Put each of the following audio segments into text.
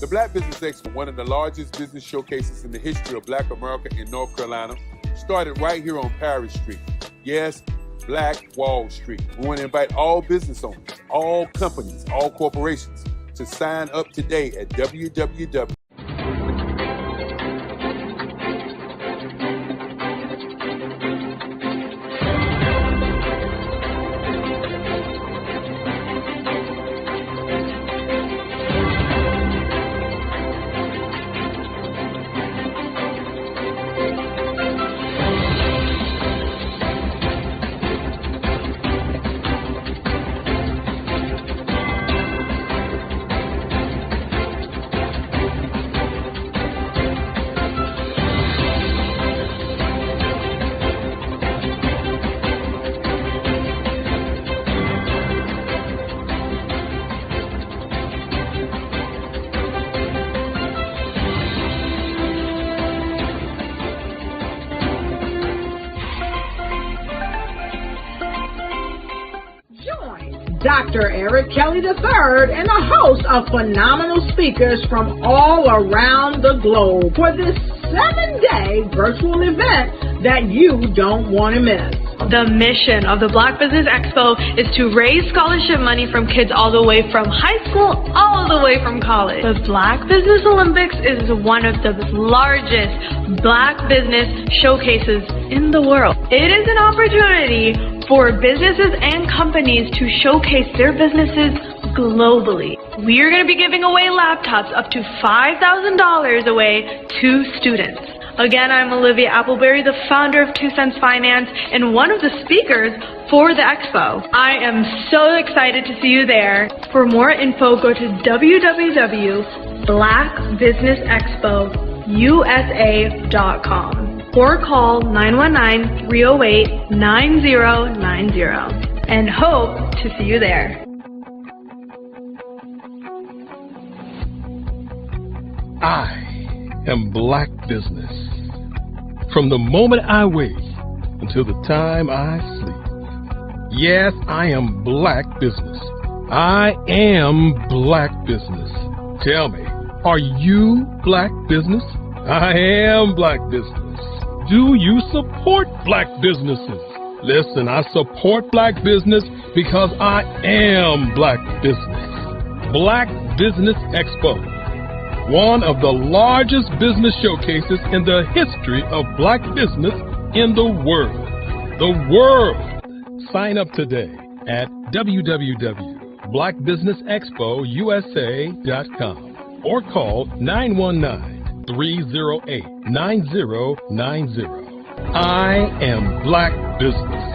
The Black Business Expo, one of the largest business showcases in the history of Black America in North Carolina, started right here on Paris Street. Yes, Black Wall Street. We want to invite all business owners, all companies, all corporations to sign up today at www. Dr. Eric Kelly III and a host of phenomenal speakers from all around the globe for this 7-day virtual event that you don't want to miss. The mission of the Black Business Expo is to raise scholarship money from kids all the way from high school, all the way from college. The Black Business Olympics is one of the largest Black business showcases in the world. It is an opportunity for businesses and companies to showcase their businesses globally. We are going to be giving away laptops up to $5,000 away to students. Again, I'm Olivia Appleberry, the founder of 2 Cents Finance and one of the speakers for the expo. I am so excited to see you there. For more info, go to www.blackbusinessexpousa.com or call 919-308-9090 and hope to see you there. I am Black business. From the moment I wake until the time I sleep. Yes, I am Black business. I am Black business. Tell me, are you Black business? I am Black business. Do you support Black businesses? Listen, I support Black business because I am Black business. Black Business Expo, one of the largest business showcases in the history of Black business in the world. The world! Sign up today at www.blackbusinessexpousa.com or call 919-308-9090. I am Black business.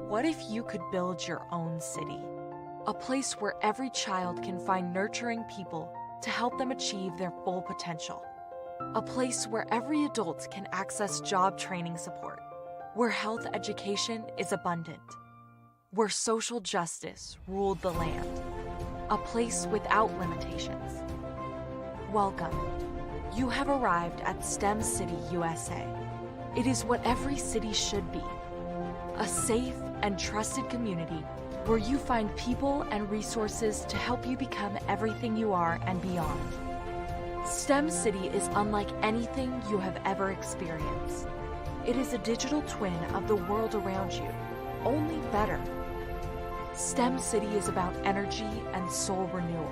What if you could build your own city? A place where every child can find nurturing people to help them achieve their full potential. A place where every adult can access job training support. Where health education is abundant. Where social justice ruled the land. A place without limitations. Welcome. You have arrived at STEM City, USA. It is what every city should be. A safe and trusted community where you find people and resources to help you become everything you are and beyond. STEM City is unlike anything you have ever experienced. It is a digital twin of the world around you, only better. STEM City is about energy and soul renewal.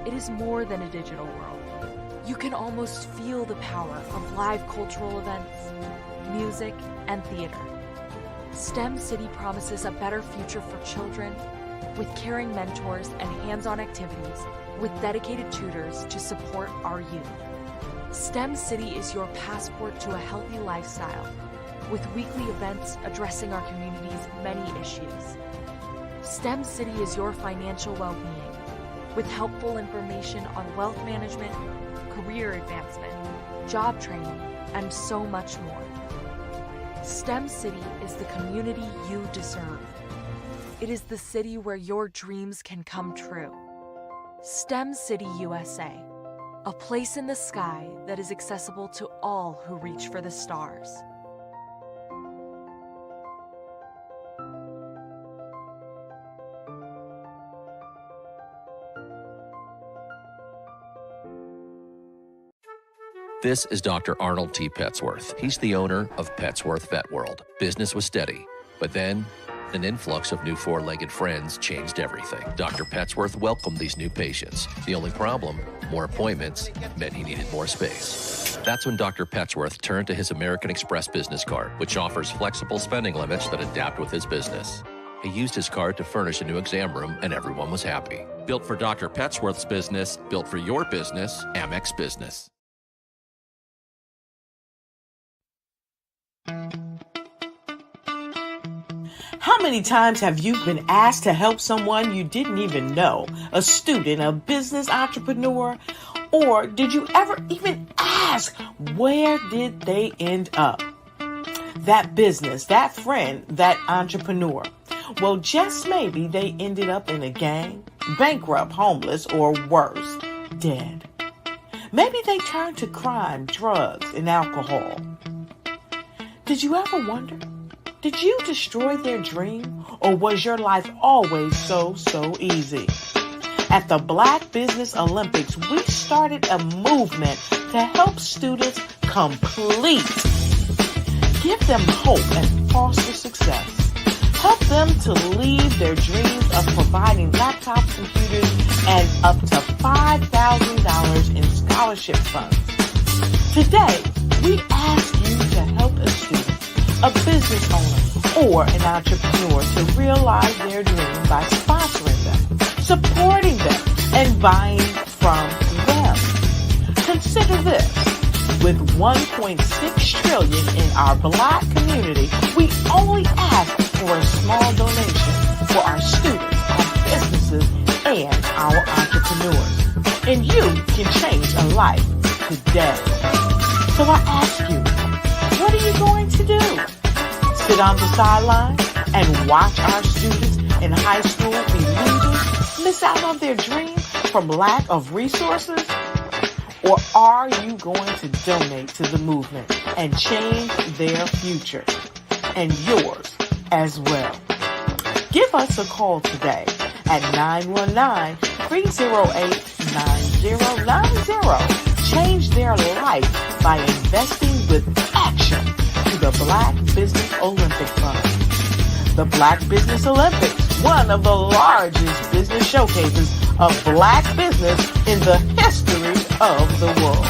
It is more than a digital world. You can almost feel the power of live cultural events, music, and theater. STEM City promises a better future for children with caring mentors and hands-on activities with dedicated tutors to support our youth. STEM City is your passport to a healthy lifestyle with weekly events addressing our community's many issues. STEM City is your financial well-being with helpful information on wealth management, career advancement, job training, and so much more. STEM City is the community you deserve. It is the city where your dreams can come true. STEM City USA, a place in the sky that is accessible to all who reach for the stars. This is Dr. Arnold T. Petsworth. He's the owner of Petsworth Vet World. Business was steady, but then an influx of new four-legged friends changed everything. Dr. Petsworth welcomed these new patients. The only problem, more appointments, meant he needed more space. That's when Dr. Petsworth turned to his American Express business card, which offers flexible spending limits that adapt with his business. He used his card to furnish a new exam room, and everyone was happy. Built for Dr. Petsworth's business, built for your business, Amex Business. How many times have you been asked to help someone you didn't even know, a student, a business entrepreneur, or did you ever even ask, where did they end up? That business, that friend, that entrepreneur. Well, just maybe they ended up in a gang, bankrupt, homeless, or worse, dead. Maybe they turned to crime, drugs, and alcohol. Did you ever wonder? Did you destroy their dream, or was your life always so easy? At the Black Business Olympics, we started a movement to help students complete. Give them hope and foster success. Help them to leave their dreams of providing laptops, computers, and up to $5,000 in scholarship funds. Today, we ask you to help a student, a business owner, or an entrepreneur to realize their dream by sponsoring them, supporting them, and buying from them. Consider this. With $1.6 trillion in our Black community, we only ask for a small donation for our students, our businesses, and our entrepreneurs. And you can change a life today. So I ask you, what are you going to do? Sit on the sideline and watch our students in high school be losers, miss out on their dream from lack of resources? Or are you going to donate to the movement and change their future and yours as well? Give us a call today at 919-308-9090. Change their life by investing with action to the Black Business Olympic Fund. The Black Business Olympics, one of the largest business showcases of Black business in the history of the world.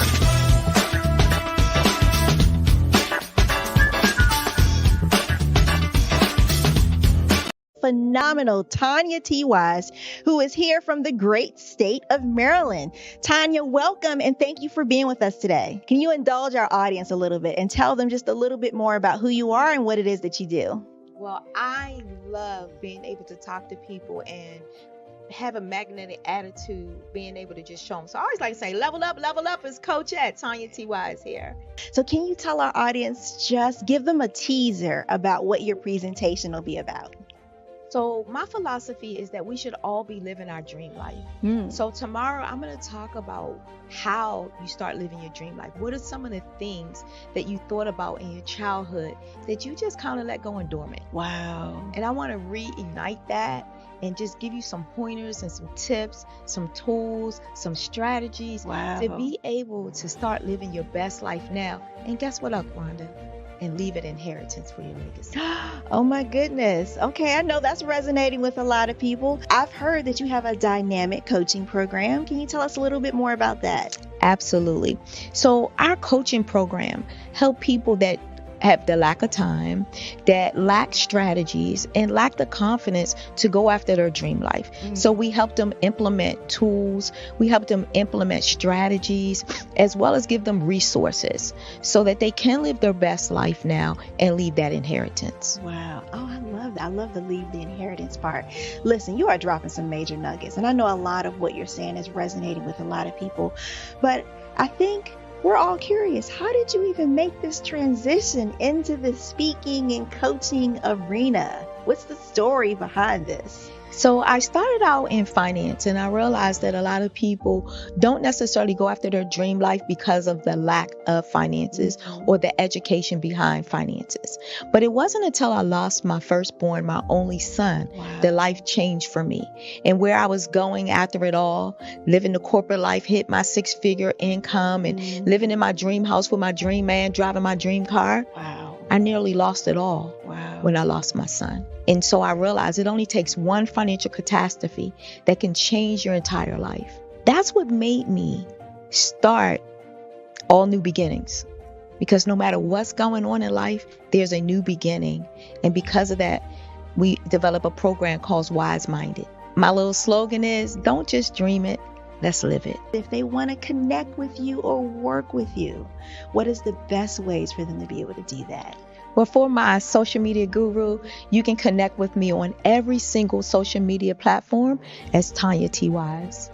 Phenomenal Tanya T. Wise, who is here from the great state of Maryland. Tanya, welcome and thank you for being with us today. Can you indulge our audience a little bit and tell them just a little bit more about who you are and what it is that you do? Well, I love being able to talk to people and have a magnetic attitude, being able to just show them. So I always like to say, level up is Coach at Tanya T. Wise here. So can you tell our audience, just give them a teaser about what your presentation will be about? So my philosophy is that we should all be living our dream life. So tomorrow I'm going to talk about how you start living your dream life. What are some of the things that you thought about in your childhood that you just kind of let go and dormant? Wow. And I want to reignite that and just give you some pointers and some tips, some tools, some strategies to be able to start living your best life now. And guess what, Aquanda? And leave an inheritance for your legacy. Oh my goodness. Okay, I know that's resonating with a lot of people. I've heard that you have a dynamic coaching program. Can you tell us a little bit more about that? Absolutely. So our coaching program help people that have the lack of time, that lack strategies, and lack the confidence to go after their dream life. So we help them implement tools, we help them implement strategies, as well as give them resources so that they can live their best life now and leave that inheritance. Wow. Oh, I love that. I love the leave the inheritance part. Listen, you are dropping some major nuggets, and I know a lot of what you're saying is resonating with a lot of people, but I think we're all curious. How did you even make this transition into the speaking and coaching arena? What's the story behind this? So I started out in finance, and I realized that a lot of people don't necessarily go after their dream life because of the lack of finances or the education behind finances. But it wasn't until I lost my firstborn, my only son, that life changed for me. And where I was going after it all, living the corporate life, hit my 6-figure income and living in my dream house with my dream man, driving my dream car. I nearly lost it all when I lost my son. And so I realized it only takes one financial catastrophe that can change your entire life. That's what made me start All New Beginnings. Because no matter what's going on in life, there's a new beginning. And because of that, we develop a program called Wise Minded. My little slogan is, don't just dream it, let's live it. If they want to connect with you or work with you, what is the best ways for them to be able to do that? Well, for my social media guru, you can connect with me on every single social media platform as Tanya T. Wise.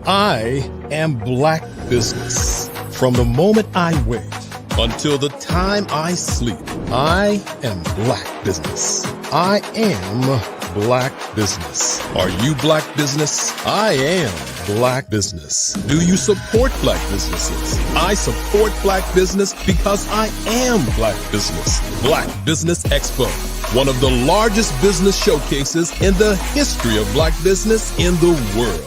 I am Black business. From the moment I wake until the time I sleep, I am Black business. I am Black business. Are you Black business? I am Black business. Do you support Black businesses? I support Black business because I am Black business. Black Business Expo, one of the largest business showcases in the history of Black business in the world.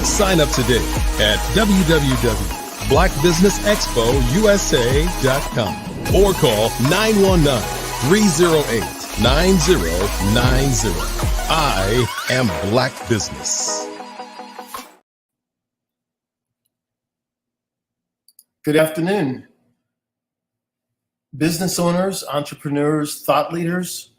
Sign up today at www.blackbusinessexpousa.com or call 919-308-9090. I am Black business. Good afternoon. Business owners, entrepreneurs, thought leaders,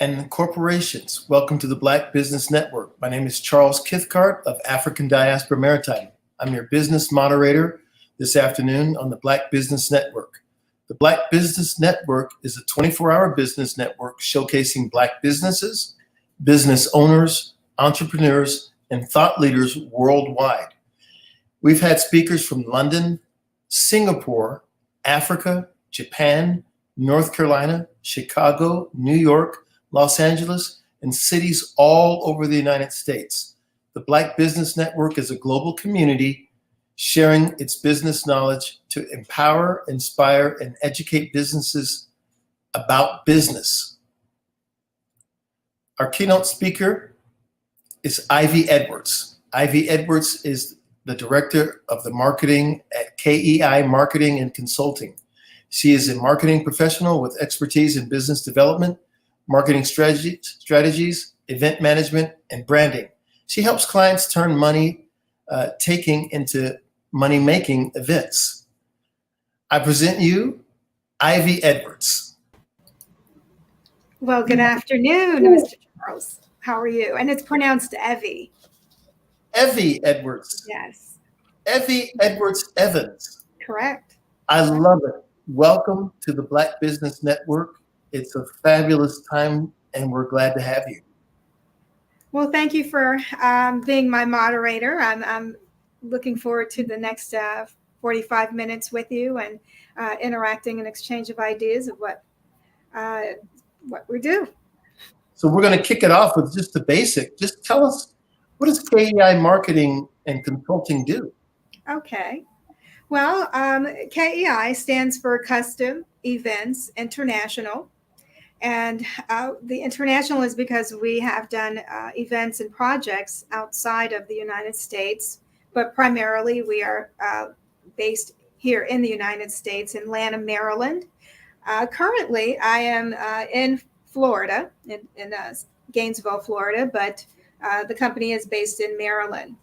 and corporations. Welcome to the Black Business Network. My name is Charles Kithcart of African Diaspora Maritime. I'm your business moderator this afternoon on the Black Business Network. The Black Business Network is a 24-hour business network showcasing Black businesses, business owners, entrepreneurs, and thought leaders worldwide. We've had speakers from London, Singapore, Africa, Japan, North Carolina, Chicago, New York, Los Angeles, and cities all over the United States. The Black Business Network is a global community sharing its business knowledge to empower, inspire, and educate businesses about business. Our keynote speaker is Ivy Edwards. Ivy Edwards is the director of the marketing at KEI Marketing and Consulting. She is a marketing professional with expertise in business development, marketing strategies, event management, and branding. She helps clients turn money taking into money-making events. I present you Ivy Edwards. Well, good afternoon, Mr. Charles. How are you? And it's pronounced Evie. Evie Edwards. Yes. Effie Edwards Evans. Correct. I love it. Welcome to the Black Business Network. It's a fabulous time, and we're glad to have you. Well, thank you for being my moderator. I'm looking forward to the next 45 minutes with you and interacting and exchange of ideas of what we do. So we're going to kick it off with just the basic. Just tell us, what does KEI Marketing and Consulting do? Okay. Well, KEI stands for Custom Events International. And the international is because we have done events and projects outside of the United States, but primarily we are based here in the United States in Lanham, Maryland. Currently, I am in Florida, in Gainesville, Florida, but the company is based in Maryland.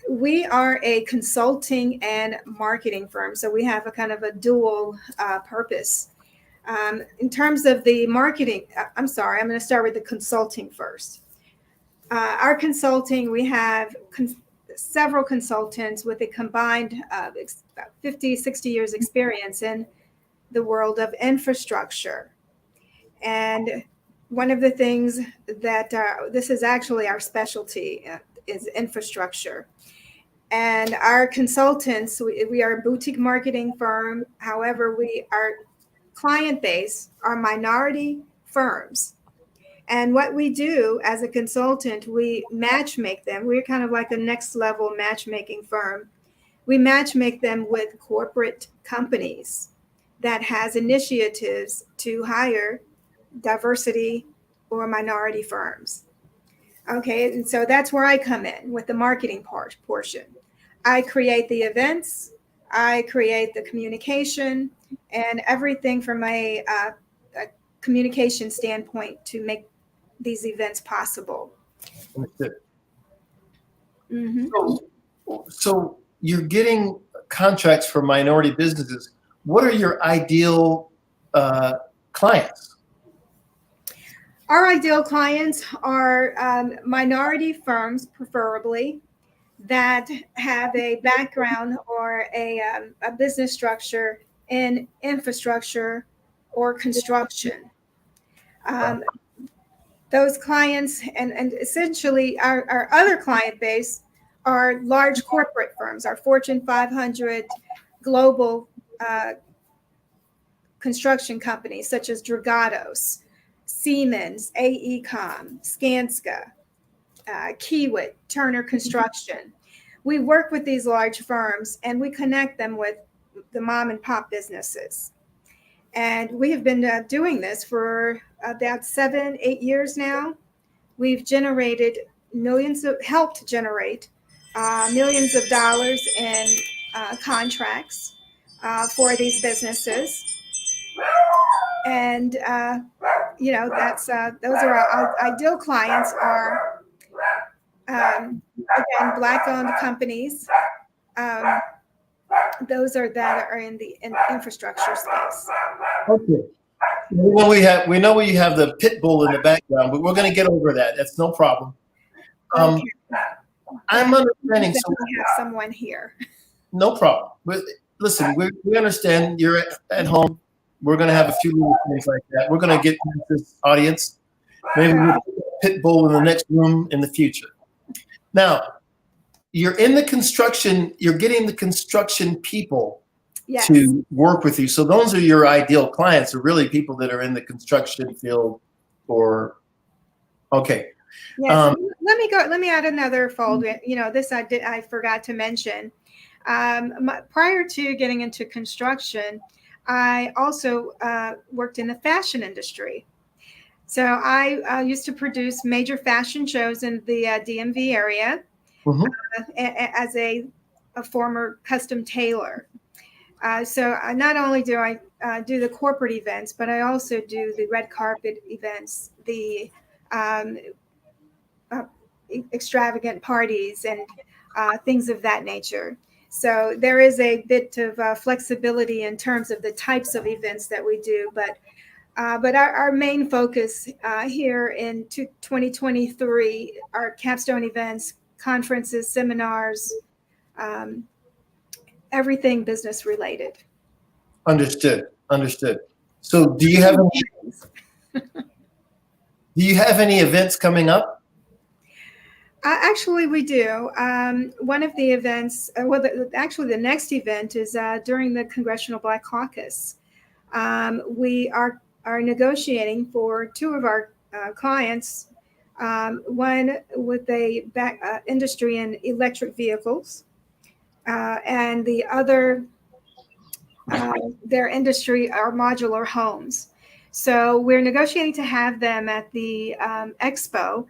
We are a consulting and marketing firm, so we have a kind of a dual purpose. In terms of the marketing, I'm going to start with the consulting first. Our consulting, we have several consultants with a combined 50, 60 years experience in the world of infrastructure. And one of the things that this is actually our specialty is infrastructure. And our consultants, we are a boutique marketing firm. However, our client base are minority firms. And what we do as a consultant, we matchmake them. We're kind of like a next level matchmaking firm. We matchmake them with corporate companies that has initiatives to hire diversity or minority firms. Okay, and so that's where I come in with the marketing portion. I create the events, I create the communication, and everything from a communication standpoint to make these events possible. Understood. Mm-hmm. So you're getting contracts for minority businesses. What are your ideal clients? Our ideal clients are minority firms, preferably, that have a background or a business structure in infrastructure or construction. Those clients and essentially our other client base are large corporate firms, our Fortune 500 global construction companies such as Dragados, Siemens, AECOM, Skanska, Kiewit, Turner Construction. We work with these large firms and we connect them with the mom and pop businesses. And we have been doing this for about 7-8 years now. We've generated helped generate millions of dollars in contracts for these businesses. And that's those are our ideal clients are again Black-owned companies. Those are that are in the infrastructure space. Okay. We know we have the pit bull in the background, but we're going to get over that. That's no problem. Okay. I'm understanding. So we have someone here. No problem. But listen, we understand you're at home. We're going to have a few little things like that. We're going to get into this audience. Maybe we'll put a pit bull in the next room in the future. Now, you're in the construction. You're getting the construction people to work with you. So those are your ideal clients, are really people that are in the construction field or, okay. Yes. Let me add another fold. This I forgot to mention. Prior to getting into construction, I also worked in the fashion industry. So I used to produce major fashion shows in the DMV area as a former custom tailor. So not only do I do the corporate events, but I also do the red carpet events, the extravagant parties and things of that nature. So there is a bit of flexibility in terms of the types of events that we do, but our main focus here in 2023 are capstone events, conferences, seminars, um, everything business related. Understood. So do you have any events coming up? Actually, we do. One of the events, actually, the next event is during the Congressional Black Caucus. We are negotiating for two of our clients, one with a industry in electric vehicles, and the other, their industry are modular homes. So we're negotiating to have them at the expo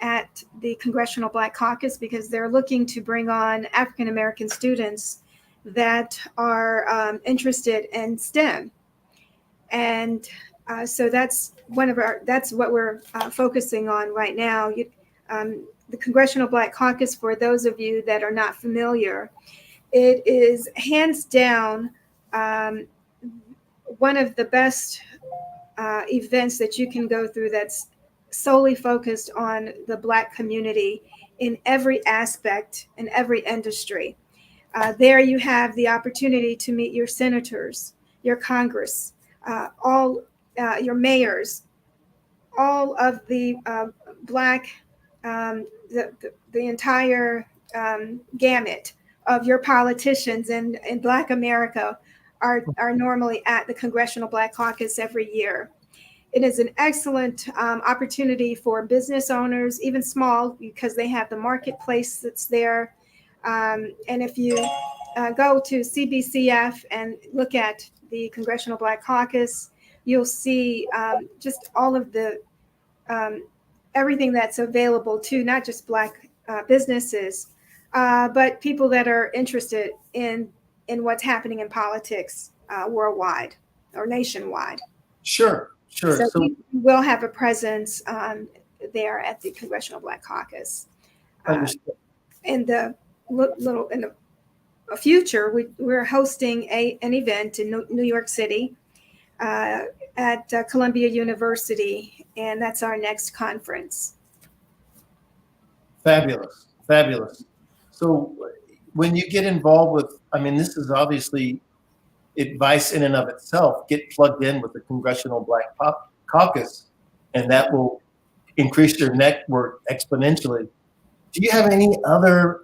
at the Congressional Black Caucus because they're looking to bring on African American students that are interested in STEM. And so that's what we're focusing on right now. The Congressional Black Caucus, for those of you that are not familiar, it is hands down one of the best events that you can go through that's solely focused on the Black community in every aspect, in every industry. There you have the opportunity to meet your senators, your Congress, all your mayors, all of the Black, the entire gamut of your politicians in Black America are normally at the Congressional Black Caucus every year. It is an excellent opportunity for business owners, even small, because they have the marketplace that's there. And if you go to CBCF and look at the Congressional Black Caucus, you'll see just all of the everything that's available to not just Black businesses, but people that are interested in what's happening in politics worldwide or nationwide. Sure. So we will have a presence there at the Congressional Black Caucus. In the future, we're hosting an event in New York City at Columbia University, and that's our next conference. Fabulous. So when you get involved with, this is obviously advice in and of itself. Get plugged in with the Congressional Black Caucus, and that will increase your network exponentially. Do you have any other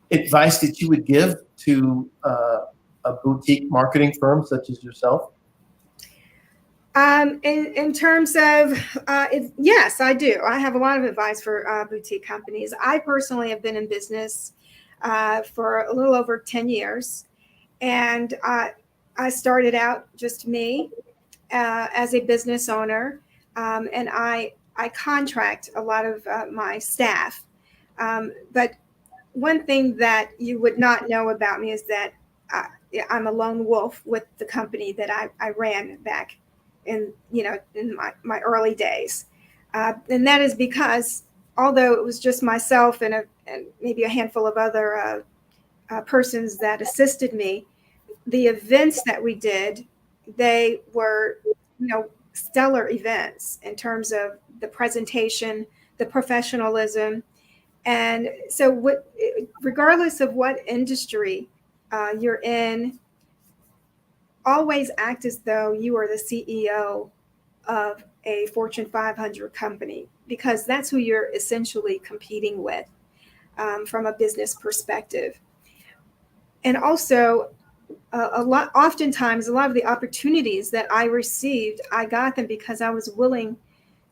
advice that you would give to a boutique marketing firm such as yourself? In terms of, yes, I do. I have a lot of advice for boutique companies. I personally have been in business for a little over 10 years. And I started out just me as a business owner, and I contract a lot of my staff. But one thing that you would not know about me is that I'm a lone wolf with the company that I ran back in my early days, and that is because although it was just myself and maybe a handful of other persons that assisted me, the events that we did, they were, stellar events in terms of the presentation, the professionalism. And so regardless of what industry you're in, always act as though you are the CEO of a Fortune 500 company, because that's who you're essentially competing with from a business perspective. And also, oftentimes, a lot of the opportunities that I received, I got them because I was willing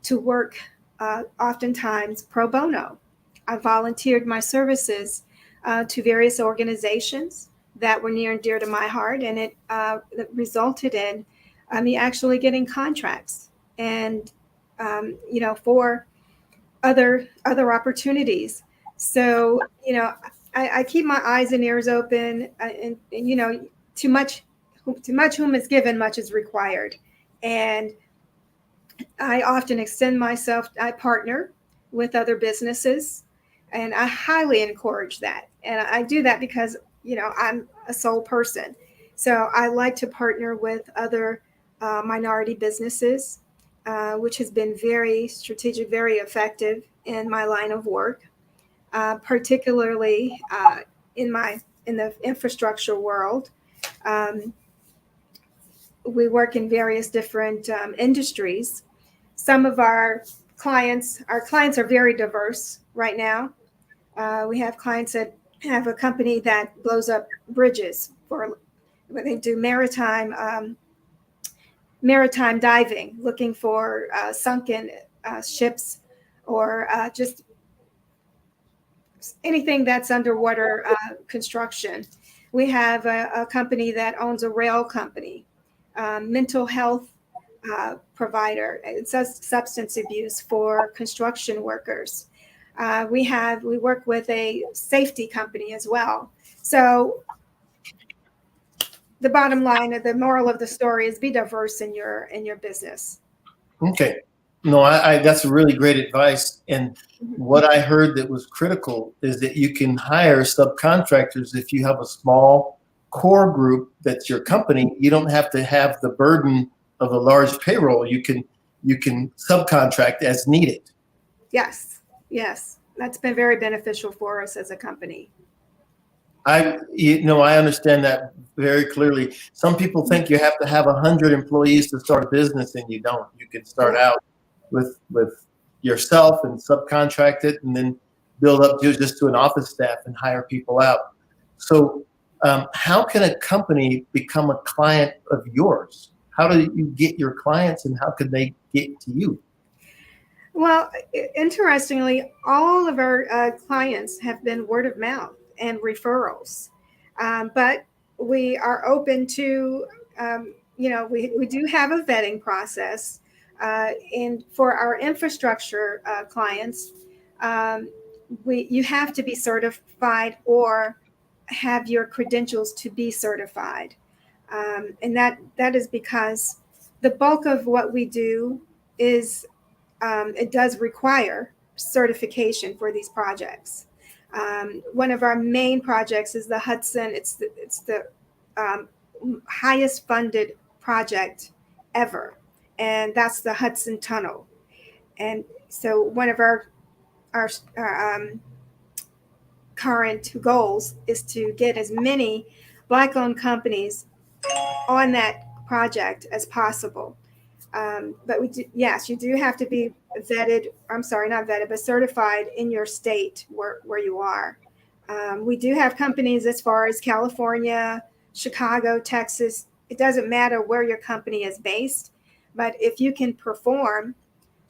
to work, oftentimes pro bono. I volunteered my services to various organizations that were near and dear to my heart, and it resulted in me actually getting contracts and for other opportunities. So I keep my eyes and ears open, and too much whom is given, much is required. And I often extend myself. I partner with other businesses, and I highly encourage that. And I do that because I'm a sole person, so I like to partner with other minority businesses, which has been very strategic, very effective in my line of work. particularly in the infrastructure world. We work in various different industries. Some of our clients are very diverse right now. We have clients that have a company that blows up bridges they do maritime diving, looking for sunken ships or just anything that's underwater construction. We have a company that owns a rail company, mental health provider, it's substance abuse for construction workers. We work with a safety company as well. So the bottom line, the moral of the story is be diverse in your business. Okay. No, I that's really great advice. And what I heard that was critical is that you can hire subcontractors if you have a small core group that's your company. You don't have to have the burden of a large payroll. You can subcontract as needed. Yes. That's been very beneficial for us as a company. I understand that very clearly. Some people think you have to have 100 employees to start a business, and you don't. You can start out with yourself and subcontract it, and then build up just to an office staff and hire people out. So how can a company become a client of yours? How do you get your clients, and how can they get to you? Well, interestingly, all of our clients have been word of mouth and referrals. But we are open to, we do have a vetting process. And for our infrastructure clients, you have to be certified or have your credentials to be certified. And that is because the bulk of what we do is it does require certification for these projects. One of our main projects is the Hudson. It's the highest funded project ever, and that's the Hudson Tunnel. And so one of our current goals is to get as many Black-owned companies on that project as possible. But you do have to be vetted. I'm sorry, not vetted, but certified in your state where you are. We do have companies as far as California, Chicago, Texas. It doesn't matter where your company is based, but if you can perform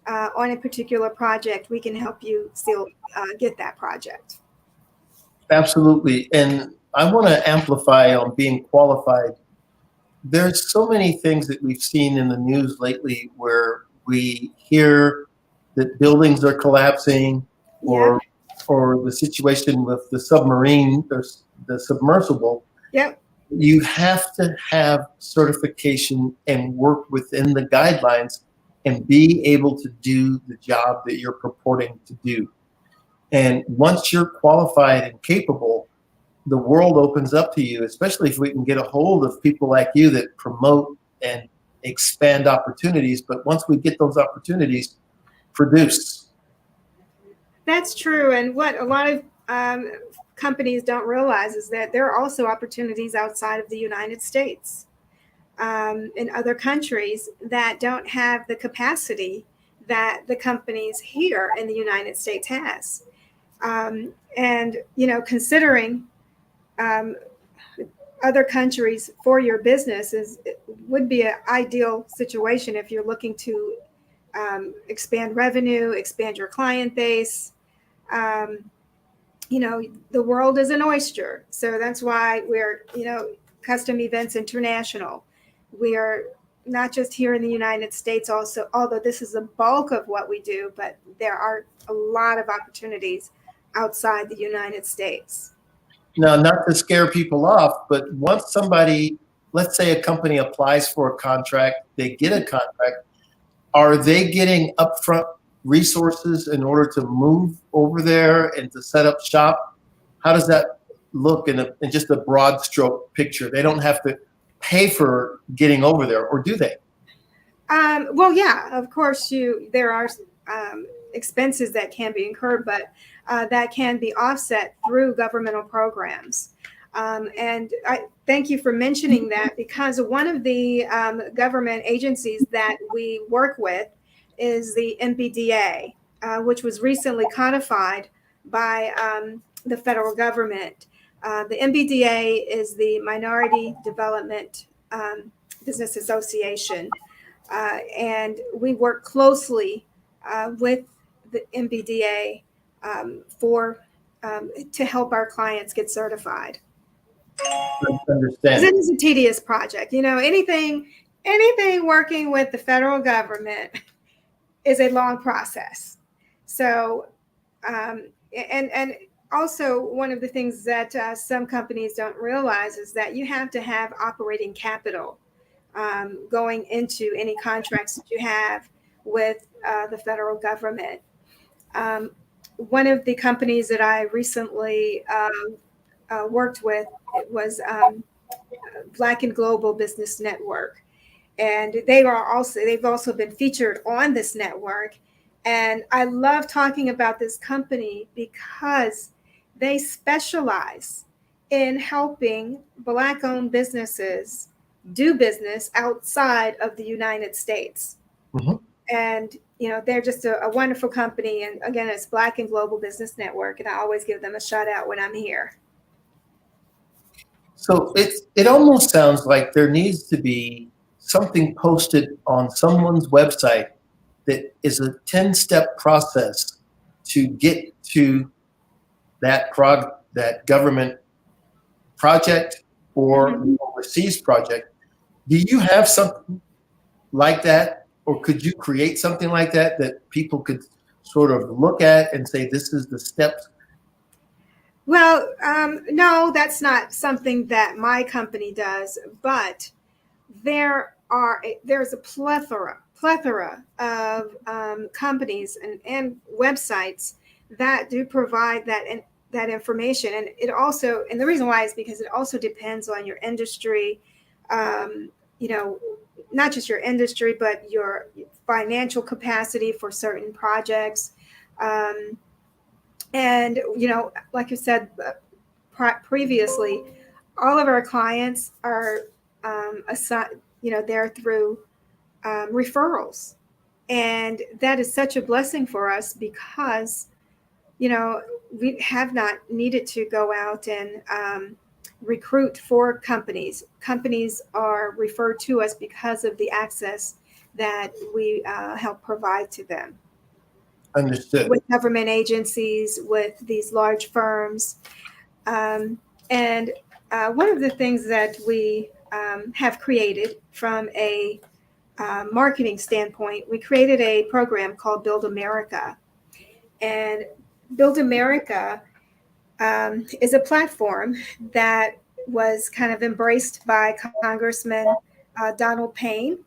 on a particular project, we can help you still get that project. Absolutely. And I want to amplify on being qualified. There's so many things that we've seen in the news lately where we hear that buildings are collapsing, or the situation with the submarine, the submersible. Yep. You have to have certification and work within the guidelines and be able to do the job that you're purporting to do. And once you're qualified and capable, the world opens up to you, especially if we can get a hold of people like you that promote and expand opportunities. But once we get those opportunities, produce. That's true. And what a lot of companies don't realize is that there are also opportunities outside of the United States, in other countries that don't have the capacity that the companies here in the United States has. And, considering other countries for your business would be an ideal situation if you're looking to expand revenue, expand your client base. The world is an oyster. So that's why we're, Custom Events International. We are not just here in the United States also, although this is the bulk of what we do, but there are a lot of opportunities outside the United States. Now, not to scare people off, but once somebody, let's say a company applies for a contract, they get a contract, are they getting upfront resources in order to move over there and to set up shop? How does that look in just a broad stroke picture? They don't have to pay for getting over there, or do they? Well, yeah, of course there are expenses that can be incurred, but that can be offset through governmental programs. And I thank you for mentioning that, because one of the government agencies that we work with is the NBDA, which was recently codified by the federal government. The NBDA is the Minority Development Business Association, and we work closely with the NBDA to help our clients get certified. Understand. It is a tedious project. Anything working with the federal government is a long process. So, and also one of the things that some companies don't realize is that you have to have operating capital going into any contracts that you have with the federal government. One of the companies that I recently worked with was Black and Global Business Network, and they've also been featured on this network. And I love talking about this company because they specialize in helping Black-owned businesses do business outside of the United States. Mm-hmm. And they're just a wonderful company. And again, it's Black and Global Business Network, and I always give them a shout out when I'm here. So it almost sounds like there needs to be something posted on someone's website that is a 10-step process to get to that government project or overseas project. Do you have something like that, or could you create something like that people could sort of look at and say, this is the steps? Well, no, that's not something that my company does, but there's a plethora of companies and websites that do provide that information. And the reason why is because it also depends on your industry, not just your industry, but your financial capacity for certain projects. And, like you said previously, all of our clients are they're through referrals. And that is such a blessing for us because, we have not needed to go out and recruit for companies. Companies are referred to us because of the access that we help provide to them. Understood. With government agencies, with these large firms. And one of the things that we have created from a marketing standpoint, we created a program called Build America. And Build America is a platform that was kind of embraced by Congressman Donald Payne.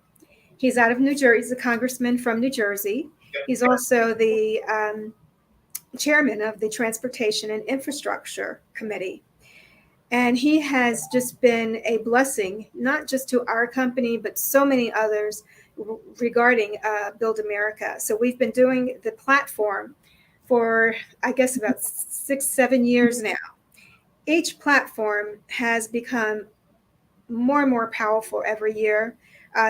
He's out of New Jersey. He's a congressman from New Jersey. He's also the chairman of the Transportation and Infrastructure Committee. And he has just been a blessing, not just to our company, but so many others regarding Build America. So we've been doing the platform for, I guess, about 6-7 years now. Each platform has become more and more powerful every year.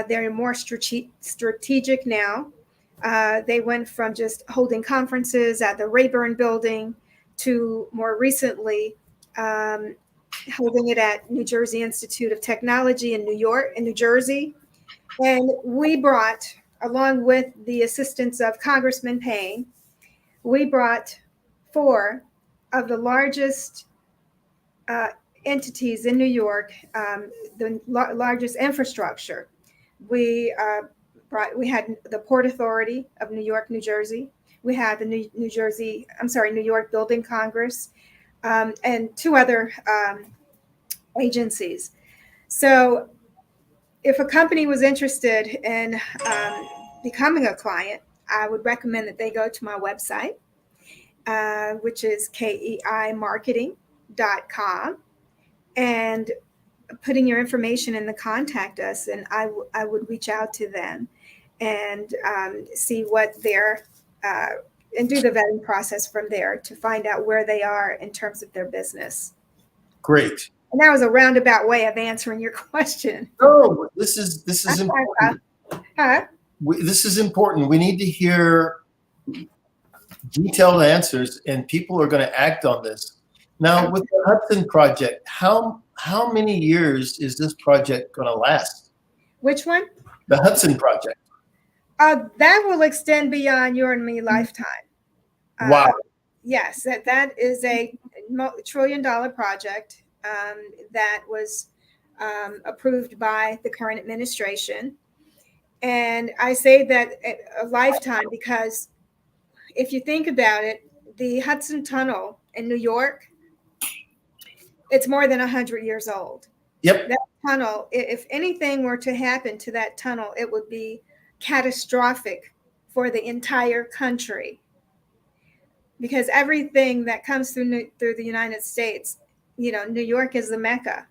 They're more strategic now. They went from just holding conferences at the Rayburn Building to more recently holding it at New Jersey Institute of Technology in New Jersey. And we brought, along with the assistance of Congressman Payne, we brought 4 of the largest entities in New York, the largest infrastructure. We had the Port Authority of New York, New Jersey. We had the New York Building Congress, and 2 other agencies. So if a company was interested in becoming a client, I would recommend that they go to my website, which is keimarketing.com, and putting your information in the contact us, and I would reach out to them and see what their and do the vetting process from there to find out where they are in terms of their business. Great. And that was a roundabout way of answering your question. Oh, this is important. This is important. We need to hear detailed answers, and people are going to act on this. Now, with the Hudson Project, how many years is this project going to last? Which one? The Hudson Project. That will extend beyond your and me lifetime. Wow. Yes, that is a $1 trillion project that was approved by the current administration. And I say that a lifetime because if you think about it, the Hudson Tunnel in New York, it's more than 100 years old. Yep. That tunnel, if anything were to happen to that tunnel, it would be catastrophic for the entire country. Because everything that comes through the United States, you know, New York is the Mecca.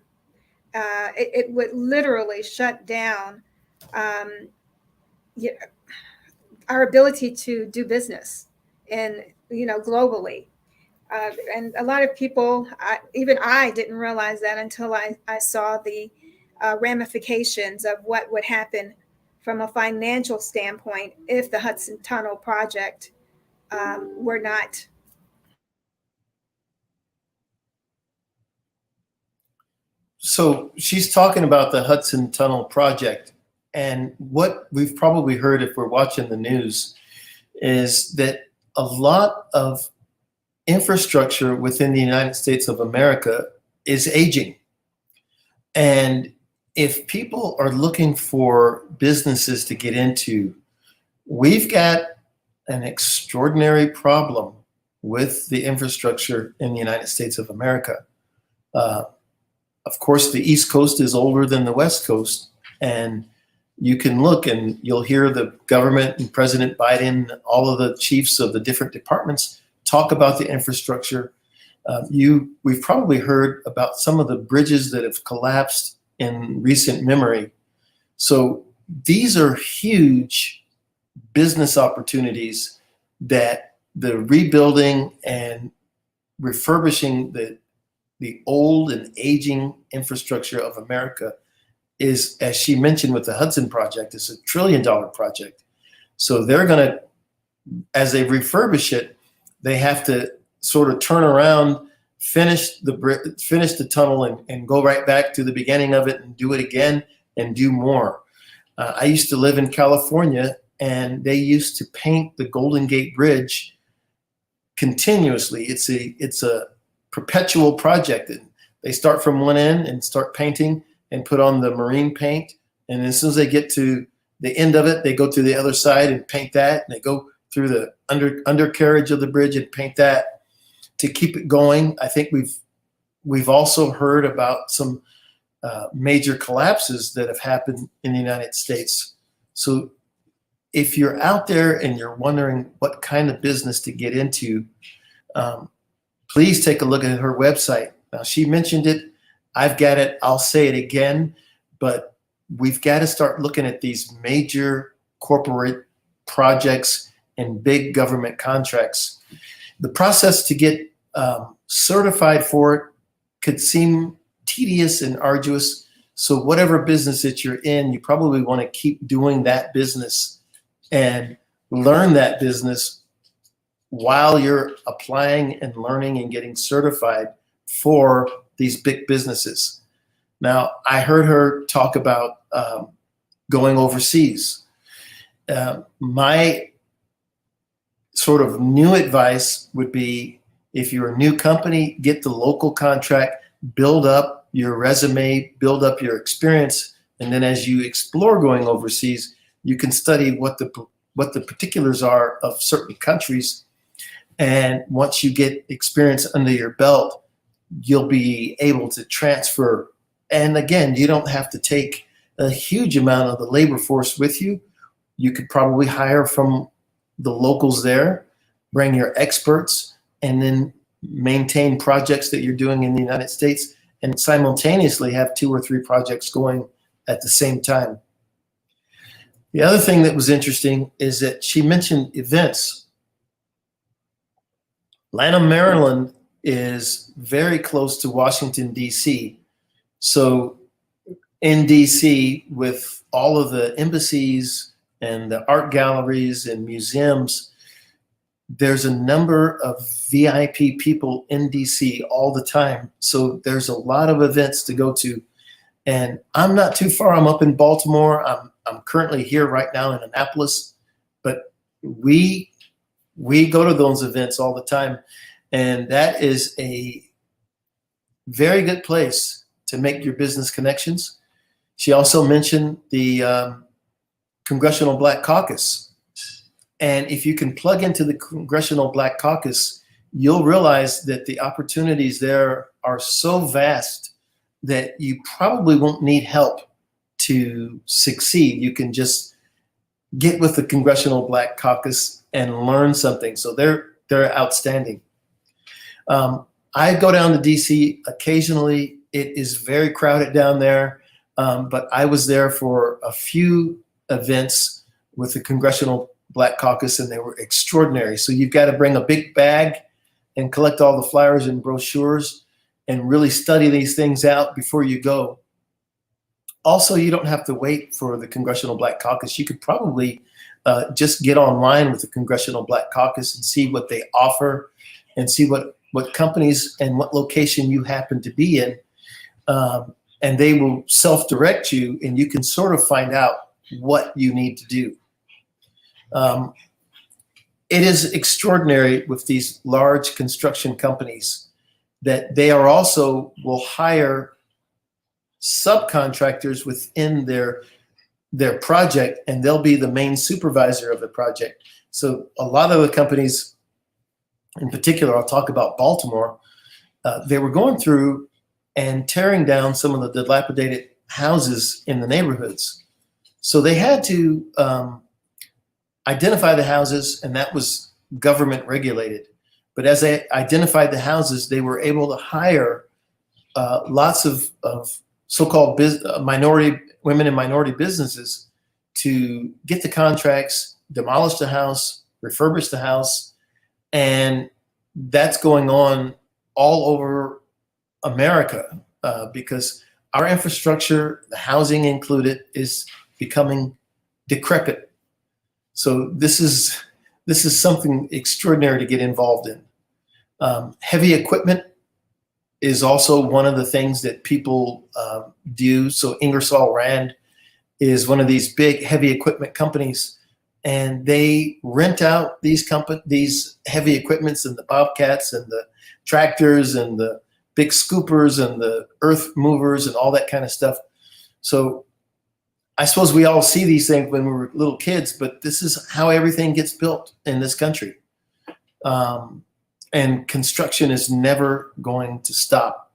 It would literally shut down our ability to do business and, you know, globally. And a lot of people, even I didn't realize that until I saw the ramifications of what would happen from a financial standpoint if the Hudson Tunnel project were not. So she's talking about the Hudson Tunnel project. And what we've probably heard if we're watching the news is that a lot of infrastructure within the United States of America is aging. And if people are looking for businesses to get into, we've got an extraordinary problem with the infrastructure in the United States of America. Of course, the East Coast is older than the West Coast, and you can look and you'll hear the government and President Biden, all of the chiefs of the different departments talk about the infrastructure. We've probably heard about some of the bridges that have collapsed in recent memory. So these are huge business opportunities that the rebuilding and refurbishing the old and aging infrastructure of America is, as she mentioned with the Hudson Project, is $1 trillion project. So they're going to, as they refurbish it, they have to sort of turn around, finish the tunnel and go right back to the beginning of it and do it again and do more. I used to live in California, and they used to paint the Golden Gate Bridge continuously. It's a perpetual project. They start from one end and start painting and put on the marine paint. And as soon as they get to the end of it, they go to the other side and paint that. And they go through the undercarriage of the bridge and paint that to keep it going. I think we've also heard about some major collapses that have happened in the United States. So if you're out there and you're wondering what kind of business to get into, please take a look at her website. Now, she mentioned it. I've got it. I'll say it again. But we've got to start looking at these major corporate projects and big government contracts. The process to get certified for it could seem tedious and arduous. So whatever business that you're in, you probably want to keep doing that business and learn that business while you're applying and learning and getting certified for these big businesses. Now, I heard her talk about going overseas. My sort of new advice would be, if you're a new company, get the local contract, build up your resume, build up your experience, and then as you explore going overseas, you can study what the particulars are of certain countries. And once you get experience under your belt, you'll be able to transfer. And again, you don't have to take a huge amount of the labor force with you. You could probably hire from the locals there, bring your experts, and then maintain projects that you're doing in the United States and simultaneously have 2 or 3 projects going at the same time. The other thing that was interesting is that she mentioned events. Lanham, Maryland is very close to Washington, D.C. So in D.C., with all of the embassies and the art galleries and museums, there's a number of VIP people in DC all the time. So there's a lot of events to go to. And I'm not too far. I'm up in Baltimore. I'm currently here right now in Annapolis. But we go to those events all the time. And that is a very good place to make your business connections. She also mentioned the Congressional Black Caucus. And if you can plug into the Congressional Black Caucus, you'll realize that the opportunities there are so vast that you probably won't need help to succeed. You can just get with the Congressional Black Caucus and learn something. So they're outstanding. I go down to DC occasionally. It is very crowded down there, but I was there for a few events with the Congressional Black Caucus, and they were extraordinary. So you've got to bring a big bag and collect all the flyers and brochures and really study these things out before you go. Also, you don't have to wait for the Congressional Black Caucus. You could probably just get online with the Congressional Black Caucus and see what they offer and see what companies and what location you happen to be in. And they will self-direct you, and you can sort of find out what you need to do. It is extraordinary with these large construction companies that they are also will hire subcontractors within their project, and they'll be the main supervisor of the project. So a lot of the companies, in particular, I'll talk about Baltimore, they were going through and tearing down some of the dilapidated houses in the neighborhoods. So they had to identify the houses, and that was government regulated. But as they identified the houses, they were able to hire lots of so-called minority women and minority businesses to get the contracts, demolish the house, refurbish the house, and that's going on all over America because our infrastructure, the housing included, is becoming decrepit. So this is something extraordinary to get involved in. Heavy equipment is also one of the things that people do. So Ingersoll Rand is one of these big heavy equipment companies, and they rent out these heavy equipments and the bobcats and the tractors and the big scoopers and the earth movers and all that kind of stuff. So I suppose we all see these things when we were little kids, but this is how everything gets built in this country. And construction is never going to stop.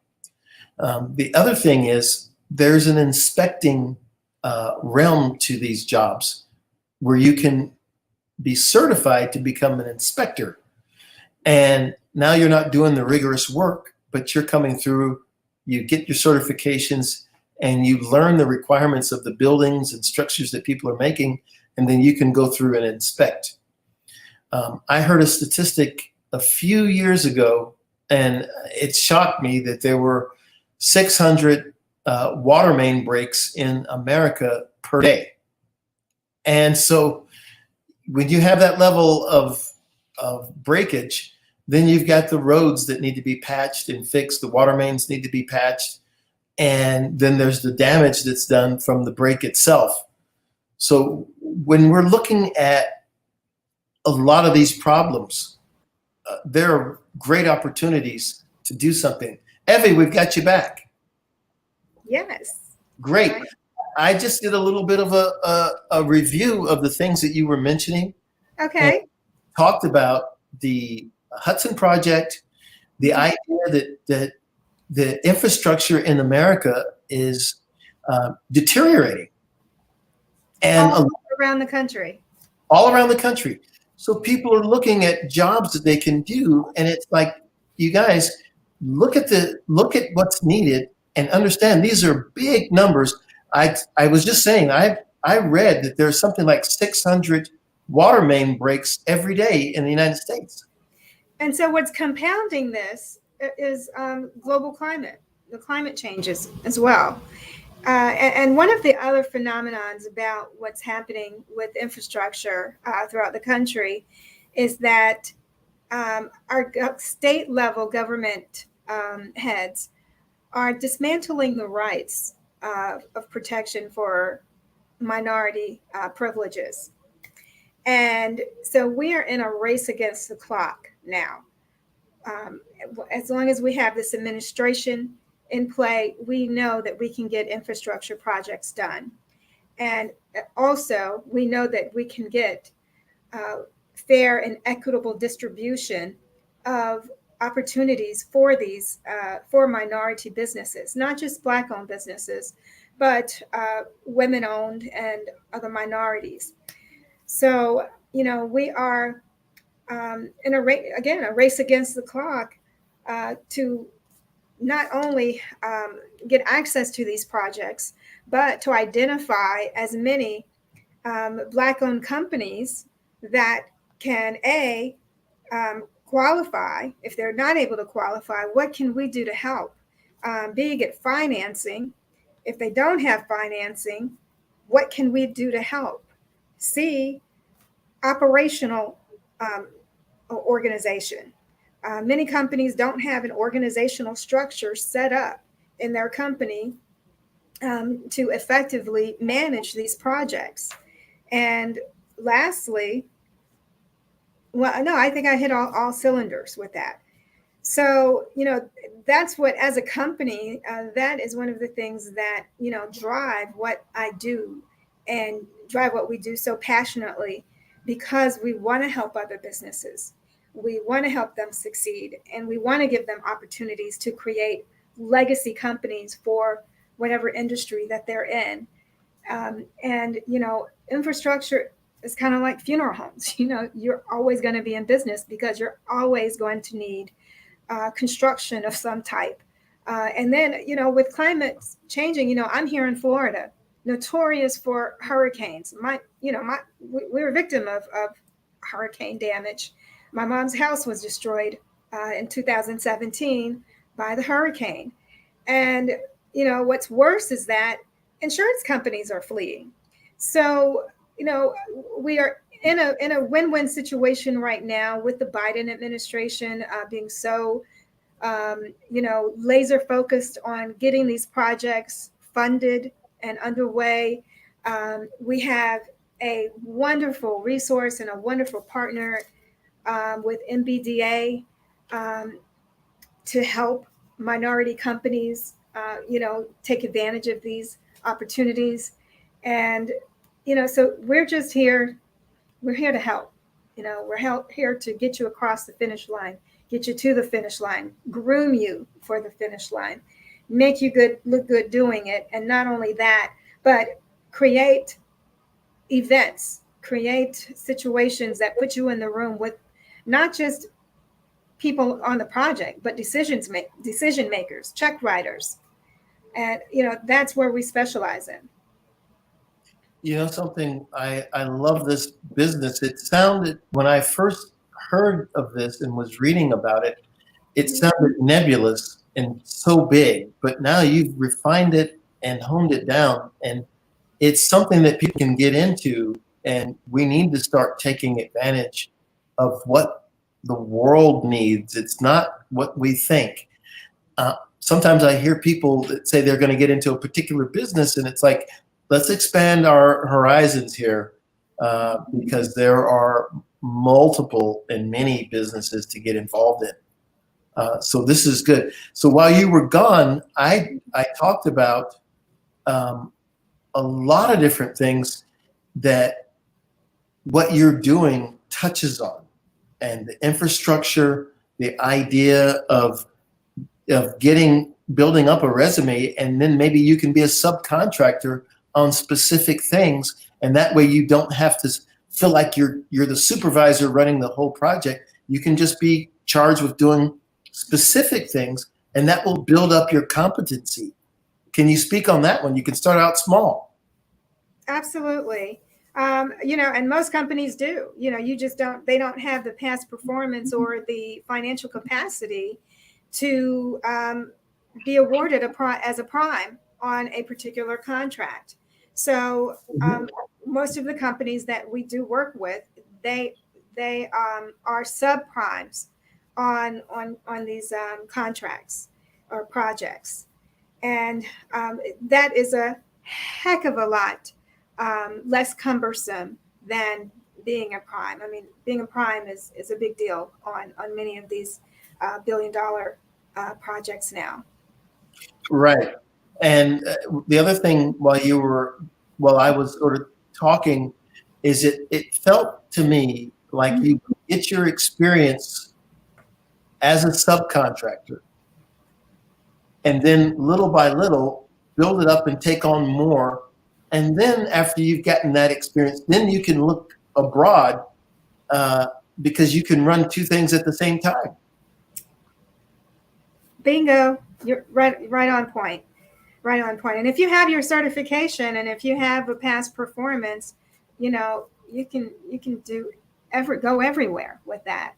The other thing is there's an inspecting realm to these jobs where you can be certified to become an inspector. And now you're not doing the rigorous work, but you're coming through, you get your certifications, and you learn the requirements of the buildings and structures that people are making, and then you can go through and inspect. I heard a statistic a few years ago, and it shocked me that there were 600 water main breaks in America per day. And so when you have that level of breakage, then you've got the roads that need to be patched and fixed, the water mains need to be patched, and then there's the damage that's done from the break itself. So when we're looking at a lot of these problems, there are great opportunities to do something. Evie, we've got you back. Yes. Great. I just did a little bit of a review of the things that you were mentioning. Okay. Talked about the Hudson Project, the idea that the infrastructure in America is deteriorating. And all around the country. All around the country. So people are looking at jobs that they can do, and it's like, you guys, look at what's needed and understand these are big numbers. I was just saying, I read that there's something like 600 water main breaks every day in the United States. And so what's compounding this is global climate, the climate changes as well. And one of the other phenomenons about what's happening with infrastructure throughout the country is that our state level government heads are dismantling the rights of protection for minority privileges. And so we are in a race against the clock now. As long as we have this administration in play, we know that we can get infrastructure projects done. And also, we know that we can get fair and equitable distribution of opportunities for these for minority businesses, not just Black-owned businesses, but women-owned and other minorities. So, we are in a race against the clock to not only get access to these projects, but to identify as many Black-owned companies that can qualify. If they're not able to qualify, what can we do to help? B, get financing. If they don't have financing, what can we do to help? C, operational organization. Many companies don't have an organizational structure set up in their company to effectively manage these projects. And lastly, I think I hit all cylinders with that. So, that's what, as a company, that is one of the things that, drive what I do and drive what we do so passionately, because we want to help other businesses. We want to help them succeed, and we want to give them opportunities to create legacy companies for whatever industry that they're in. And infrastructure is kind of like funeral homes. You're always going to be in business because you're always going to need construction of some type. And then, with climate changing, I'm here in Florida, notorious for hurricanes. We were a victim of hurricane damage. My mom's house was destroyed in 2017 by the hurricane. And, what's worse is that insurance companies are fleeing. So, we are in a win-win situation right now with the Biden administration being so, laser focused on getting these projects funded and underway. We have a wonderful resource and a wonderful partner with MBDA to help minority companies, take advantage of these opportunities. And, so we're just here. We're here to help. We're here to get you across the finish line, get you to the finish line, groom you for the finish line, make you look good doing it. And not only that, but create events, create situations that put you in the room with not just people on the project, but decision makers, check writers. And, that's where we specialize in. Something, I love this business. It sounded, when I first heard of this and was reading about it, it sounded nebulous and so big, but now you've refined it and honed it down, and it's something that people can get into, and we need to start taking advantage of what the world needs. It's not what we think. Sometimes I hear people that say they're going to get into a particular business, and it's like, let's expand our horizons here because there are multiple and many businesses to get involved in. So this is good. So while you were gone, I talked about a lot of different things that what you're doing touches on, and the infrastructure, the idea of building up a resume, and then maybe you can be a subcontractor on specific things, and that way you don't have to feel like you're the supervisor running the whole project. You can just be charged with doing specific things, and that will build up your competency. Can you speak on that one? You can start out small. Absolutely. And most companies do. They don't have the past performance or the financial capacity to be awarded as a prime on a particular contract. So most of the companies that we do work with, they are subprimes on these contracts or projects, and that is a heck of a lot less cumbersome than being a prime. I mean, being a prime is a big deal on many of these billion-dollar projects now. Right. And the other thing while I was sort of talking is it felt to me like you get your experience as a subcontractor and then little by little build it up and take on more. And then after you've gotten that experience, then you can look abroad because you can run two things at the same time. Bingo. You're right on point. Right on point. And if you have your certification and if you have a past performance, you can go everywhere with that.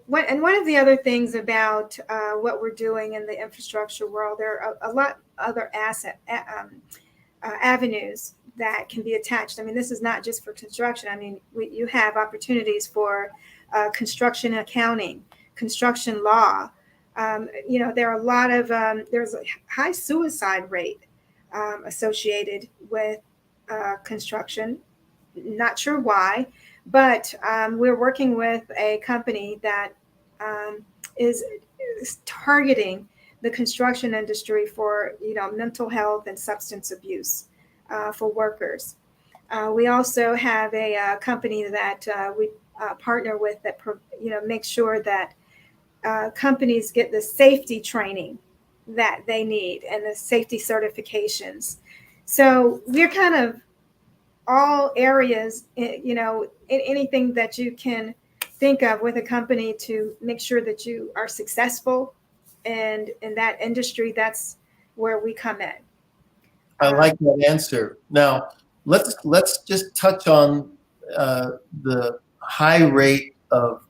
One of the other things about what we're doing in the infrastructure world, there are a lot other avenues that can be attached. I mean, this is not just for construction. I mean, you have opportunities for construction accounting, construction law. There are a lot of there's a high suicide rate associated with construction. Not sure why, but we're working with a company that is targeting the construction industry for mental health and substance abuse for workers. We also have a company that we partner with that makes sure that companies get the safety training that they need and the safety certifications. So we're kind of all areas, in anything that you can think of with a company to make sure that you are successful. And in that industry, that's where we come in. I like that answer. Now, let's just touch on the high rate of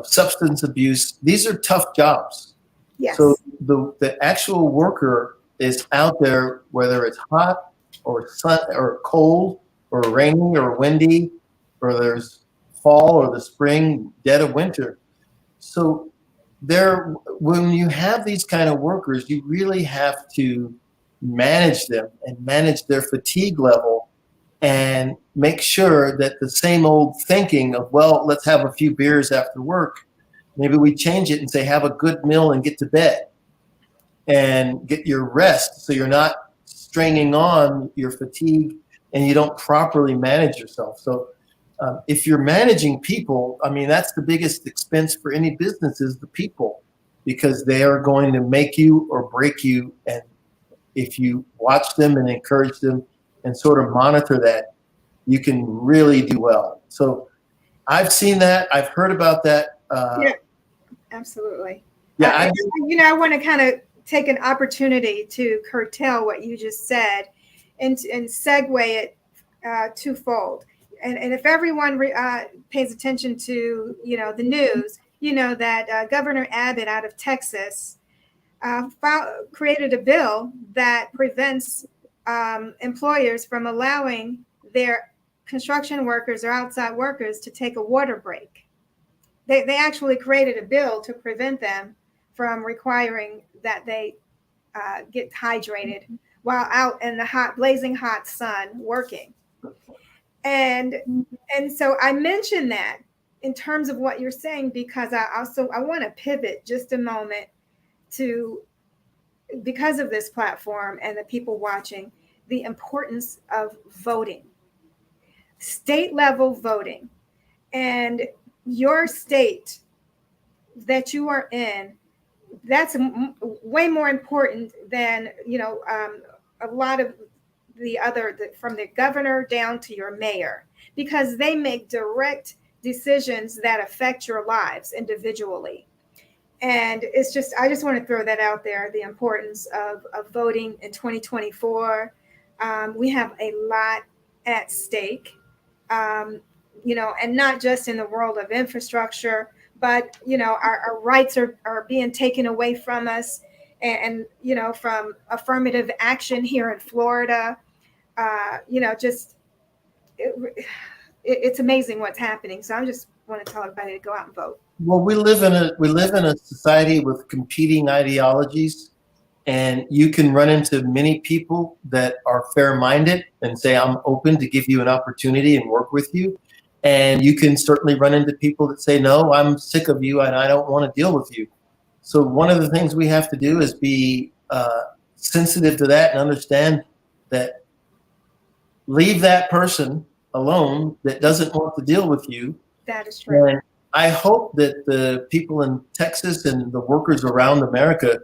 substance abuse. These are tough jobs. Yes. So the actual worker is out there, whether it's hot or sun or cold or rainy or windy, or there's fall or the spring, dead of winter. So when you have these kind of workers, you really have to manage them and manage their fatigue level and make sure that the same old thinking of, well, let's have a few beers after work, maybe we change it and say, have a good meal and get to bed and get your rest so you're not stringing on your fatigue and you don't properly manage yourself. So if you're managing people, I mean, that's the biggest expense for any business is the people, because they are going to make you or break you. And if you watch them and encourage them and sort of monitor that, you can really do well. So I've seen that. I've heard about that. Yeah, absolutely. Yeah, I want to kind of take an opportunity to curtail what you just said and segue it twofold. And if everyone pays attention to, the news, that Governor Abbott out of Texas created a bill that prevents employers from allowing their construction workers or outside workers to take a water break. They actually created a bill to prevent them from requiring that they get hydrated while out in the blazing hot sun working. And so I mentioned that in terms of what you're saying, because I want to pivot just a moment because of this platform and the people watching, the importance of voting, state level voting, and your state that you are in. That's way more important than, a lot of the other, from the governor down to your mayor, because they make direct decisions that affect your lives individually. And I just want to throw that out there, the importance of voting in 2024. We have a lot at stake, and not just in the world of infrastructure, but, our rights are being taken away from us, and from affirmative action here in Florida, just it's amazing what's happening. So I just want to tell everybody to go out and vote. Well, we live in a society with competing ideologies, and you can run into many people that are fair-minded and say, I'm open to give you an opportunity and work with you. And you can certainly run into people that say, no, I'm sick of you and I don't want to deal with you. So one of the things we have to do is be sensitive to that and understand that leave that person alone that doesn't want to deal with you. That is true. And I hope that the people in Texas and the workers around America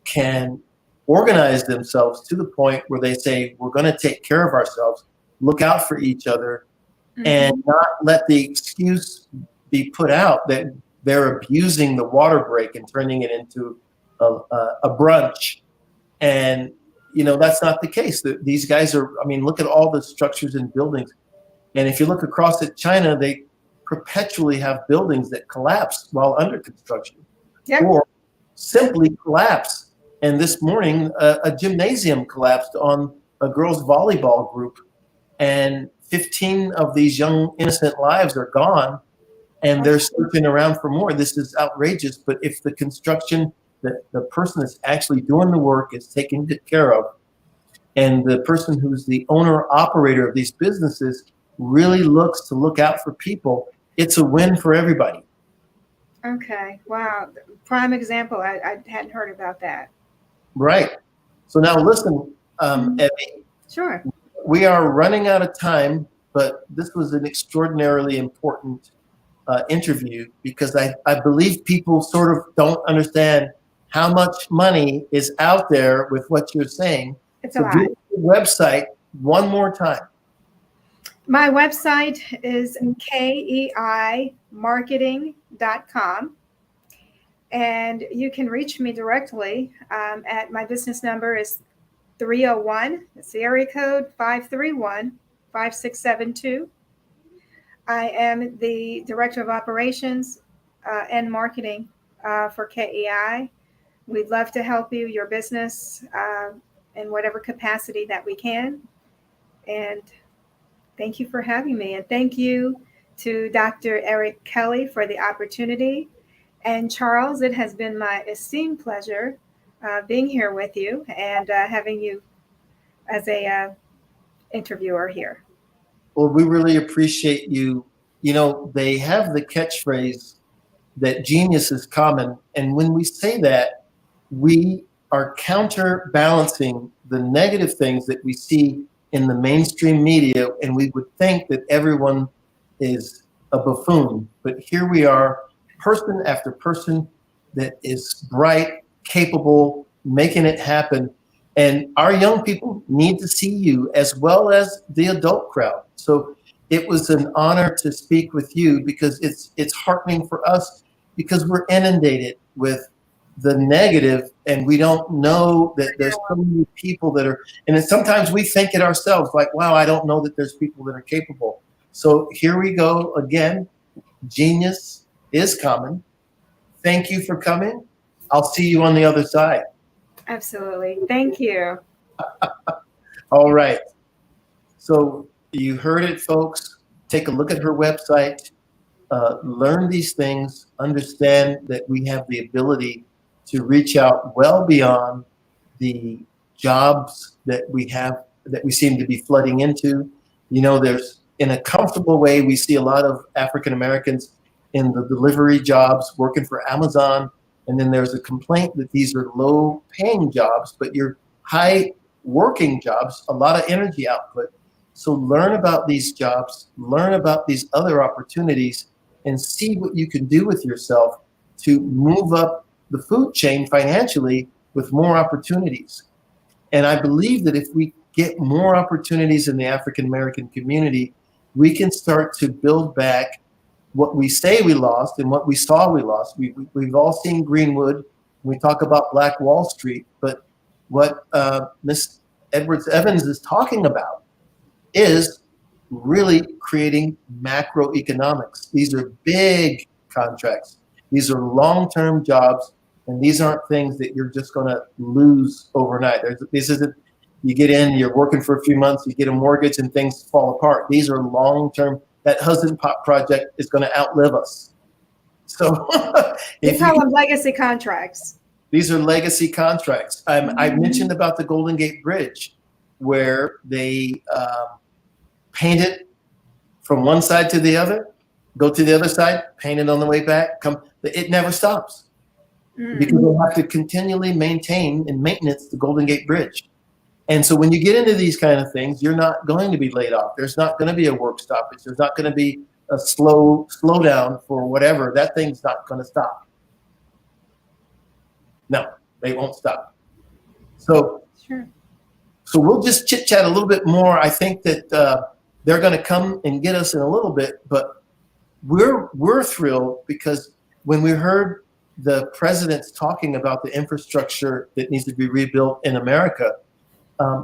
can organize themselves to the point where they say, we're going to take care of ourselves, look out for each other, and not let the excuse be put out that they're abusing the water break and turning it into a brunch. And, that's not the case. These guys look at all the structures and buildings. And if you look across at China, they perpetually have buildings that collapse while under construction, or simply collapse. And this morning, a gymnasium collapsed on a girls' volleyball group, and 15 of these young innocent lives are gone, and they're searching around for more. This is outrageous. But if the construction, the person that's actually doing the work is taken good care of, and the person who's the owner operator of these businesses really looks to look out for people, it's a win for everybody. Okay. Wow. Prime example. I hadn't heard about that. Right. So now listen, Evie. Sure. We are running out of time, but this was an extraordinarily important interview, because I believe people sort of don't understand how much money is out there with what you're saying. It's a lot. Give the website one more time. My website is keimarketing.com. And you can reach me directly at my business number is 301. It's the area code 531-5672. I am the Director of Operations and Marketing for KEI. We'd love to help you, your business, in whatever capacity that we can. And thank you for having me. And thank you to Dr. Eric Kelly for the opportunity. And Charles, it has been my esteemed pleasure being here with you and having you as a interviewer here. Well, we really appreciate you. They have the catchphrase that genius is common. And when we say that, we are counterbalancing the negative things that we see in the mainstream media. And we would think that everyone is a buffoon. But here we are, person after person that is bright, capable, making it happen. And our young people need to see you as well as the adult crowd. So it was an honor to speak with you, because it's heartening for us, because we're inundated with the negative, and we don't know that there's so many people that are, and then sometimes we think it ourselves, like, wow, I don't know that there's people that are capable. So here we go again. Genius is common. Thank you for coming. I'll see you on the other side. Absolutely. Thank you. All right. So you heard it, folks. Take a look at her website. Learn these things. Understand that we have the ability to reach out well beyond the jobs that we have, that we seem to be flooding into. There's, in a comfortable way, we see a lot of African Americans in the delivery jobs working for Amazon. And then there's a complaint that these are low paying jobs, but you're high working jobs, a lot of energy output. So learn about these jobs, learn about these other opportunities, and see what you can do with yourself to move up the food chain financially with more opportunities. And I believe that if we get more opportunities in the African American community, we can start to build back what we say we lost and what we saw we lost. We've all seen Greenwood. We talk about Black Wall Street, but what Ms. Edwards Evans is talking about is really creating macroeconomics. These are big contracts. These are long-term jobs, and these aren't things that you're just going to lose overnight. This isn't, you get in, you're working for a few months, you get a mortgage, and things fall apart. These are long-term. That Hudson Pop project is going to outlive us. So we call them legacy contracts. These are legacy contracts. I mentioned about the Golden Gate Bridge, where they paint it from one side to the other, go to the other side, paint it on the way back. It never stops because they have to continually maintain and maintenance the Golden Gate Bridge. And so when you get into these kind of things, you're not going to be laid off. There's not going to be a work stoppage. There's not going to be a slowdown for whatever. That thing's not going to stop. No, they won't stop. So, sure. So we'll just chit chat a little bit more. I think that they're going to come and get us in a little bit, but we're thrilled because when we heard the presidents talking about the infrastructure that needs to be rebuilt in America,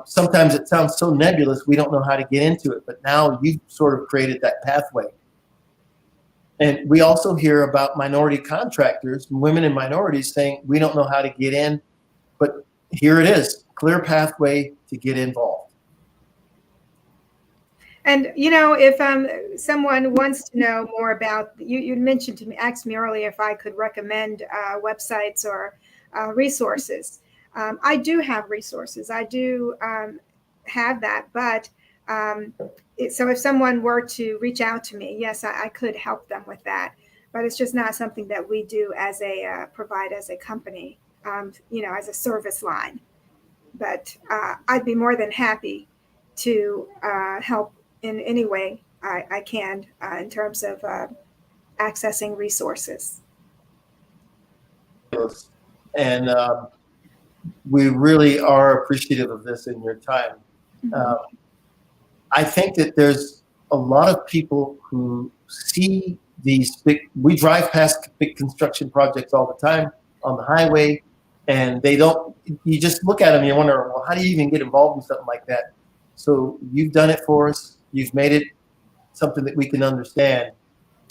sometimes it sounds so nebulous we don't know how to get into it. But now you've sort of created that pathway. And we also hear about minority contractors, women and minorities saying, we don't know how to get in, but here it is, clear pathway to get involved. And, you know, if someone wants to know more about, you mentioned to me, asked me earlier if I could recommend websites or resources. I do have resources. I do have that, but so if someone were to reach out to me, yes, I could help them with that, but it's just not something that we do as a provide as a company, you know, as a service line. But I'd be more than happy to help in any way I can in terms of accessing resources. And we really are appreciative of this in your time. Mm-hmm. I think that there's a lot of people who see these we drive past big construction projects all the time on the highway, and you just look at them and you wonder, well, how do you even get involved in something like that? So you've done it for us. You've made it something that we can understand.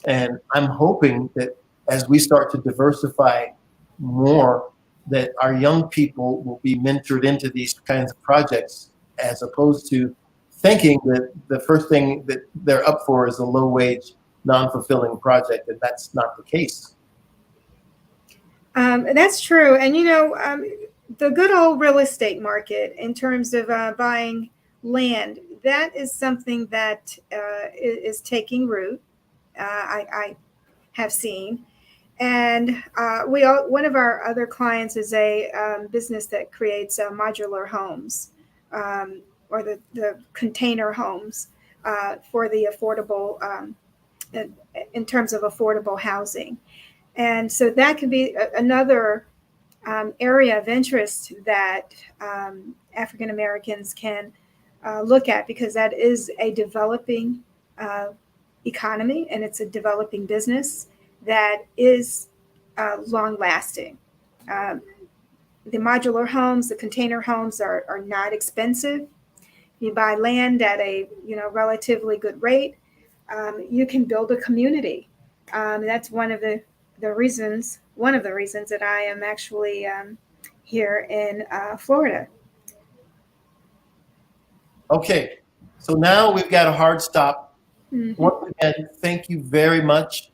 And I'm hoping that as we start to diversify more, that our young people will be mentored into these kinds of projects, as opposed to thinking that the first thing that they're up for is a low-wage, non-fulfilling project, and that's not the case. That's true. And, you know, the good old real estate market in terms of buying land, that is something that is taking root, I have seen. And one of our other clients is a business that creates modular homes, or the container homes for the affordable, in terms of affordable housing. And so that could be another area of interest that African Americans can look at, because that is a developing economy, and it's a developing business that is long lasting. The modular homes, the container homes are not expensive. You buy land at a relatively good rate. You can build a community. That's one of the reasons that I am actually here in Florida. Okay, so now we've got a hard stop. Mm-hmm. Once again, thank you very much.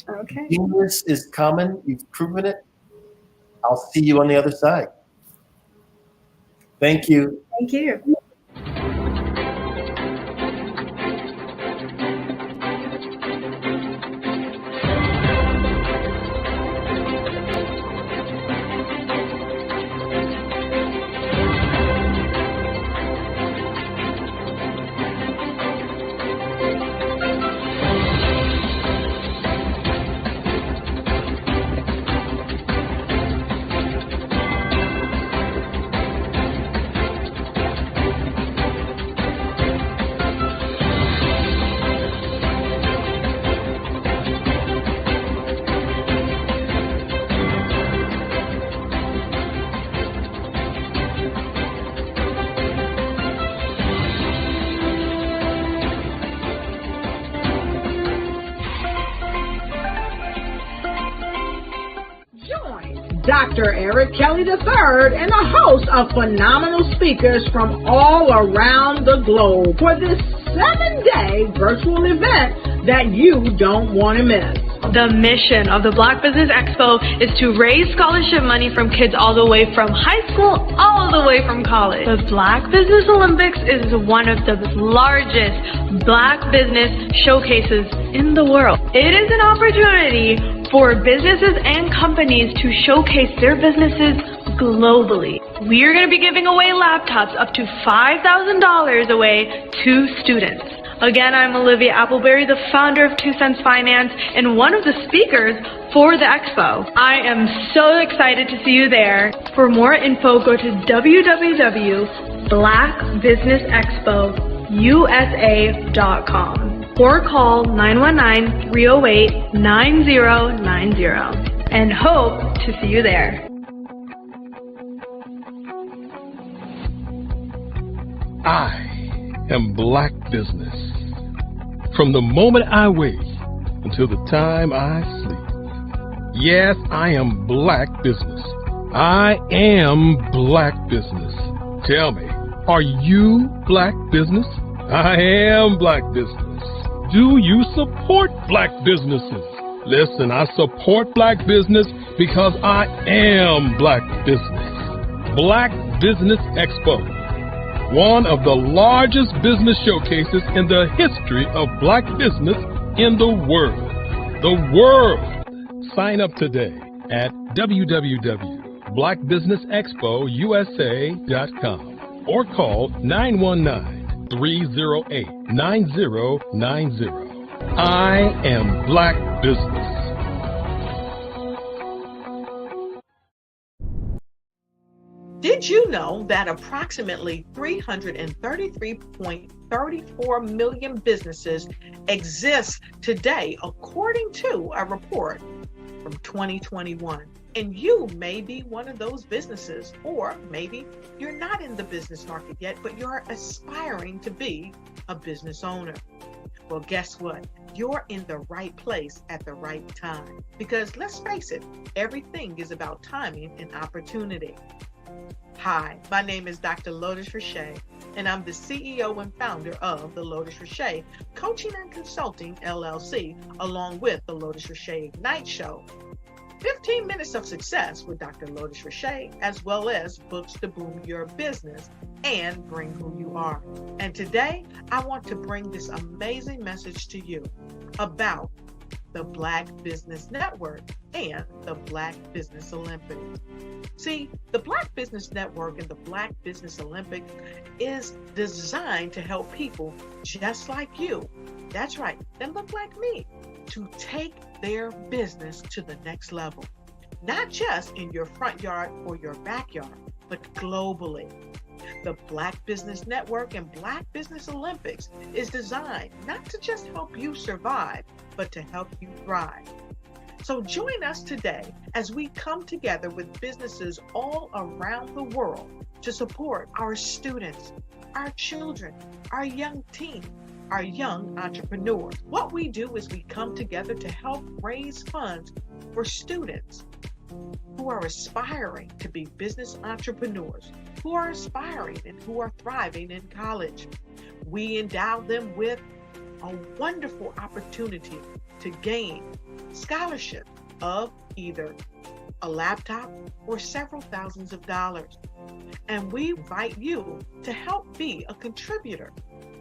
Okay. Genius is common. You've proven it. I'll see you on the other side. Thank you. Thank you. Dr. Eric Kelly III and a host of phenomenal speakers from all around the globe for this 7-day virtual event that you don't want to miss. The mission of the Black Business Expo is to raise scholarship money from kids all the way from high school, all the way from college. The Black Business Olympics is one of the largest Black business showcases in the world. It is an opportunity for businesses and companies to showcase their businesses globally. We are going to be giving away laptops up to $5,000 away to students. Again, I'm Olivia Appleberry, the founder of 2 Cents Finance and one of the speakers for the expo. I am so excited to see you there. For more info, go to www.blackbusinessexpousa.com or call 919-308-9090 and hope to see you there. I am Black business. From the moment I wake until the time I sleep. Yes, I am Black business. I am Black business. Tell me, are you Black business? I am Black business. Do you support Black businesses? Listen, I support Black business because I am Black business. Black Business Expo, one of the largest business showcases in the history of Black business in the world. The world! Sign up today at www.blackbusinessexpousa.com or call 919-308-9090. I am Black business. Did you know that approximately 333.34 million businesses exist today, according to a report from 2021? And you may be one of those businesses, or maybe you're not in the business market yet, but you're aspiring to be a business owner. Well, guess what? You're in the right place at the right time. Because let's face it, everything is about timing and opportunity. Hi, my name is Dr. Lotus Richey, and I'm the CEO and founder of the Lotus Richey Coaching and Consulting LLC, along with the Lotus Richey Ignite Show. 15 minutes of success with Dr. Lotus Richey, as well as books to boom your business and bring who you are. And today, I want to bring this amazing message to you about the Black Business Network and the Black Business Olympics. See, the Black Business Network and the Black Business Olympics is designed to help people just like you, that's right, that look like me, to take their business to the next level. Not just in your front yard or your backyard, but globally. The Black Business Network and Black Business Olympics is designed not to just help you survive, but to help you thrive. So join us today as we come together with businesses all around the world to support our students, our children, our young teens, our young entrepreneurs. What we do is we come together to help raise funds for students who are aspiring to be business entrepreneurs, who are aspiring and who are thriving in college. We endow them with a wonderful opportunity to gain scholarship of either a laptop or several thousands of dollars. And we invite you to help be a contributor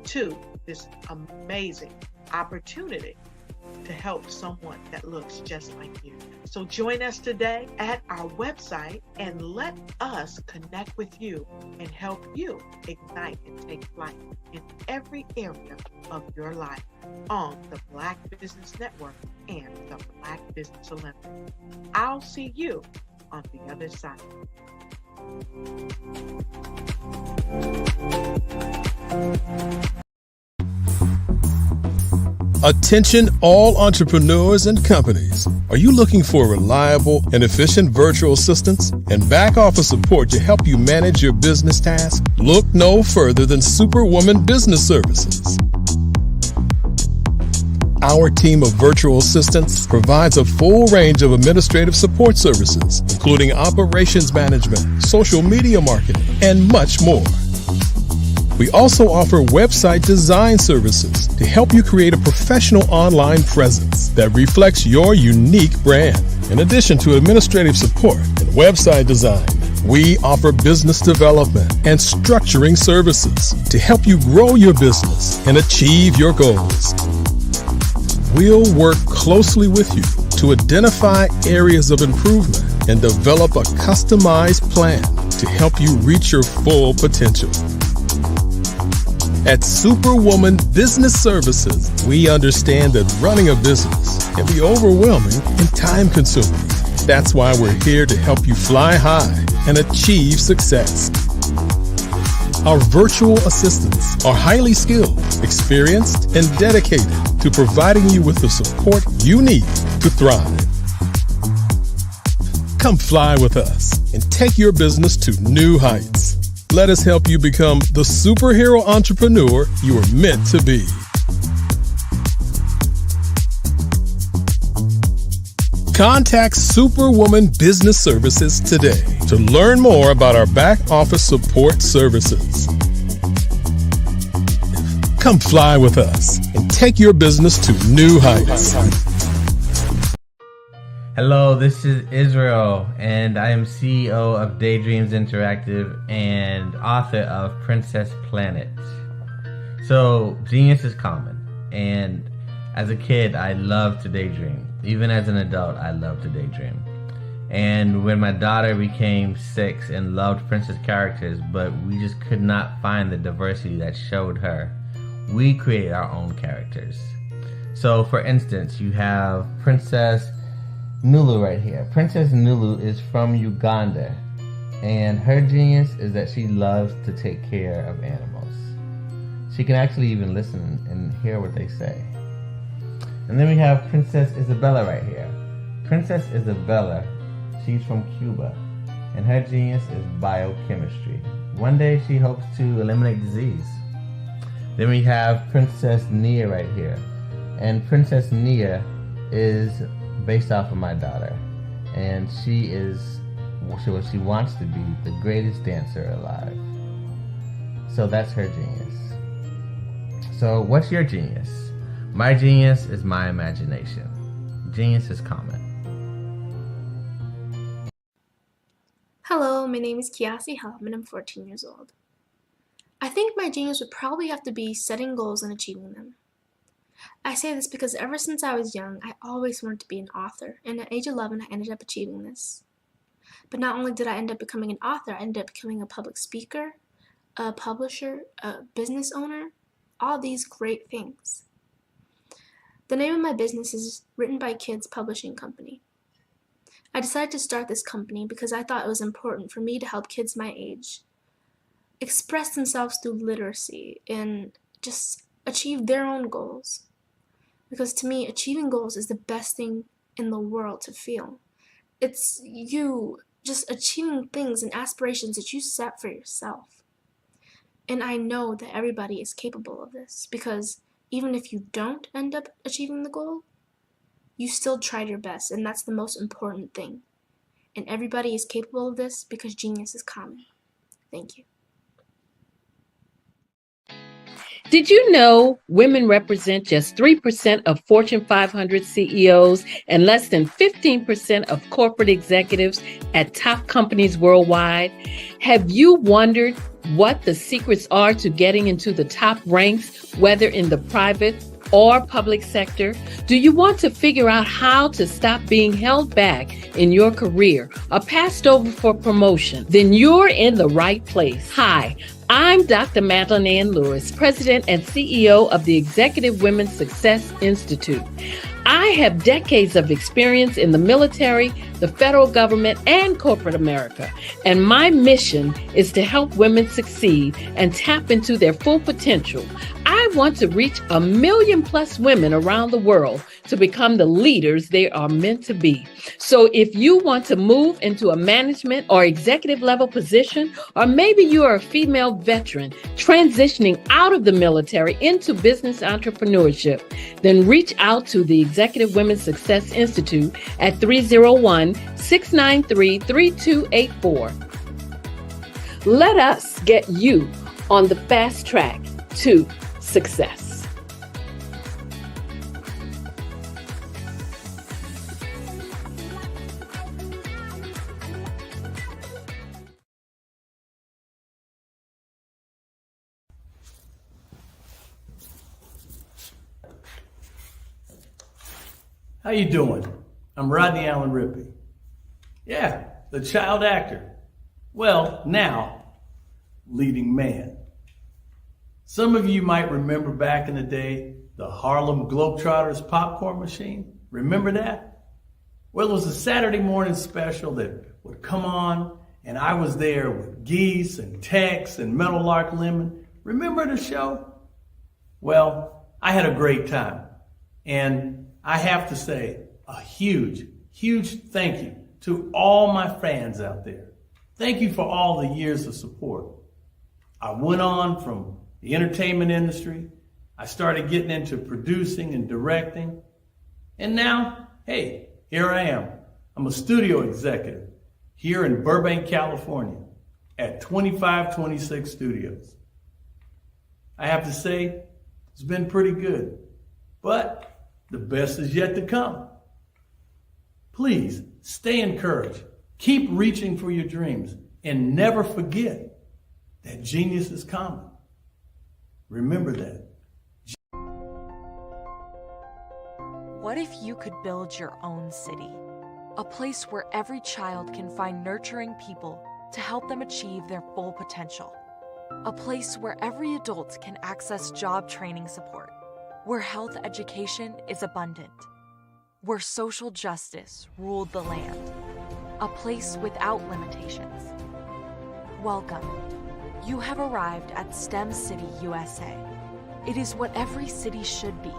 to this amazing opportunity to help someone that looks just like you. So join us today at our website and let us connect with you and help you ignite and take flight in every area of your life on the Black Business Network and the Black Business Olympics. I'll see you on the other side. Attention all entrepreneurs and companies. Are you looking for reliable and efficient virtual assistants and back office support to help you manage your business tasks? Look no further than Superwoman Business Services. Our team of virtual assistants provides a full range of administrative support services, including operations management, social media marketing, and much more. We also offer website design services to help you create a professional online presence that reflects your unique brand. In addition to administrative support and website design, we offer business development and structuring services to help you grow your business and achieve your goals. We'll work closely with you to identify areas of improvement and develop a customized plan to help you reach your full potential. At Superwoman Business Services, we understand that running a business can be overwhelming and time-consuming. That's why we're here to help you fly high and achieve success. Our virtual assistants are highly skilled, experienced, and dedicated to providing you with the support you need to thrive. Come fly with us and take your business to new heights. Let us help you become the superhero entrepreneur you are meant to be. Contact Superwoman Business Services today to learn more about our back office support services. Come fly with us and take your business to new heights. Hello, this is Israel, and I am CEO of Daydreams Interactive and author of Princess Planet. So, genius is common, and as a kid, I loved to daydream. Even as an adult, I loved to daydream. And when my daughter became 6 and loved princess characters, but we just could not find the diversity that showed her, we created our own characters. So, for instance, you have Princess Nulu right here. Princess Nulu is from Uganda, and her genius is that she loves to take care of animals. She can actually even listen and hear what they say. And then we have Princess Isabella right here. Princess Isabella, she's from Cuba, and her genius is biochemistry. One day she hopes to eliminate disease. Then we have Princess Nia right here, and Princess Nia is based off of my daughter, and she is what she wants to be, the greatest dancer alive. So that's her genius. So what's your genius? My genius is my imagination. Genius is common. Hello, my name is Kiasi Helm and I'm 14 years old. I think my genius would probably have to be setting goals and achieving them. I say this because ever since I was young, I always wanted to be an author, and at age 11, I ended up achieving this. But not only did I end up becoming an author, I ended up becoming a public speaker, a publisher, a business owner, all these great things. The name of my business is Written by Kids Publishing Company. I decided to start this company because I thought it was important for me to help kids my age express themselves through literacy and just achieve their own goals. Because to me, achieving goals is the best thing in the world to feel. It's you just achieving things and aspirations that you set for yourself. And I know that everybody is capable of this, because even if you don't end up achieving the goal, you still tried your best, and that's the most important thing. And everybody is capable of this because genius is common. Thank you. Did you know women represent just 3% of Fortune 500 CEOs and less than 15% of corporate executives at top companies worldwide? Have you wondered what the secrets are to getting into the top ranks, whether in the private or public sector? Do you want to figure out how to stop being held back in your career or passed over for promotion? Then you're in the right place. Hi, I'm Dr. Madeline Ann Lewis, President and CEO of the Executive Women's Success Institute. I have decades of experience in the military, the federal government, and corporate America, and my mission is to help women succeed and tap into their full potential. I I want to reach 1 million plus women around the world to become the leaders they are meant to be. So if you want to move into a management or executive level position, or maybe you are a female veteran transitioning out of the military into business entrepreneurship, then reach out to the Executive Women's Success Institute at 301-693-3284. Let us get you on the fast track to success. How you doing? I'm Rodney Allen Rippey. Yeah, the child actor. Well, now, leading man. Some of you might remember back in the day, the Harlem Globetrotters popcorn machine. Remember that? Well, it was a Saturday morning special that would come on, and I was there with Geese and Tex and Meadowlark Lemon. Remember the show? Well, I had a great time. And I have to say a huge, huge thank you to all my fans out there. Thank you for all the years of support. I went on from the entertainment industry. I started getting into producing and directing. And now, hey, here I am. I'm a studio executive here in Burbank, California at 2526 Studios. I have to say, it's been pretty good, but the best is yet to come. Please stay encouraged. Keep reaching for your dreams and never forget that genius is common. Remember that. What if you could build your own city? A place where every child can find nurturing people to help them achieve their full potential. A place where every adult can access job training support. Where health education is abundant. Where social justice ruled the land. A place without limitations. Welcome. You have arrived at STEM City, USA. It is what every city should be.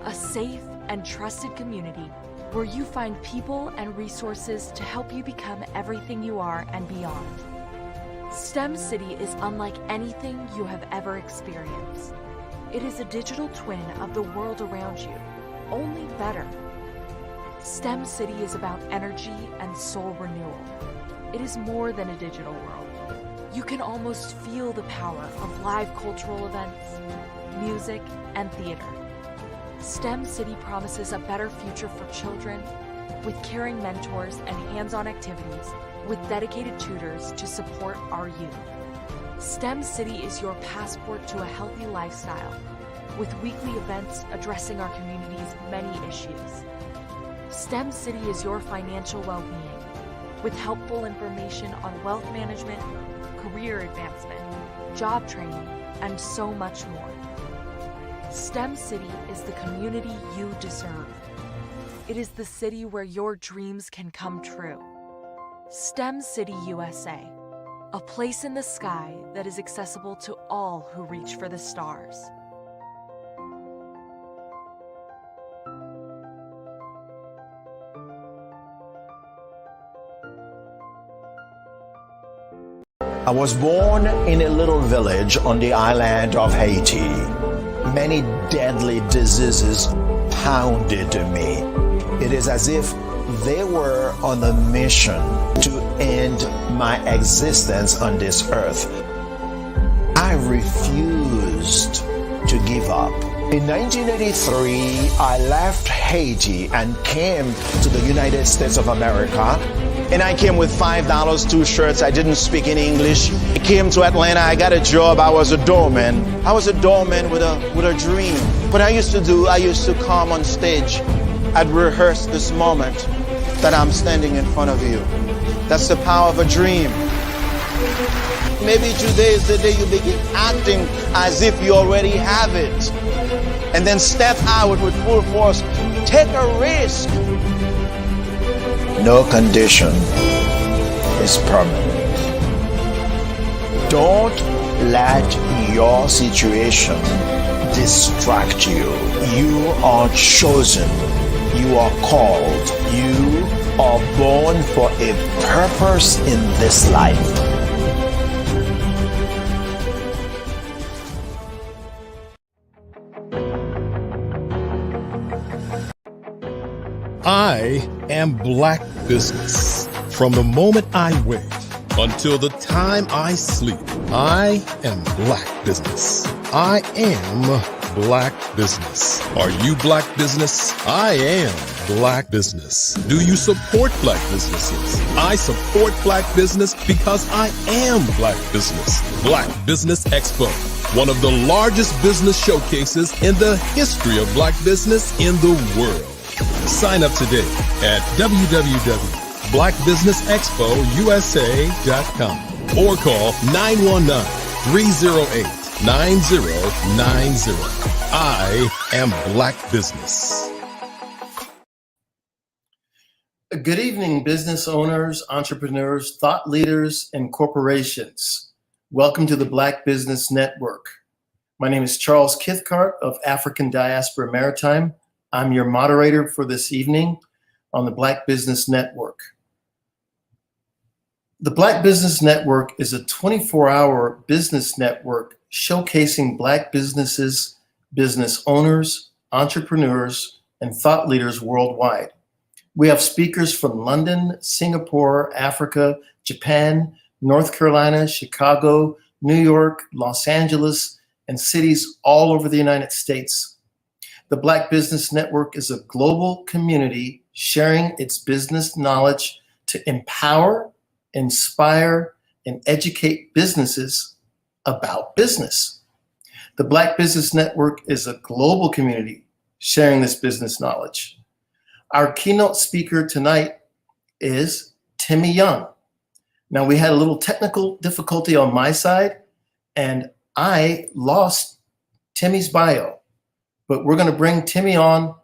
A safe and trusted community where you find people and resources to help you become everything you are and beyond. STEM City is unlike anything you have ever experienced. It is a digital twin of the world around you, only better. STEM City is about energy and soul renewal. It is more than a digital world. You can almost feel the power of live cultural events, music, and theater. STEM City promises a better future for children with caring mentors and hands-on activities with dedicated tutors to support our youth. STEM City is your passport to a healthy lifestyle with weekly events addressing our community's many issues. STEM City is your financial well-being with helpful information on wealth management, career advancement, job training, and so much more. STEM City is the community you deserve. It is the city where your dreams can come true. STEM City, USA. A place in the sky that is accessible to all who reach for the stars. I was born in a little village on the island of Haiti. Many deadly diseases pounded me. It is as if they were on a mission to end my existence on this earth. I refused to give up. In 1983, I left Haiti and came to the United States of America. And I came with $5, 2 shirts. I didn't speak in English. I came to Atlanta. I got a job. I was a doorman. I was a doorman with a dream. What I used to come on stage. I'd rehearse this moment that I'm standing in front of you. That's the power of a dream. Maybe today is the day you begin acting as if you already have it. And then step out with full force. Take a risk. No condition is permanent. Don't let your situation distract you. You are chosen. You are called. You are born for a purpose in this life. I am Black business. From the moment I wake until the time I sleep, I am Black business. I am Black business. Are you Black business? I am Black business. Do you support Black businesses? I support Black business because I am Black business. Black Business Expo, one of the largest business showcases in the history of Black business in the world. Sign up today at www.blackbusinessexpousa.com or call 919-308-9090. I am Black business. Good evening, business owners, entrepreneurs, thought leaders, and corporations. Welcome to the Black Business Network. My name is Charles Kithcart of African Diaspora Maritime. I'm your moderator for this evening on the Black Business Network. The Black Business Network is a 24-hour business network showcasing Black businesses, business owners, entrepreneurs, and thought leaders worldwide. We have speakers from London, Singapore, Africa, Japan, North Carolina, Chicago, New York, Los Angeles, and cities all over the United States. The Black Business Network is a global community sharing its business knowledge to empower, inspire, and educate businesses about business. The Black Business Network is a global community sharing this business knowledge. Our keynote speaker tonight is Timmy Young. Now, we had a little technical difficulty on my side, and I lost Timmy's bio. But we're going to bring Timmy on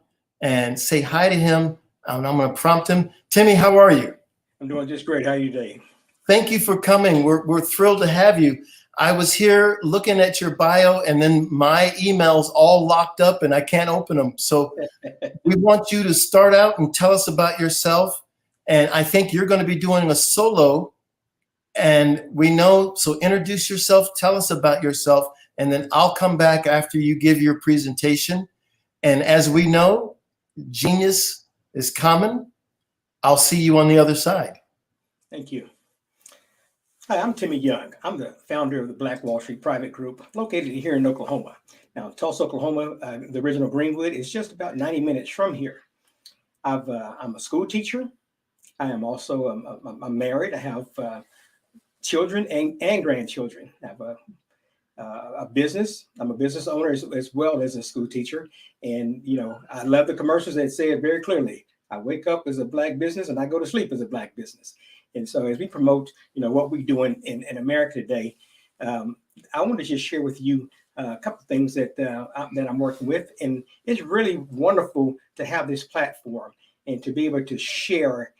and say hi to him, and I'm going to prompt him. Timmy, how are you? I'm doing just great. How are you today? Thank you for coming. We're thrilled to have you. I was here looking at your bio, and then my email's all locked up, and I can't open them. So we want you to start out and tell us about yourself. And I think you're going to be doing a solo, and we know, so introduce yourself, tell us about yourself, and then I'll come back after you give your presentation. And as we know, genius is common. I'll see you on the other side. Thank you. Hi, I'm Timmy Young. I'm the founder of the Black Wall Street Private Group, located here in Oklahoma. Now, Tulsa, Oklahoma, the original Greenwood, is just about 90 minutes from here. I'm a school teacher. I am also I'm married. I have children and grandchildren. I have a business. I'm a business owner as well as a school teacher. And, you know, I love the commercials that say it very clearly. I wake up as a Black business and I go to sleep as a Black business. And so as we promote, you know, what we do in America today, I want to just share with you a couple of things that I'm working with. And it's really wonderful to have this platform and to be able to share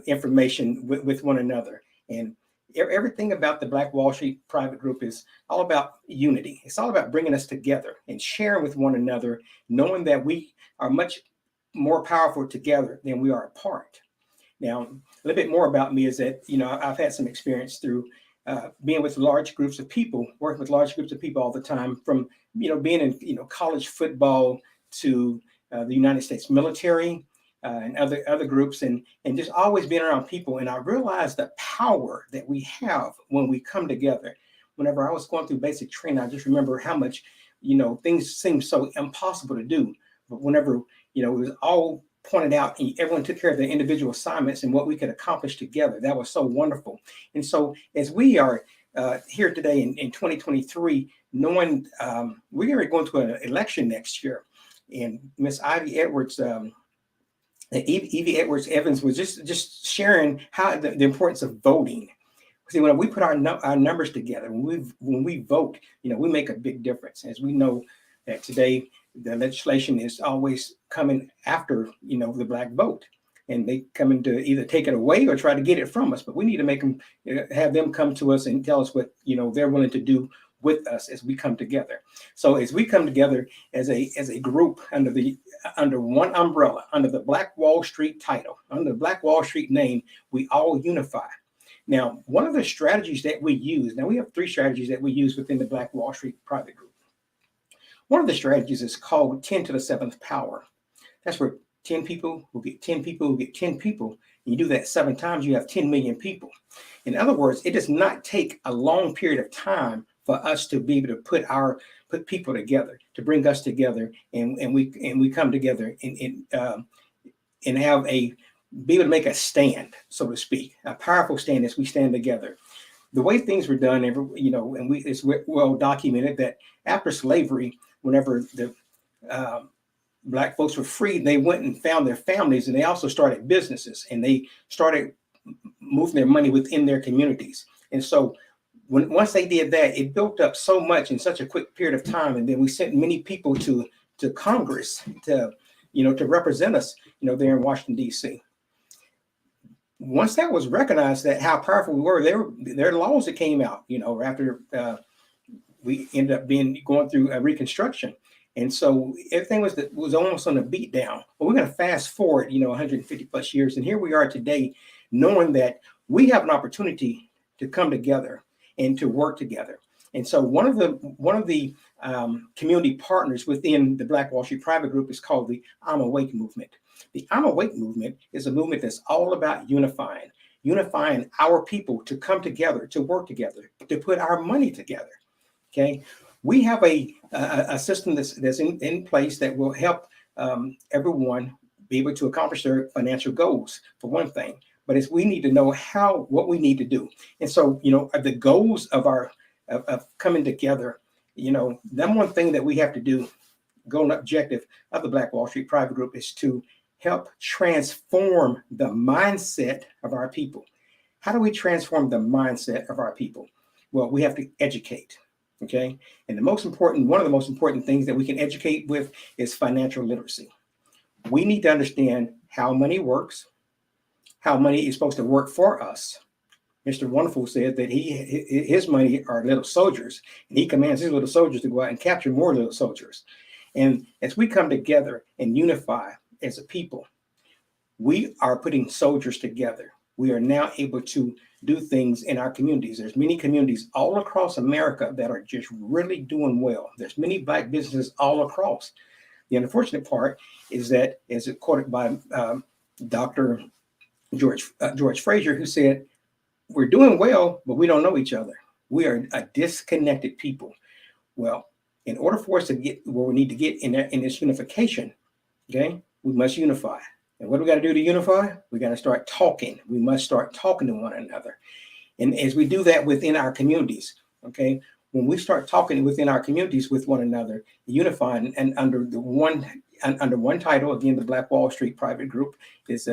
information with one another. And everything about the Black Wall Street Private Group is all about unity. It's all about bringing us together and sharing with one another, knowing that we are much more powerful together than we are apart. Now, a little bit more about me is that, you know, I've had some experience through being with large groups of people, working with large groups of people all the time, from, you know, being in, you know, college football to the United States military, and other groups, and just always being around people. And I realized the power that we have when we come together. Whenever I was going through basic training, I just remember how much, you know, things seemed so impossible to do. But whenever, you know, it was all pointed out and everyone took care of their individual assignments and what we could accomplish together, that was so wonderful. And so as we are here today in 2023, knowing we're going to an election next year, and Miss Ivy Edwards, Evie Edwards Evans was just sharing how the importance of voting. See, when we put our numbers together, when we vote, you know, we make a big difference. As we know that today, the legislation is always coming after, you know, the Black vote, and they come in to either take it away or try to get it from us. But we need to make them, have them come to us and tell us what, you know, they're willing to do with us as we come together. So as we come together as a group under one umbrella, under the Black Wall Street title, under the Black Wall Street name, we all unify. Now, one of the strategies that we use, now we have 3 strategies that we use within the Black Wall Street private group. One of the strategies is called 10 to the 7th power. That's where 10 people will get 10 people will get 10 people. And you do that 7 times, you have 10 million people. In other words, it does not take a long period of time for us to be able to put people together, to bring us together, and we come together and have be able to make a stand, so to speak, a powerful stand as we stand together. The way things were done, and it's well documented that after slavery, whenever the Black folks were freed, they went and found their families, and they also started businesses, and they started moving their money within their communities. And so once they did that, it built up so much in such a quick period of time. And then we sent many people to Congress to represent us, there in Washington, D.C. Once that was recognized, that how powerful we were, there are laws that came out, after we ended up going through a Reconstruction. And so everything was almost on a beat down. But we're going to fast forward, 150 plus years. And here we are today, knowing that we have an opportunity to come together and to work together. And so one of the community partners within the Black Wall Street Private Group is called the I'm Awake movement. The I'm Awake movement is a movement that's all about unifying our people to come together, to work together, to put our money together. Okay, we have a system that's in place that will help everyone be able to accomplish their financial goals, for one thing. But we need to know what we need to do. And so, the goals of coming together, number one thing that we have to do, goal and objective of the Black Wall Street Private Group, is to help transform the mindset of our people. How do we transform the mindset of our people? Well, we have to educate. Okay. And one of the most important things that we can educate with is financial literacy. We need to understand how money works, how money is supposed to work for us. Mr. Wonderful said that his money are little soldiers, and he commands his little soldiers to go out and capture more little soldiers. And as we come together and unify as a people, we are putting soldiers together. We are now able to do things in our communities. There's many communities all across America that are just really doing well. There's many Black businesses all across. The unfortunate part is that, as quoted by Dr. George Fraser, who said, we're doing well, but we don't know each other. We are a disconnected people. Well, in order for us to get where we need to get in this unification, okay, we must unify. And what do we got to do to unify? We got to start talking. We must start talking to one another. And as we do that within our communities, okay, when we start talking within our communities with one another, unifying, and under one title, again, the Black Wall Street Private Group is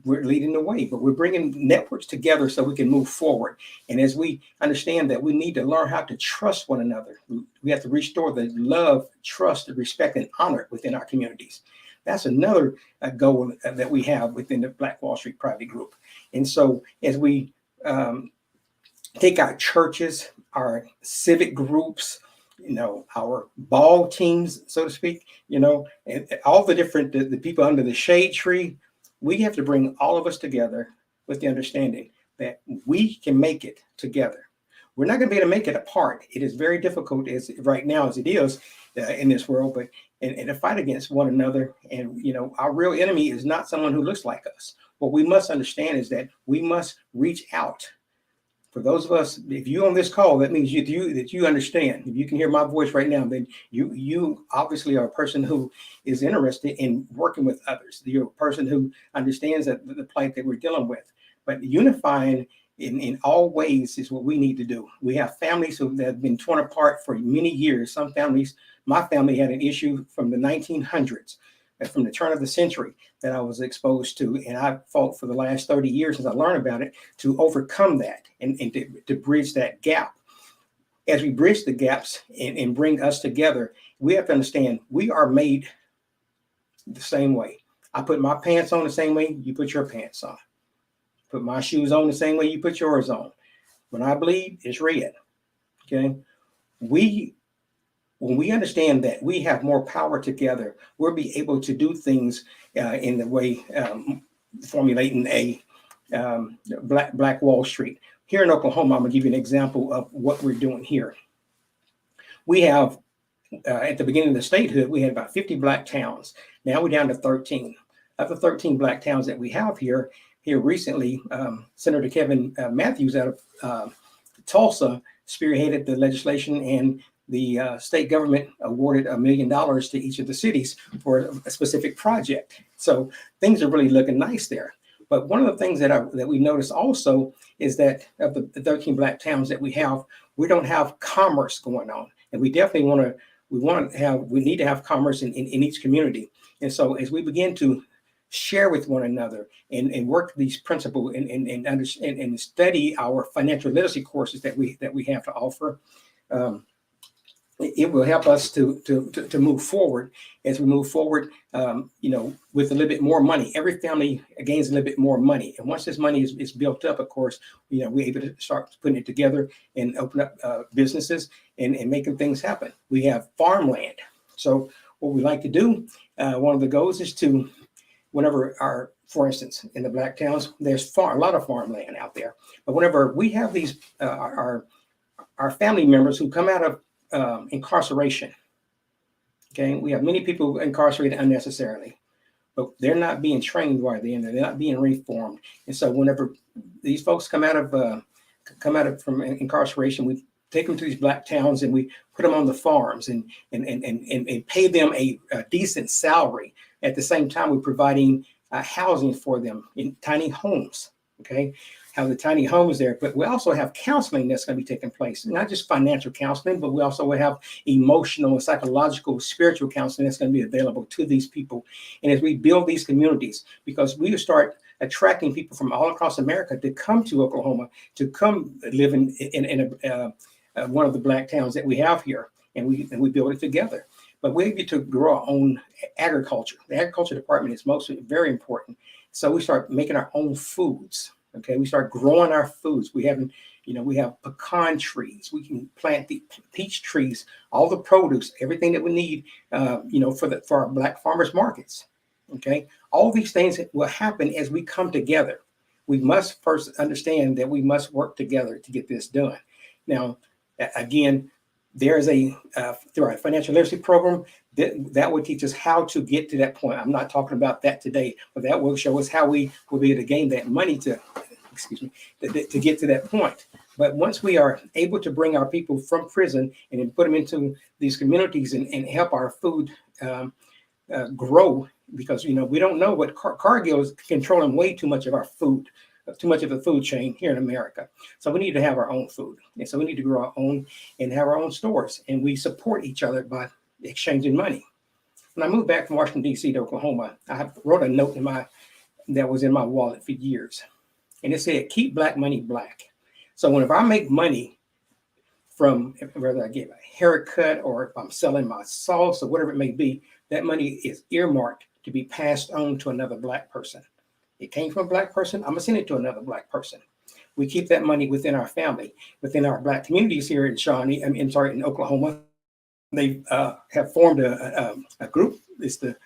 we're leading the way, but we're bringing networks together so we can move forward. And as we understand that we need to learn how to trust one another, we have to restore the love, trust, the respect, and honor within our communities. That's another goal that we have within the Black Wall Street Private Group. And so as we take our churches, our civic groups, our ball teams, so to speak, and all the different the people under the shade tree, we have to bring all of us together with the understanding that we can make it together. We're not going to be able to make it apart. It is very difficult right now as it is in this world, but in a fight against one another. And, our real enemy is not someone who looks like us. What we must understand is that we must reach out. For those of us, if you're on this call, that means that you understand. If you can hear my voice right now, then you obviously are a person who is interested in working with others. You're a person who understands that the plight that we're dealing with. But unifying in all ways is what we need to do. We have families that have been torn apart for many years. Some families, my family had an issue from the 1900s, from the turn of the century, that I was exposed to. And I've fought for the last 30 years since I learned about it to overcome that and to bridge that gap. As we bridge the gaps and bring us together, we have to understand we are made the same way. I put my pants on the same way you put your pants on. Put my shoes on the same way you put yours on. When I bleed, it's red. Okay. When we understand that we have more power together, we'll be able to do things in the way formulating a Black Wall Street. Here in Oklahoma, I'm gonna give you an example of what we're doing here. We have, at the beginning of the statehood, we had about 50 Black towns. Now we're down to 13. Of the 13 Black towns that we have here recently, Senator Kevin Matthews out of Tulsa spearheaded the legislation, and the state government awarded $1 million to each of the cities for a specific project. So things are really looking nice there. But one of the things that we noticed also is that of the 13 Black towns that we have, we don't have commerce going on, and we definitely we need to have commerce in each community. And so as we begin to share with one another and work these principles and study our financial literacy courses that we have to offer, it will help us to move forward. As we move forward, with a little bit more money. Every family gains a little bit more money, and once this money is built up, of course, we're able to start putting it together and open up businesses and making things happen. We have farmland, so what we like to do, one of the goals is to, whenever for instance, in the Black towns, there's a lot of farmland out there, but whenever we have these our family members who come out of incarceration. Okay, we have many people incarcerated unnecessarily, but they're not being trained while they're in there. They're not being reformed. And so whenever these folks come out from incarceration, we take them to these Black towns and we put them on the farms and pay them a decent salary. At the same time, we're providing housing for them in tiny homes. Okay, have the tiny homes there, but we also have counseling that's going to be taking place, not just financial counseling, but we also will have emotional, psychological, spiritual counseling that's going to be available to these people. And as we build these communities, because we start attracting people from all across America to come to Oklahoma, to come live in one of the Black towns that we have here, and we build it together. But we get to grow our own agriculture. The agriculture department is very important. So we start making our own foods. Okay, we start growing our foods. We have pecan trees. We can plant the peach trees, all the produce, everything that we need, for our Black farmers markets. Okay, all these things will happen as we come together. We must first understand that we must work together to get this done. Now, again, there's through our financial literacy program that will teach us how to get to that point. I'm not talking about that today, but that will show us how we will be able to gain that money to get to that point. But once we are able to bring our people from prison and then put them into these communities and help our food grow, because we don't know what Cargill is controlling way too much of our food. Too much of the food chain here in America. So we need to have our own food. And so we need to grow our own and have our own stores. And we support each other by exchanging money. When I moved back from Washington, D.C. to Oklahoma, I wrote a note that was in my wallet for years. And it said, keep Black money Black. So whenever I make money from, whether I get a haircut or if I'm selling my sauce or whatever it may be, that money is earmarked to be passed on to another Black person. It came from a Black person, I'm gonna send it to another Black person. We keep that money within our family, within our Black communities here in in Oklahoma. They have formed a group. It's the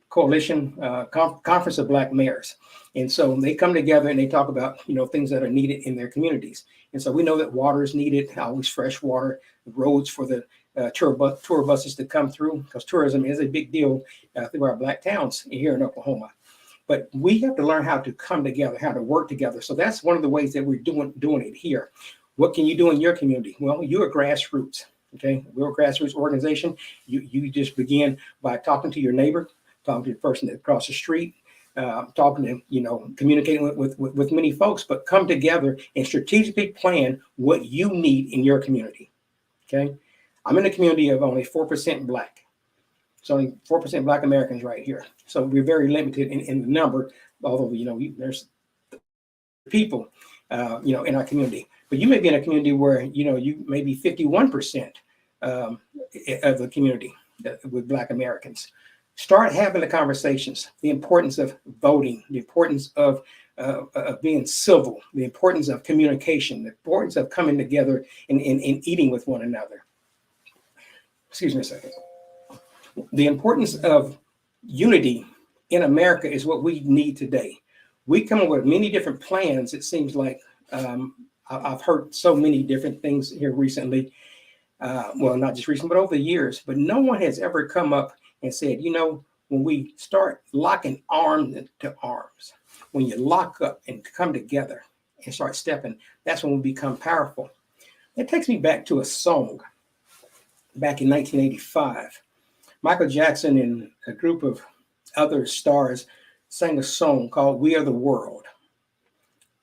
Coalition Conference of Black Mayors. And so they come together and they talk about, things that are needed in their communities. And so we know that water is needed, always fresh water, roads for the tour buses to come through, because tourism is a big deal through our Black towns here in Oklahoma. But we have to learn how to come together, how to work together. So that's one of the ways that we're doing it here. What can you do in your community? Well, you're grassroots. Okay, we're a grassroots organization. You just begin by talking to your neighbor, talking to the person across the street, talking to, communicating with many folks, but come together and strategically plan what you need in your community. Okay, I'm in a community of only 4% Black. It's only 4% Black Americans right here. So we're very limited in the number, although, there's people, in our community. But you may be in a community where, you may be 51% of the community with Black Americans. Start having the conversations, the importance of voting, the importance of of being civil, the importance of communication, the importance of coming together and eating with one another. Excuse me a second. The importance of unity in America is what we need today. We come up with many different plans. It seems like I've heard so many different things here recently. Well, not just recently, but over the years. But no one has ever come up and said, you know, when we start locking arms to arms, when you lock up and come together and start stepping, that's when we become powerful. It takes me back to a song back in 1985. Michael Jackson and a group of other stars sang a song called We Are the World.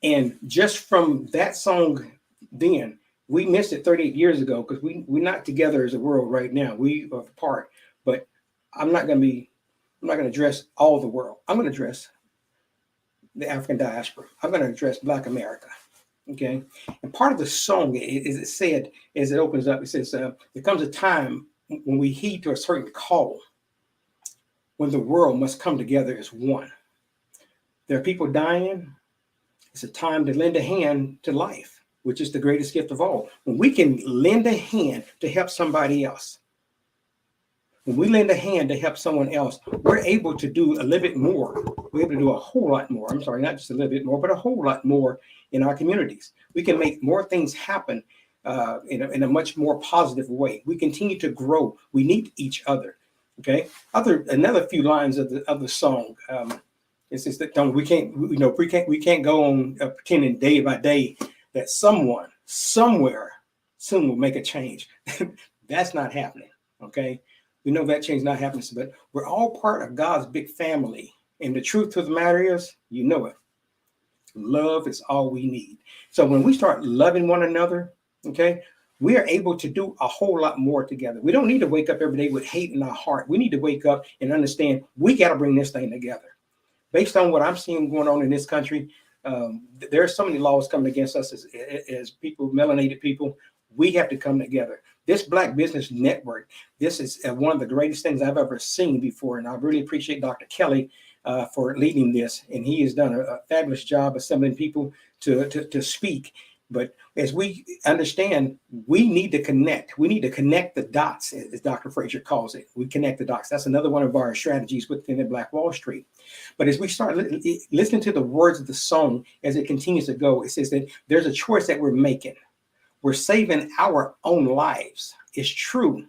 And just from that song then, we missed it 38 years ago because we're not together as a world right now. We are apart. But I'm not going to address all the world. I'm going to address the African diaspora. I'm going to address Black America. Okay. And part of the song, is it said, as it opens up, it says, there comes a time when we heed to a certain call, when the world must come together as one. There are people dying. It's a time to lend a hand to life, which is the greatest gift of all. When we can lend a hand to help somebody else, when we lend a hand to help someone else, we're able to do a little bit more. We're able to do a whole lot more. I'm sorry, not just a little bit more, but a whole lot more in our communities. We can make more things happen in a much more positive way. We continue to grow. We need each other. Okay. Another few lines of the song. It's just that we can't go on pretending day by day that someone somewhere soon will make a change. That's not happening. Okay. We know that change is not happening, but we're all part of God's big family. And the truth of the matter is, you know it. Love is all we need. So when we start loving one another, okay, we are able to do a whole lot more together. We don't need to wake up every day with hate in our heart. We need to wake up and understand we got to bring this thing together. Based on what I'm seeing going on in this country, there are so many laws coming against us as people, melanated people. We have to come together. This Black Business Network, this is one of the greatest things I've ever seen before. And I really appreciate Dr. Kelly for leading this. And he has done a fabulous job assembling people to speak. But as we understand, we need to connect. We need to connect the dots, as Dr. Frazier calls it. We connect the dots. That's another one of our strategies within the Black Wall Street. But as we start listening to the words of the song, as it continues to go, it says that there's a choice that we're making. We're saving our own lives. It's true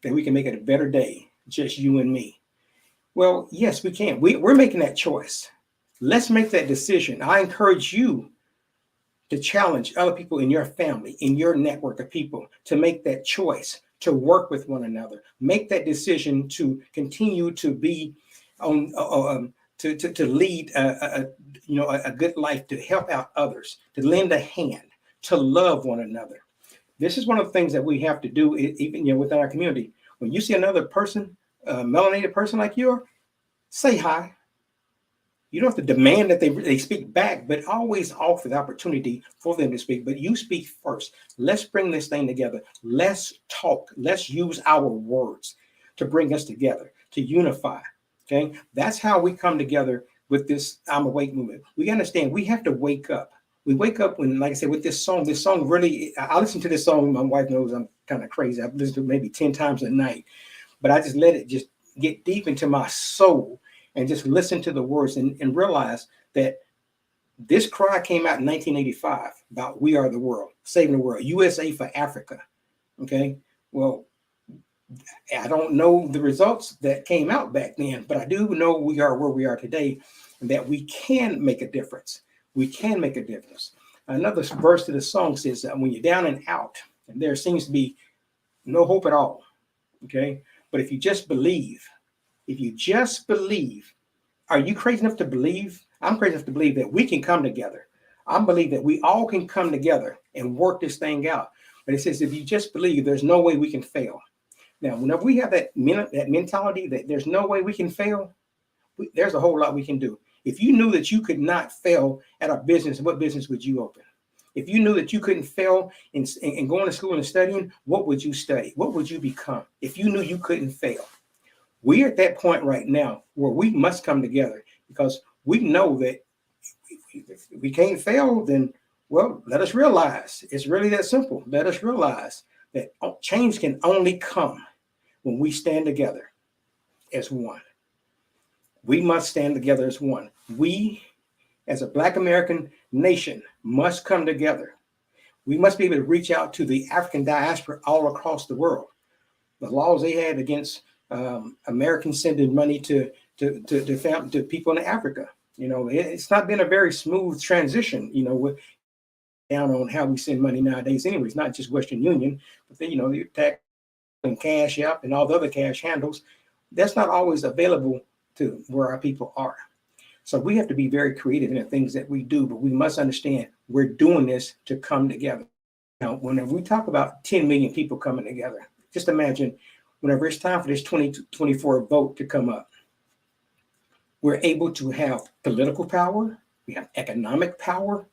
that we can make it a better day, just you and me. Well, yes, we can. We're making that choice. Let's make that decision. I encourage you to challenge other people in your family, in your network of people, to make that choice, to work with one another, make that decision to continue to be on, to lead a good life, to help out others, to lend a hand, to love one another. This is one of the things that we have to do, even within our community. When you see another person, a melanated person like you are, say hi. You don't have to demand that they speak back, but always offer the opportunity for them to speak. But you speak first. Let's bring this thing together. Let's talk. Let's use our words to bring us together, to unify. Okay, that's how we come together with this I'm Awake movement. We understand we have to wake up. We wake up when, like I said, with this song really, I listen to this song. My wife knows I'm kind of crazy. I've listened to it maybe 10 times a night, but I just let it just get deep into my soul and just listen to the words and realize that this cry came out in 1985 about We Are the World, saving the world, USA for Africa. Okay. Well, I don't know the results that came out back then, but I do know we are where we are today and that we can make a difference. We can make a difference. Another verse to the song says that when you're down and out and there seems to be no hope at all. Okay. But if you just believe, are you crazy enough to believe? I'm crazy enough to believe that we can come together. I believe that we all can come together and work this thing out. But it says, if you just believe, there's no way we can fail. Now, whenever we have that mentality that there's no way we can fail, there's a whole lot we can do. If you knew that you could not fail at a business, what business would you open? If you knew that you couldn't fail in going to school and studying, what would you study? What would you become? If you knew you couldn't fail. We're at that point right now where we must come together because we know that if we can't fail, then, well, let us realize it's really that simple. Let us realize that change can only come when we stand together as one. We must stand together as one. We, as a Black American nation, must come together. We must be able to reach out to the African diaspora all across the world. The laws they had against Americans sending money to people in Africa, it's not been a very smooth transition, with down on how we send money nowadays. Anyway, it's not just Western Union, but then, the tax and Cash App and all the other cash handles. That's not always available to where our people are. So we have to be very creative in the things that we do, but we must understand we're doing this to come together. Now, whenever we talk about 10 million people coming together, just imagine whenever it's time for this 2024 vote to come up, we're able to have political power, we have economic power,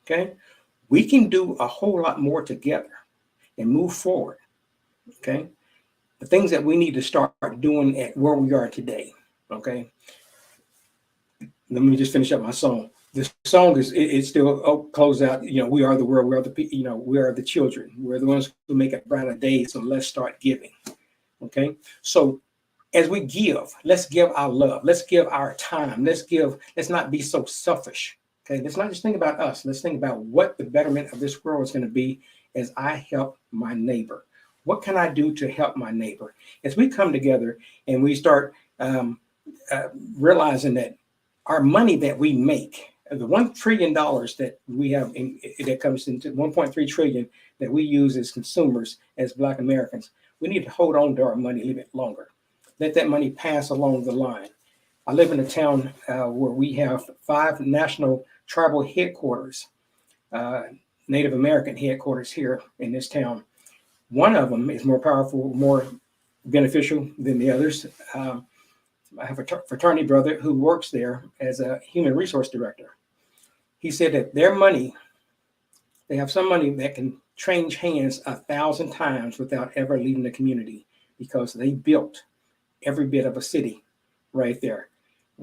okay? We can do a whole lot more together and move forward, okay? The things that we need to start doing at where we are today, okay? Let me just finish up my song. This song it's still close out. We are the world. We are the people. We are the children. We're the ones who make a brighter day. So let's start giving. Okay. So as we give, let's give our love. Let's give our time. Let's not be so selfish. Okay. Let's not just think about us. Let's think about what the betterment of this world is going to be as I help my neighbor. What can I do to help my neighbor? As we come together and we start realizing that our money that we make, the $1 trillion that we have that comes into 1.3 trillion that we use as consumers, as Black Americans, we need to hold on to our money a little bit longer. Let that money pass along the line. I live in a town where we have 5 national tribal headquarters, Native American headquarters here in this town. One of them is more powerful, more beneficial than the others. I have a fraternity brother who works there as a human resource director. He said that their money, they have some money that can change hands 1,000 times without ever leaving the community because they built every bit of a city right there.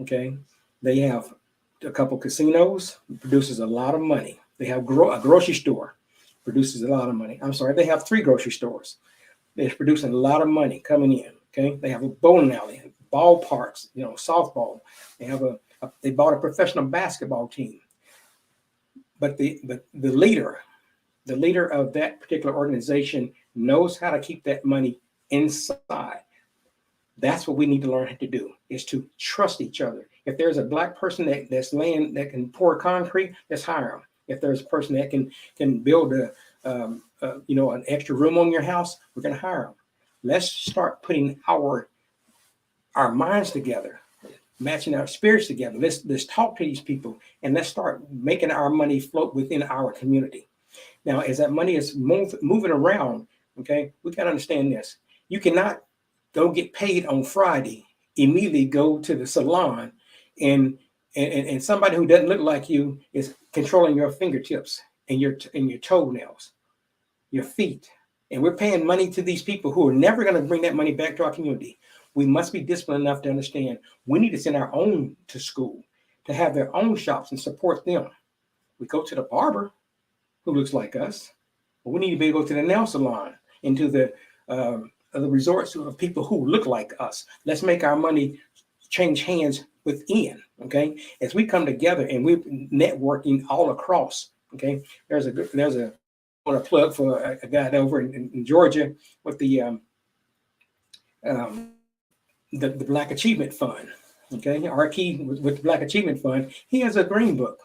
Okay. They have a couple casinos, produces a lot of money. They have a grocery store, produces a lot of money. I'm sorry, they have 3 grocery stores. They're producing a lot of money coming in. Okay. They have a bowling alley, ballparks, softball. They bought a professional basketball team. But the leader of that particular organization knows how to keep that money inside. That's what we need to learn how to do, is to trust each other. If there's a Black person that can pour concrete, let's hire them. If there's a person that can build an extra room on your house, we're going to hire them. Let's start putting our minds together, matching our spirits together. Let's talk to these people and let's start making our money float within our community. Now, as that money is moving around, okay, we got to understand this. You cannot go get paid on Friday, immediately go to the salon, and somebody who doesn't look like you is controlling your fingertips and your toenails, your feet. And we're paying money to these people who are never going to bring that money back to our community. We must be disciplined enough to understand we need to send our own to school, to have their own shops and support them. We go to the barber who looks like us, but we need to be able to go to the nail salon and to the resorts of people who look like us. Let's make our money change hands within, okay? As we come together and we're networking all across, okay? I want to plug for a guy over in Georgia with the Black Achievement Fund, okay? Our key with the Black Achievement Fund, he has a green book,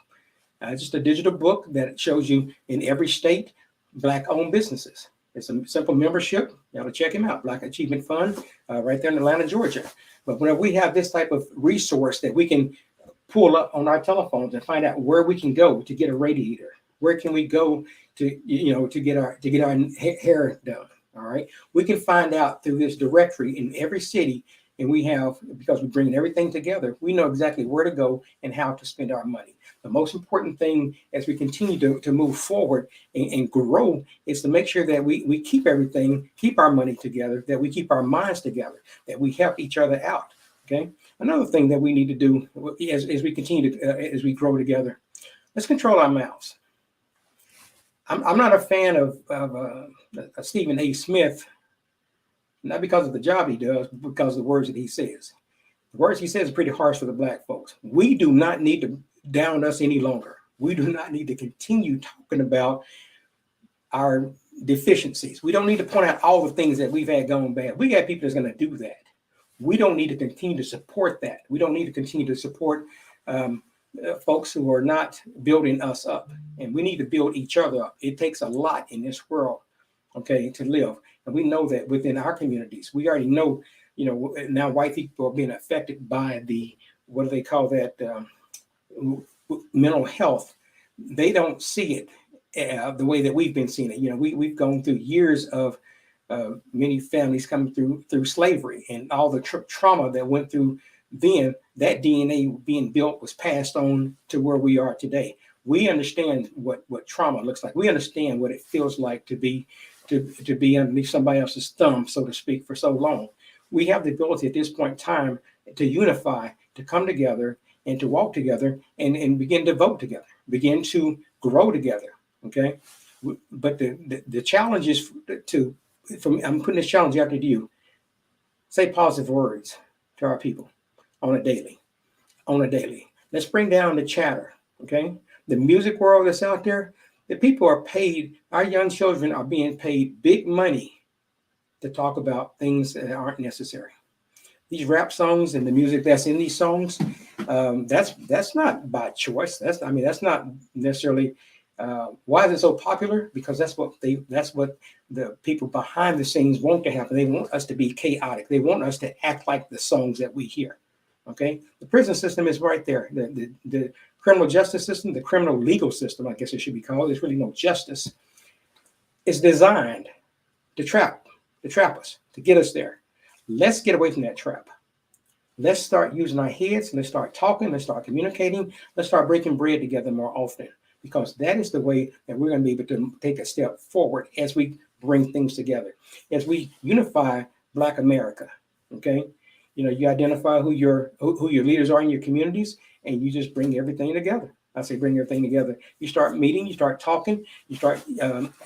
just a digital book that shows you in every state, Black-owned businesses. It's a simple membership. You ought to check him out, Black Achievement Fund, right there in Atlanta, Georgia. But whenever we have this type of resource that we can pull up on our telephones and find out where we can go to get a radiator, where can we go to get our hair done, all right? We can find out through this directory in every city, and because we're bringing everything together, we know exactly where to go and how to spend our money. The most important thing as we continue to move forward and grow is to make sure that we keep our money together, that we keep our minds together, that we help each other out, okay? Another thing that we need to do as we continue as we grow together Let's control our mouths. I'm not a fan of Stephen A. Smith, not because of the job he does, but because of the words that he says. The words he says are pretty harsh for the Black folks. We do not need to down us any longer. We do not need to continue talking about our deficiencies. We don't need to point out all the things that we've had going bad. We got people that's going to do that. We don't need to continue to support that. We don't need to continue to support folks who are not building us up. And we need to build each other up. It takes a lot in this world, okay, to live. And we know that within our communities. We already know, now white people are being affected by the, what do they call that, mental health. They don't see it the way that we've been seeing it. We've gone through years of many families coming through slavery and all the trauma that went through then. That DNA being built was passed on to where we are today. We understand what trauma looks like. We understand what it feels like to be underneath somebody else's thumb, so to speak, for so long. We have the ability at this point in time to unify, to come together, and to walk together, and begin to vote together, begin to grow together. Okay, but the challenge is I'm putting this challenge out to you. Say positive words to our people on a daily. Let's bring down the chatter. Okay, the music world that's out there, the people are paid. Our young children are being paid big money to talk about things that aren't necessary. These rap songs and the music that's in these songs, that's not by choice. That's not necessarily. Why is it so popular? Because that's what the people behind the scenes want to happen. They want us to be chaotic. They want us to act like the songs that we hear. Okay, the prison system is right there. The criminal justice system, the criminal legal system, I guess it should be called. There's really no justice. It's designed to trap us, to get us there. Let's get away from that trap. Let's start using our heads. Let's start talking. Let's start communicating. Let's start breaking bread together more often, because that is the way that we're going to be able to take a step forward as we bring things together, as we unify Black America. Okay, you identify who your leaders are in your communities, and you just bring everything together. I say bring everything together. You start meeting, you start talking, you start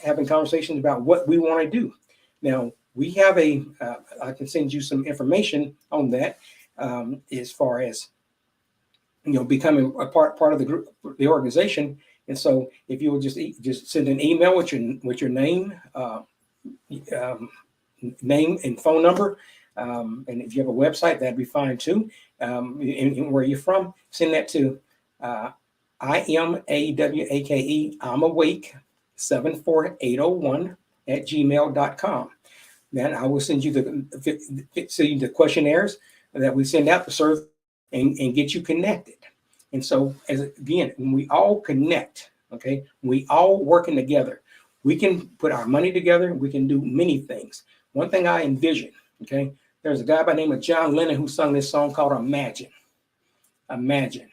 having conversations about what we want to do. Now, we have I can send you some information on that as far as, becoming a part of the group, the organization. And so if you will just send an email with your name, name and phone number, and if you have a website, that'd be fine too. And where you're from, send that to IMAWAKE, I'm awake 74801 @gmail.com. Then I will send you the questionnaires that we send out to serve and get you connected. And so, when we all connect, okay, we all working together, we can put our money together. We can do many things. One thing I envision, okay, there's a guy by the name of John Lennon who sung this song called Imagine. Imagine.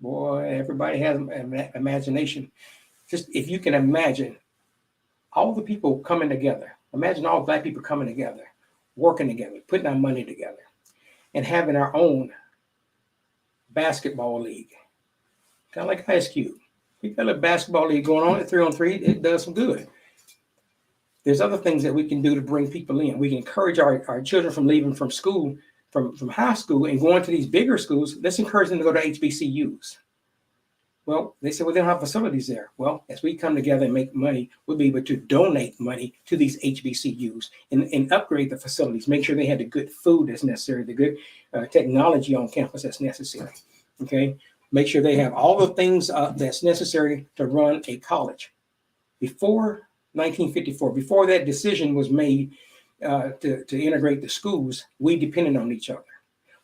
Boy, everybody has imagination. Just if you can imagine all the people coming together, imagine all Black people coming together, working together, putting our money together, and having our own basketball league, kind of like Ice Cube. We got a basketball league going on at 3-on-3. It does some good. There's other things that we can do to bring people in. We can encourage our children from leaving from school, from high school, and going to these bigger schools. Let's encourage them to go to HBCUs. Well, they said, well, they don't have facilities there. Well, as we come together and make money, we'll be able to donate money to these HBCUs and upgrade the facilities, make sure they have the good food that's necessary, the good technology on campus that's necessary. Okay, make sure they have all the things that's necessary to run a college. Before 1954, before that decision was made to integrate the schools, we depended on each other.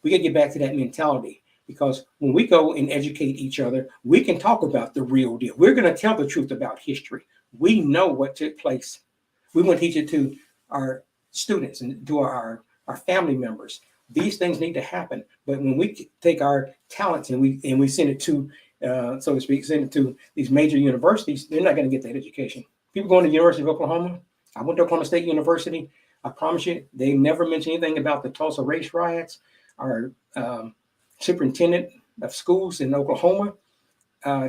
We got to get back to that mentality. Because when we go and educate each other, we can talk about the real deal. We're going to tell the truth about history. We know what took place. We want to teach it to our students and to our family members. These things need to happen. But when we take our talents and we send it to, so to speak, send it to these major universities, they're not going to get that education. People going to the University of Oklahoma. I went to Oklahoma State University. I promise you, they never mentioned anything about the Tulsa race riots or superintendent of schools in Oklahoma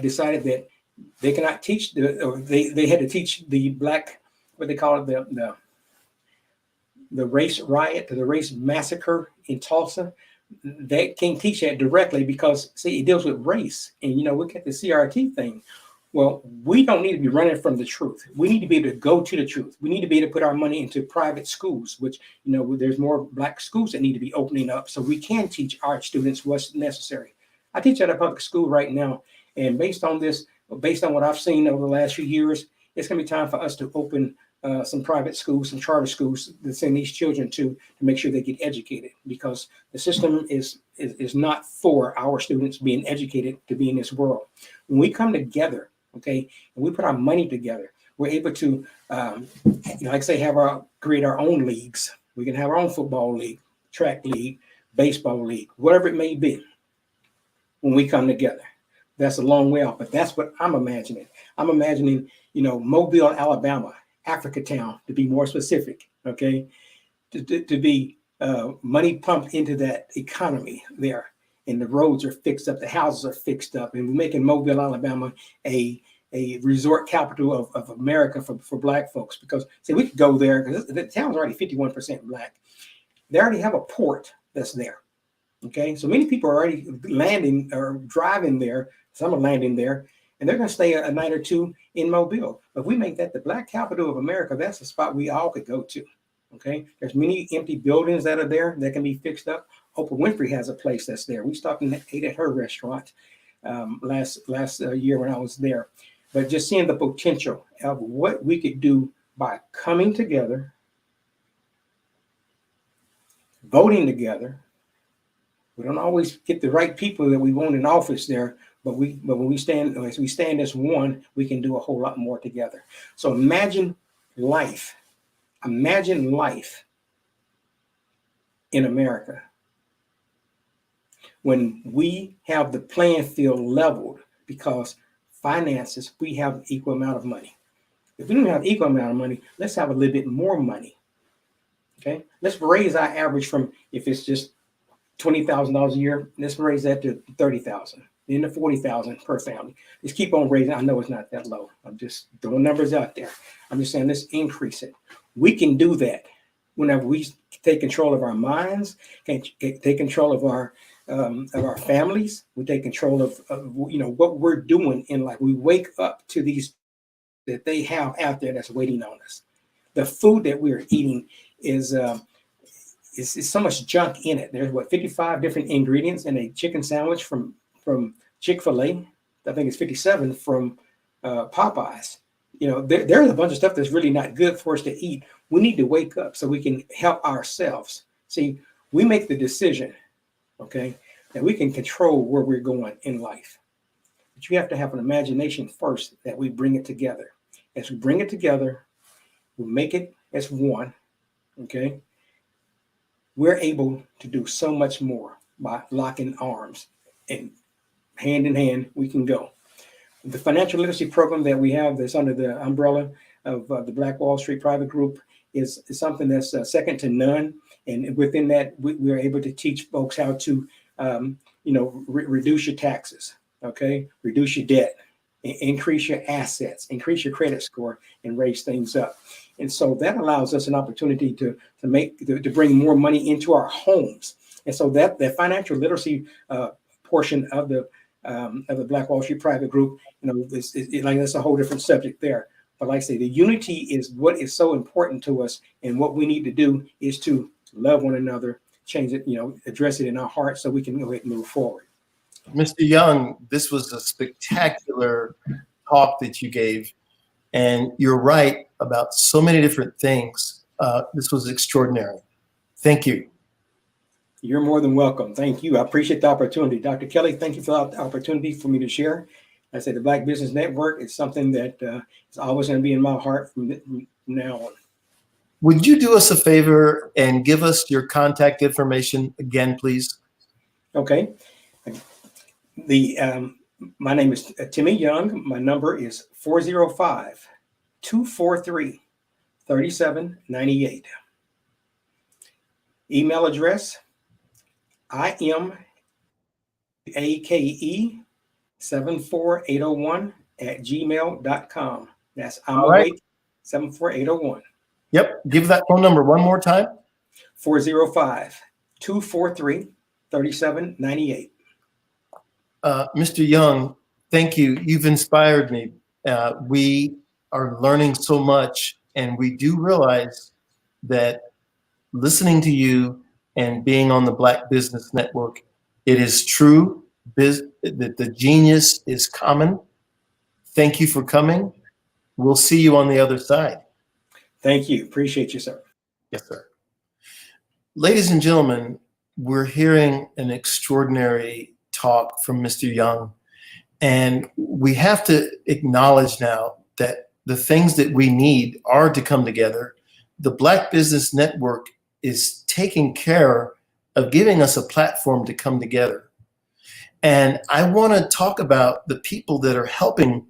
decided that they cannot teach they had to teach the black, what they call it, the race riot, the race massacre in Tulsa. They can't teach that directly because, see, it deals with race. And, we get the CRT thing. Well, we don't need to be running from the truth. We need to be able to go to the truth. We need to be able to put our money into private schools, which, there's more black schools that need to be opening up so we can teach our students what's necessary. I teach at a public school right now. And based on what I've seen over the last few years, it's going to be time for us to open some private schools, some charter schools to send these children to make sure they get educated, because the system is not for our students being educated to be in this world. When we come together, okay, and we put our money together, we're able to, like I say, create our own leagues. We can have our own football league, track league, baseball league, whatever it may be. When we come together, that's a long way off, but that's what I'm imagining. I'm imagining, Mobile, Alabama, Africa Town, to be more specific, okay, to be money pumped into that economy there, and the roads are fixed up, the houses are fixed up, and we're making Mobile, Alabama a resort capital of America for black folks. Because, see, we could go there because the town's already 51% black. They already have a port that's there, okay? So many people are already landing or driving there. Some are landing there, and they're going to stay a night or two in Mobile. If we make that the black capital of America, that's a spot we all could go to, okay? There's many empty buildings that are there that can be fixed up. Oprah Winfrey has a place that's there. We stopped and ate at her restaurant last year when I was there. But just seeing the potential of what we could do by coming together, voting together. We don't always get the right people that we want in office there, but when we stand as one, we can do a whole lot more together. So imagine life in America when we have the playing field leveled, because finances, we have equal amount of money. If we don't have equal amount of money, let's have a little bit more money. Okay, let's raise our average from, if it's just $20,000 a year, let's raise that to $30,000, then to $40,000 per family. Let's keep on raising. I know it's not that low. I'm just throwing numbers out there. I'm just saying, let's increase it. We can do that whenever we take control of our minds, can take control of our families. We take control of what we're doing in life. We wake up to these that they have out there that's waiting on us. The food that we're eating is so much junk in it. There's 55 different ingredients in a chicken sandwich from Chick-fil-A. I think it's 57 from Popeyes. There's a bunch of stuff that's really not good for us to eat. We need to wake up so we can help ourselves. See, we make the decision, okay, that we can control where we're going in life. But you have to have an imagination first that we bring it together. As we bring it together, we make it as one, okay? We're able to do so much more by locking arms, and hand in hand, we can go. The financial literacy program that we have that's under the umbrella of the Black Wall Street Private Group is something that's second to none. And within that, we're able to teach folks how to, reduce your taxes, okay? Reduce your debt, increase your assets, increase your credit score, and raise things up. And so that allows us an opportunity to bring more money into our homes. And so that financial literacy portion of the Black Wall Street Private Group, that's a whole different subject there. But like I say, the unity is what is so important to us, and what we need to do is to love one another, change it, address it in our hearts so we can go ahead and move forward. Mr. Young, this was a spectacular talk that you gave, and you're right about so many different things. This was extraordinary. Thank you. You're more than welcome. Thank you. I appreciate the opportunity. Dr. Kelly, thank you for the opportunity for me to share. I said the Black Business Network is something that is always going to be in my heart from now on. Would you do us a favor and give us your contact information again, please? Okay. My name is Timmy Young. My number is 405-243-3798. Email address, IMAKE 74801@gmail.com. That's I'm All right. awake 74801. Yep. Give that phone number one more time. 405-243-3798. Mr. Young, thank you. You've inspired me. We are learning so much, and we do realize that listening to you and being on the Black Business Network, it is true that the genius is common. Thank you for coming. We'll see you on the other side. Thank you. Appreciate you, sir. Yes, sir. Ladies and gentlemen, we're hearing an extraordinary talk from Mr. Young, and we have to acknowledge now that the things that we need are to come together. The Black Business Network is taking care of giving us a platform to come together. And I want to talk about the people that are helping.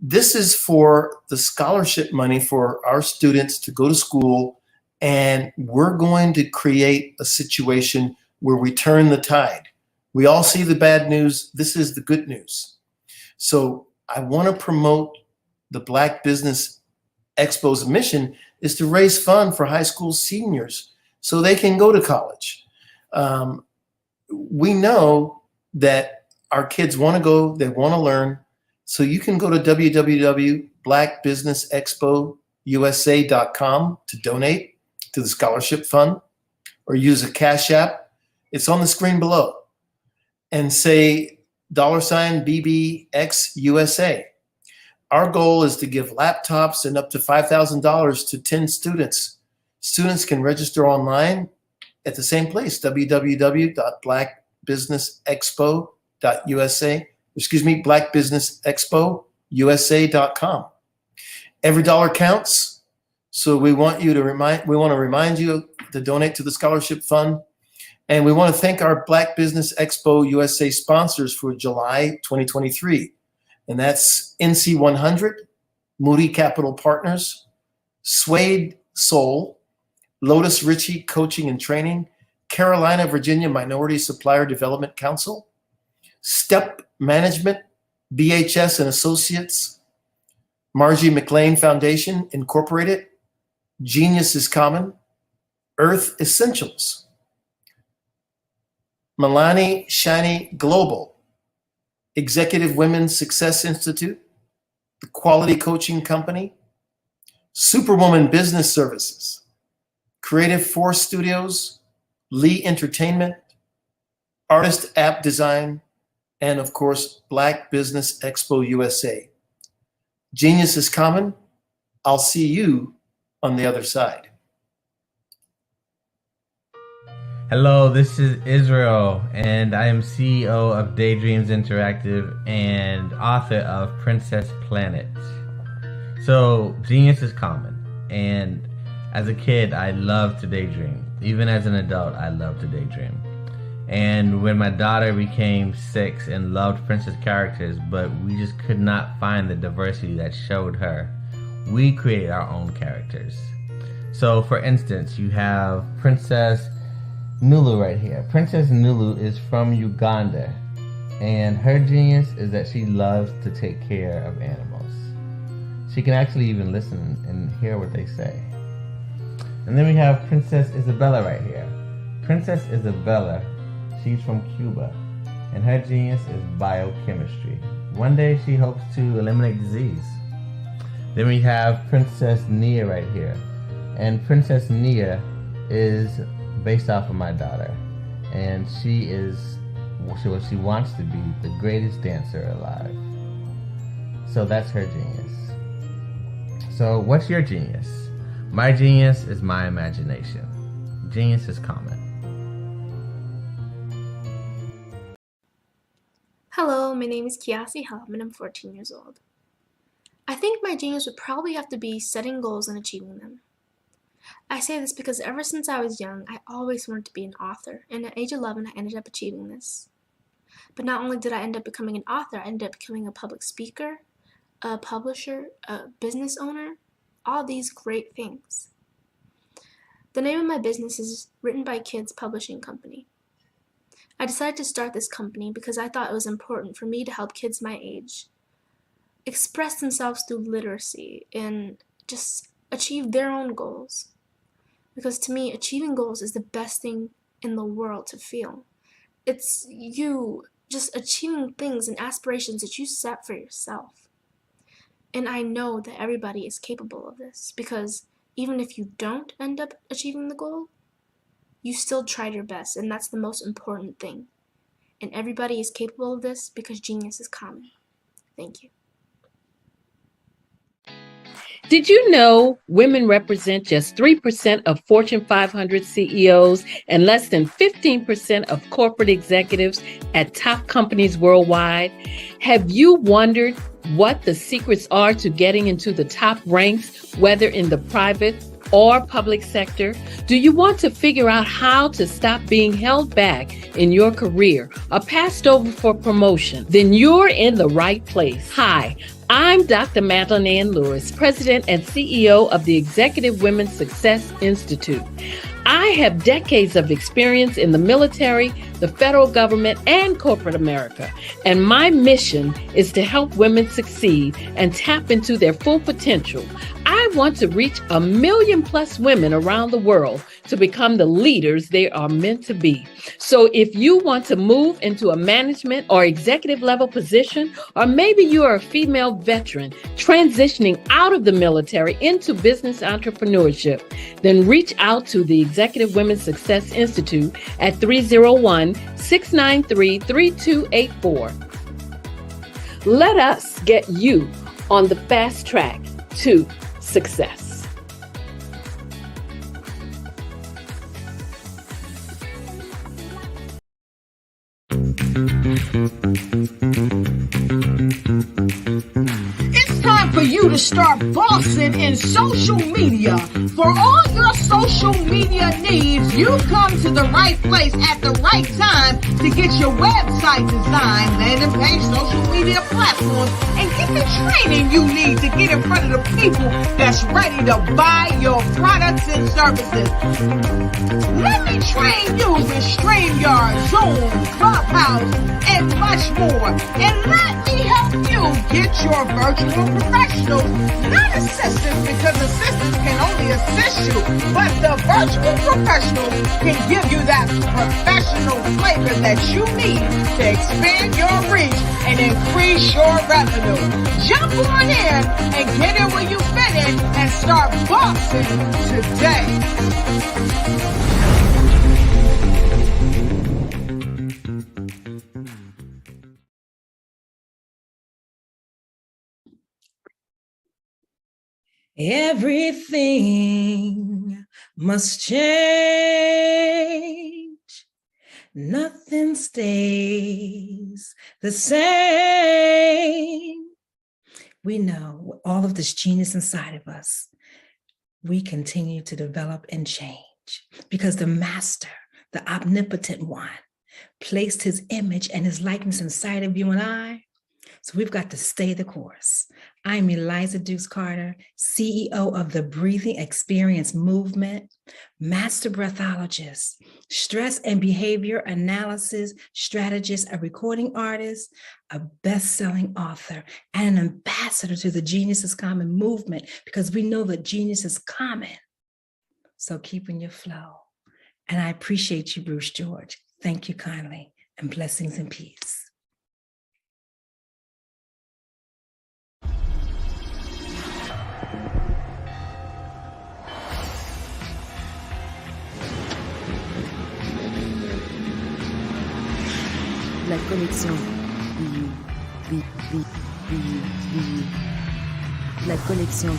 This is for the scholarship money for our students to go to school, and we're going to create a situation where we turn the tide. We all see the bad news. This is the good news. So I want to promote the Black Business Expo's mission is to raise funds for high school seniors so they can go to college. We know that our kids want to go, they want to learn. So you can go to www.blackbusinessexpousa.com to donate to the scholarship fund, or use a Cash App. It's on the screen below, and say $BBXUSA. Our goal is to give laptops and up to $5,000 to 10 students. Students can register online at the same place, blackbusinessexpousa.com. Every dollar counts. So we want to remind you to donate to the scholarship fund. And we want to thank our Black Business Expo USA sponsors for July 2023. And that's NC 100, Moody Capital Partners, Suede Soul, Lotus Ritchie Coaching and Training, Carolina, Virginia Minority Supplier Development Council, Step Management, BHS and Associates, Margie McLean Foundation Incorporated, Genius is Common, Earth Essentials, Milani Shani Global, Executive Women's Success Institute, the Quality Coaching Company, Superwoman Business Services, Creative Force Studios, Lee Entertainment, Artist App Design, and of course, Black Business Expo USA. Genius is common. I'll see you on the other side. Hello, this is Israel, and I am CEO of Daydreams Interactive and author of Princess Planet. So, genius is common, and as a kid, I loved to daydream. Even as an adult, I love to daydream. And when my daughter became 6 and loved princess characters, but we just could not find the diversity that showed her, we created our own characters. So, for instance, you have Princess Nulu right here. Princess Nulu is from Uganda, and her genius is that she loves to take care of animals. She can actually even listen and hear what they say. And then we have Princess Isabella right here. Princess Isabella, she's from Cuba, and her genius is biochemistry. One day she hopes to eliminate disease. Then we have Princess Nia right here, and Princess Nia is based off of my daughter, and she is what she wants to be, the greatest dancer alive. So that's her genius. So what's your genius? My genius is my imagination. Genius is common. Hello, my name is Kiasi Helm and I'm 14 years old. I think my genius would probably have to be setting goals and achieving them. I say this because ever since I was young, I always wanted to be an author, and at age 11, I ended up achieving this. But not only did I end up becoming an author, I ended up becoming a public speaker, a publisher, a business owner, all these great things. The name of my business is Written by Kids Publishing Company. I decided to start this company because I thought it was important for me to help kids my age express themselves through literacy and just achieve their own goals. Because to me, achieving goals is the best thing in the world to feel. It's you just achieving things and aspirations that you set for yourself. And I know that everybody is capable of this, because even if you don't end up achieving the goal, you still tried your best, and that's the most important thing. And everybody is capable of this because genius is common. Thank you. Did you know women represent just 3% of Fortune 500 CEOs and less than 15% of corporate executives at top companies worldwide? Have you wondered what the secrets are to getting into the top ranks, whether in the private or public sector? Do you want to figure out how to stop being held back in your career or passed over for promotion? Then you're in the right place. Hi, I'm Dr. Madeline Ann Lewis, President and CEO of the Executive Women's Success Institute. I have decades of experience in the military, the federal government, and corporate America, and my mission is to help women succeed and tap into their full potential. I want to reach 1 million+ women around the world to become the leaders they are meant to be. So if you want to move into a management or executive level position, or maybe you are a female veteran transitioning out of the military into business entrepreneurship, then reach out to the Executive Women's Success Institute at 301-693-3284. Let us get you on the fast track to success. It's time for you to start bossing in social media. For all your social media needs, you've come to the right place at the right time to get your website designed, landing page, social media platforms, and get the training you need to get in front of the people that's ready to buy your products and services. Let me train you with StreamYard, Zoom, Clubhouse, and much more. And let me help you get your virtual professionals, not assistants, because assistants can only assist you, but the virtual professionals can give you that professional flavor that you need to expand your reach and increase your revenue. Jump on in and get in where you fit in and start bossing today. Everything must change. Nothing stays the same. We know all of this genius inside of us, we continue to develop and change because the master, the omnipotent one, placed his image and his likeness inside of you and I. So we've got to stay the course. I'm Eliza Dukes Carter, CEO of the Breathing Experience Movement, master breathologist, stress and behavior analysis strategist, a recording artist, a best-selling author, and an ambassador to the Genius is Common movement, because we know that genius is common. So keep in your flow. And I appreciate you, Bruce George. Thank you kindly, and blessings and peace. La connexion. La connexion.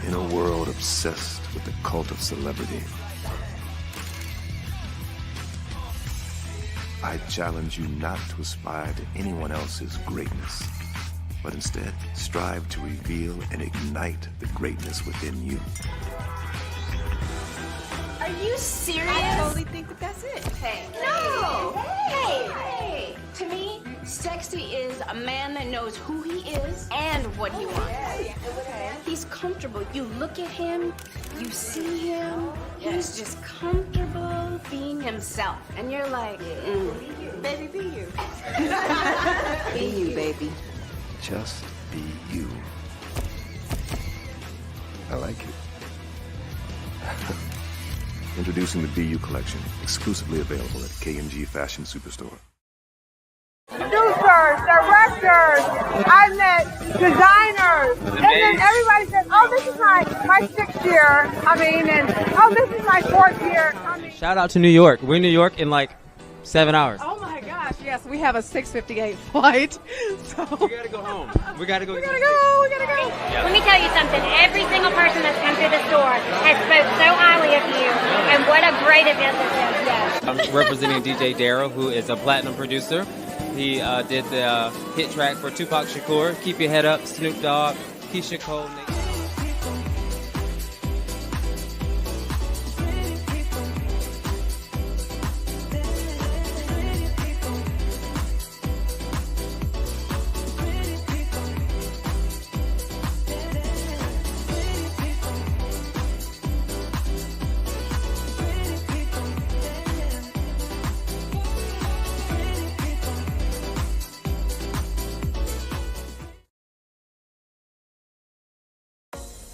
In a world obsessed with the cult of celebrity, I challenge you not to aspire to anyone else's greatness, but instead strive to reveal and ignite the greatness within you. Are you serious? I totally think that that's it. Hey. No. Hey. To me, sexy is a man that knows who he is and what he wants. Okay. He's comfortable. You look at him, you see him, he's just comfortable being himself. And you're like, Baby, be you. be you, baby. Just be you. I like it. Introducing the BU collection, exclusively available at KMG Fashion Superstore. Producers, directors, I met designers, and then everybody says, oh, this is my 6th year, and oh, this is my 4th year. Shout out to New York. We're in New York in like 7 hours. Oh my gosh, yes, we have a 6:58 flight, so. We gotta go home. We gotta go. We gotta go. Let me tell you something. Every single person that's come through the store has spoke so highly of you, and what a great event this is. Yes. I'm representing DJ Darryl, who is a platinum producer. He did the hit track for Tupac Shakur, Keep Your Head Up, Snoop Dogg, Keisha Cole.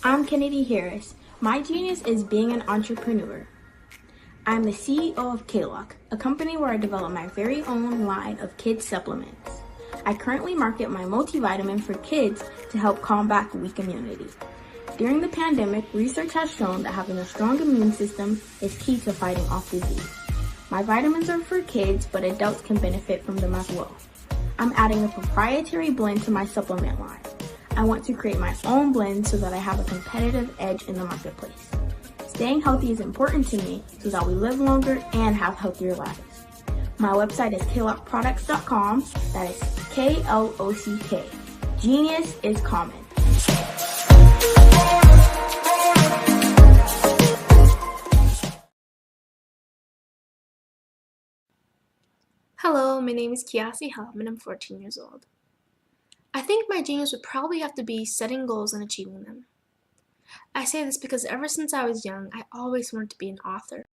I'm Kennedy Harris. My genius is being an entrepreneur. I'm the CEO of K-Lock, a company where I develop my very own line of kids supplements. I currently market my multivitamin for kids to help combat weak immunity. During the pandemic, research has shown that having a strong immune system is key to fighting off disease. My vitamins are for kids, but adults can benefit from them as well. I'm adding a proprietary blend to my supplement line. I want to create my own blend so that I have a competitive edge in the marketplace. Staying healthy is important to me so that we live longer and have healthier lives. My website is klockproducts.com. That is Klock. Genius is common. Hello, my name is Kiasi Helm and I'm 14 years old. I think my genius would probably have to be setting goals and achieving them. I say this because ever since I was young, I always wanted to be an author.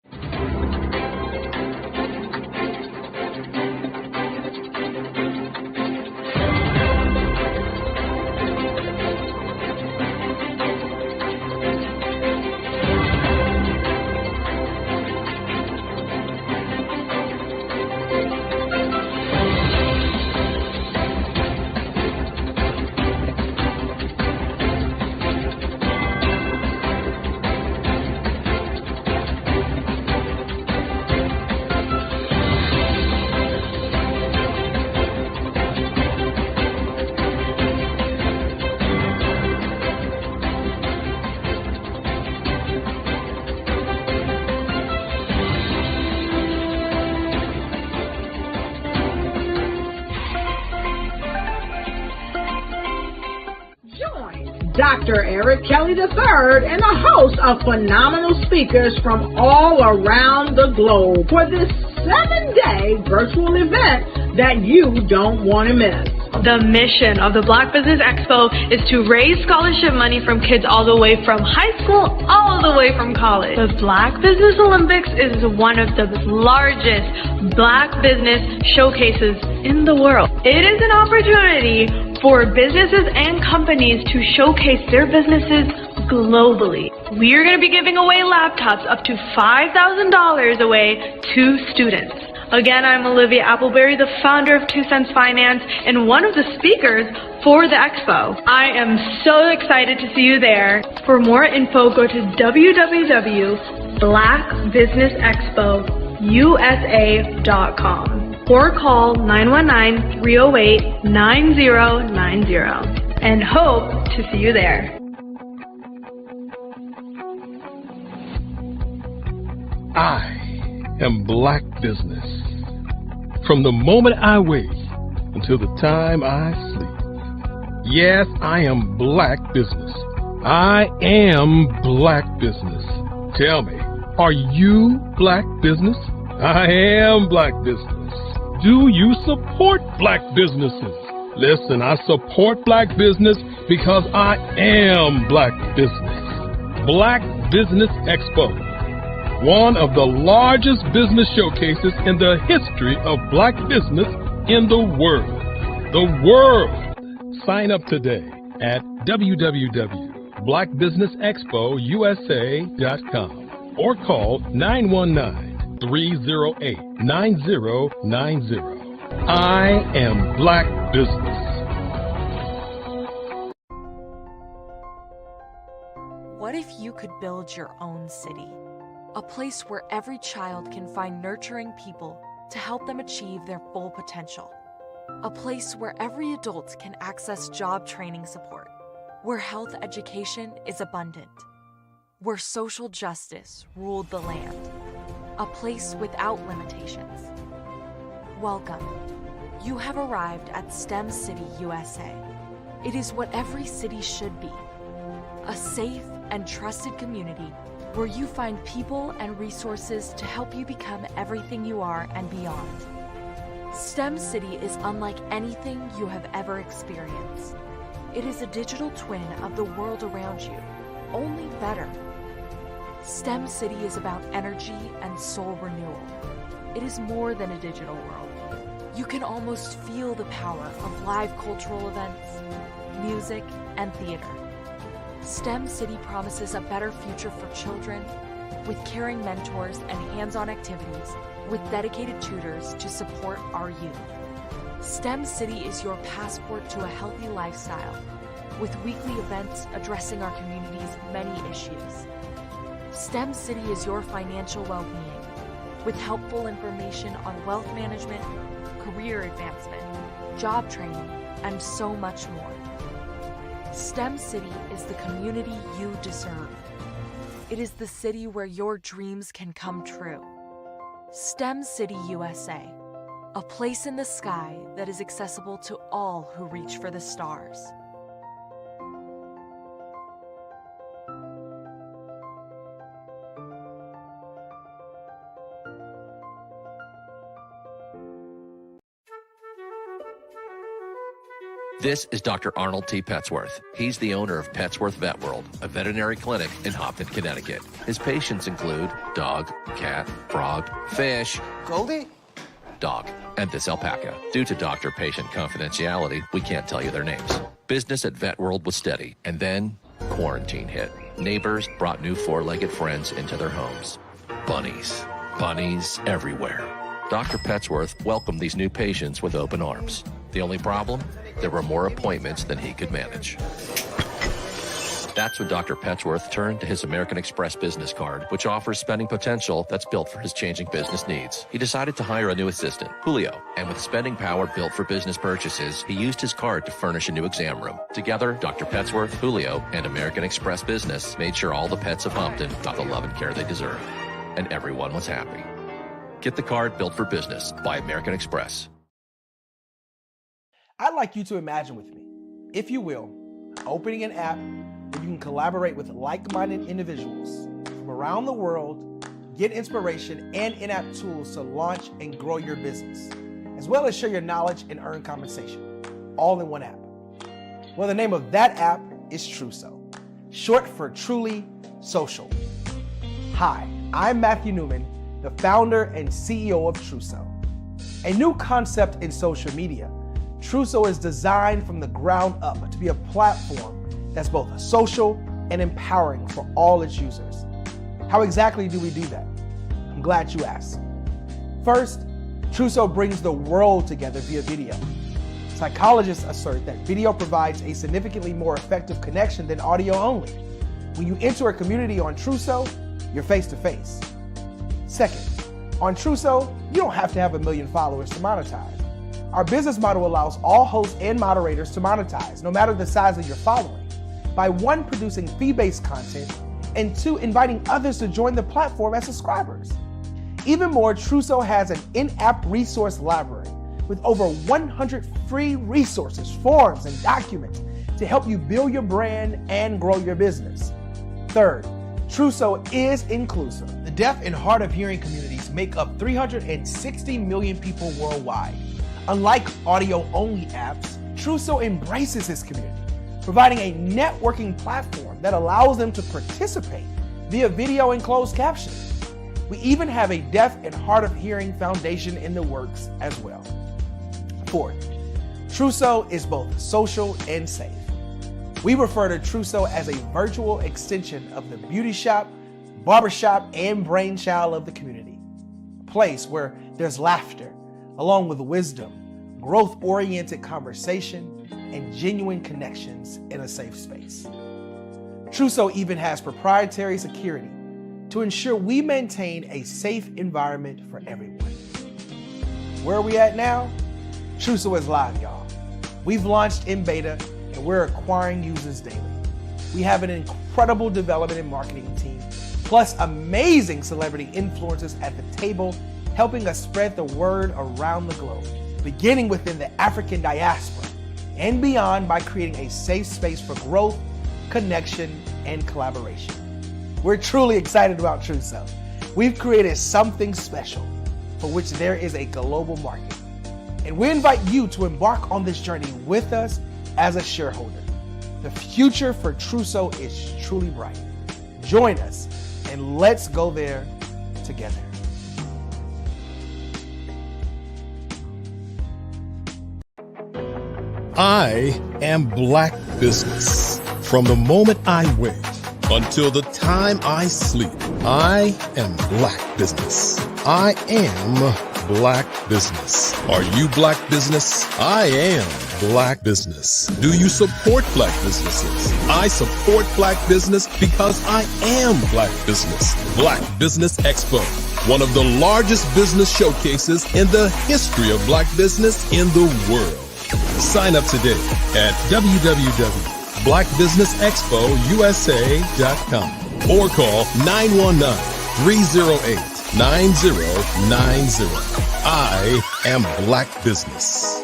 Dr. Eric Kelly III and a host of phenomenal speakers from all around the globe for this 7-day virtual event that you don't want to miss. The mission of the Black Business Expo is to raise scholarship money from kids all the way from high school, all the way from college. The Black Business Olympics is one of the largest Black business showcases in the world. It is an opportunity for businesses and companies to showcase their businesses globally. We are going to be giving away laptops up to $5,000 away to students. Again, I'm Olivia Appleberry, the founder of 2 Cents Finance and one of the speakers for the expo. I am so excited to see you there. For more info, go to www.blackbusinessexpousa.com or call 919-308-9090 and hope to see you there. I am Black business. From the moment I wake until the time I sleep. Yes, I am Black business. I am Black business. Tell me, Are you black business? I am black business. Do you support black businesses? Listen, I support black business because I am black business. Black Business Expo, one of the largest business showcases in the history of black business in the world. The world! Sign up today at www.blackbusinessexpousa.com or call 919-308-9090. I am black business. What if you could build your own city? A place where every child can find nurturing people to help them achieve their full potential. A place where every adult can access job training support, where health education is abundant, where social justice ruled the land. A place without limitations. Welcome. You have arrived at STEM City, USA. It is what every city should be. A safe and trusted community where you find people and resources to help you become everything you are and beyond. STEM City is unlike anything you have ever experienced. It is a digital twin of the world around you, only better. STEM City is about energy and soul renewal. It is more than a digital world. You can almost feel the power of live cultural events, music, and theater. STEM City promises a better future for children with caring mentors and hands-on activities with dedicated tutors to support our youth. STEM City is your passport to a healthy lifestyle with weekly events addressing our community's many issues. STEM City is your financial well-being with helpful information on wealth management, career advancement, job training, and so much more. STEM City is the community you deserve. It is the city where your dreams can come true. STEM City USA, a place in the sky that is accessible to all who reach for the stars. This is Dr. Arnold T. Petsworth. He's the owner of Petsworth Vet World, a veterinary clinic in Hopton, Connecticut. His patients include dog, cat, frog, fish, Goldie, dog, and this alpaca. Due to doctor-patient confidentiality, we can't tell you their names. Business at Vet World was steady, and then quarantine hit. Neighbors brought new four-legged friends into their homes. Bunnies. Bunnies everywhere. Dr. Petsworth welcomed these new patients with open arms. The only problem? There were more appointments than he could manage. That's when Dr. Petsworth turned to his American Express business card, which offers spending potential that's built for his changing business needs. He decided to hire a new assistant, Julio, and with spending power built for business purchases, he used his card to furnish a new exam room. Together, Dr. Petsworth, Julio, and American Express Business made sure all the pets of Hopton got the love and care they deserve. And everyone was happy. Get the card built for business by American Express. I'd like you to imagine with me, if you will, opening an app where you can collaborate with like-minded individuals from around the world, get inspiration and in-app tools to launch and grow your business, as well as share your knowledge and earn compensation, all in one app. Well, the name of that app is Truso, short for Truly Social. Hi, I'm Matthew Newman, the founder and CEO of Truso, a new concept in social media. Truso is designed from the ground up to be a platform that's both social and empowering for all its users. How exactly do we do that? I'm glad you asked. First, Truso brings the world together via video. Psychologists assert that video provides a significantly more effective connection than audio only. When you enter a community on Truso, you're face to face. Second, on Truso, you don't have to have 1 million followers to monetize. Our business model allows all hosts and moderators to monetize, no matter the size of your following, by 1, producing fee-based content, and 2, inviting others to join the platform as subscribers. Even more, Truso has an in-app resource library with over 100 free resources, forms, and documents to help you build your brand and grow your business. Third, Truso is inclusive. The deaf and hard of hearing communities make up 360 million people worldwide. Unlike audio-only apps, Truso embraces this community, providing a networking platform that allows them to participate via video and closed captioning. We even have a deaf and hard of hearing foundation in the works as well. Fourth, Truso is both social and safe. We refer to Truso as a virtual extension of the beauty shop, barbershop, and brainchild of the community. A place where there's laughter, along with wisdom, growth-oriented conversation, and genuine connections in a safe space. Truso even has proprietary security to ensure we maintain a safe environment for everyone. Where are we at now? Truso is live, y'all. We've launched in beta and we're acquiring users daily. We have an incredible development and marketing team, plus amazing celebrity influencers at the table, helping us spread the word around the globe, beginning within the African diaspora and beyond by creating a safe space for growth, connection, and collaboration. We're truly excited about Truso. We've created something special for which there is a global market. And we invite you to embark on this journey with us as a shareholder. The future for Truso is truly bright. Join us and let's go there together. I am Black business. From the moment I wake until the time I sleep, I am Black business. I am Black business. Are you Black business? I am Black business. Do you support Black businesses? I support Black business because I am Black business. Black Business Expo, one of the largest business showcases in the history of Black business in the world. Sign up today at www.blackbusinessexpousa.com or call 919-308-9090. I am Black business.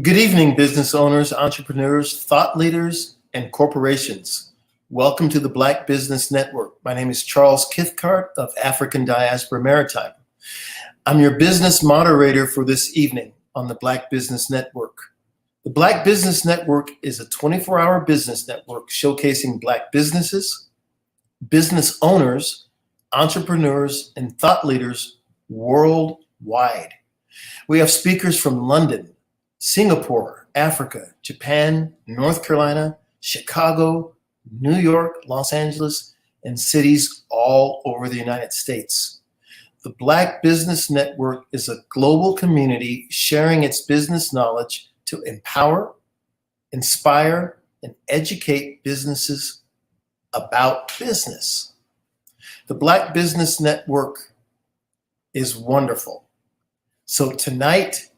Good evening, business owners, entrepreneurs, thought leaders, and corporations. Welcome to the Black Business Network. My name is Charles Kithcart of African Diaspora Maritime. I'm your business moderator for this evening on the Black Business Network. The Black Business Network is a 24-hour business network showcasing Black businesses, business owners, entrepreneurs, and thought leaders worldwide. We have speakers from London, Singapore, Africa, Japan, North Carolina, Chicago, New York, Los Angeles, and cities all over the United States. The Black Business Network is a global community sharing its business knowledge to empower, inspire, and educate businesses about business. The Black Business Network is wonderful. So tonight,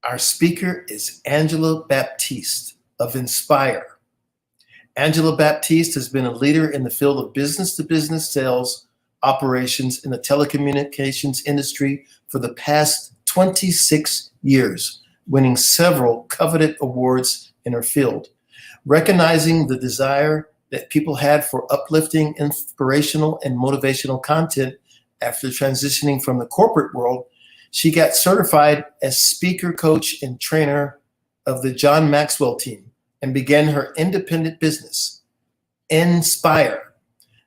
our speaker is Angela Baptiste of Inspire. Angela Baptiste has been a leader in the field of business-to-business sales operations in the telecommunications industry for the past 26 years, winning several coveted awards in her field. Recognizing the desire that people had for uplifting, inspirational, and motivational content after transitioning from the corporate world, she got certified as speaker, coach, and trainer of the John Maxwell team and began her independent business, Inspire,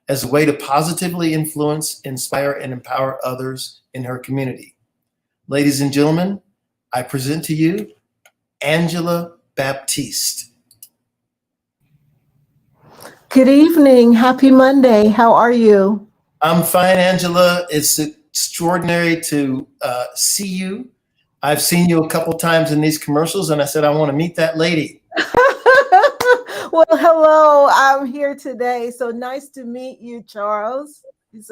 as a way to positively influence, inspire, and empower others in her community. Ladies and gentlemen, I present to you Angela Baptiste. Good evening. Happy Monday. How are you? I'm fine, Angela. It's extraordinary to see you. I've seen you a couple times in these commercials, and I said, I want to meet that lady. Well, hello. I'm here today. So nice to meet you, Charles.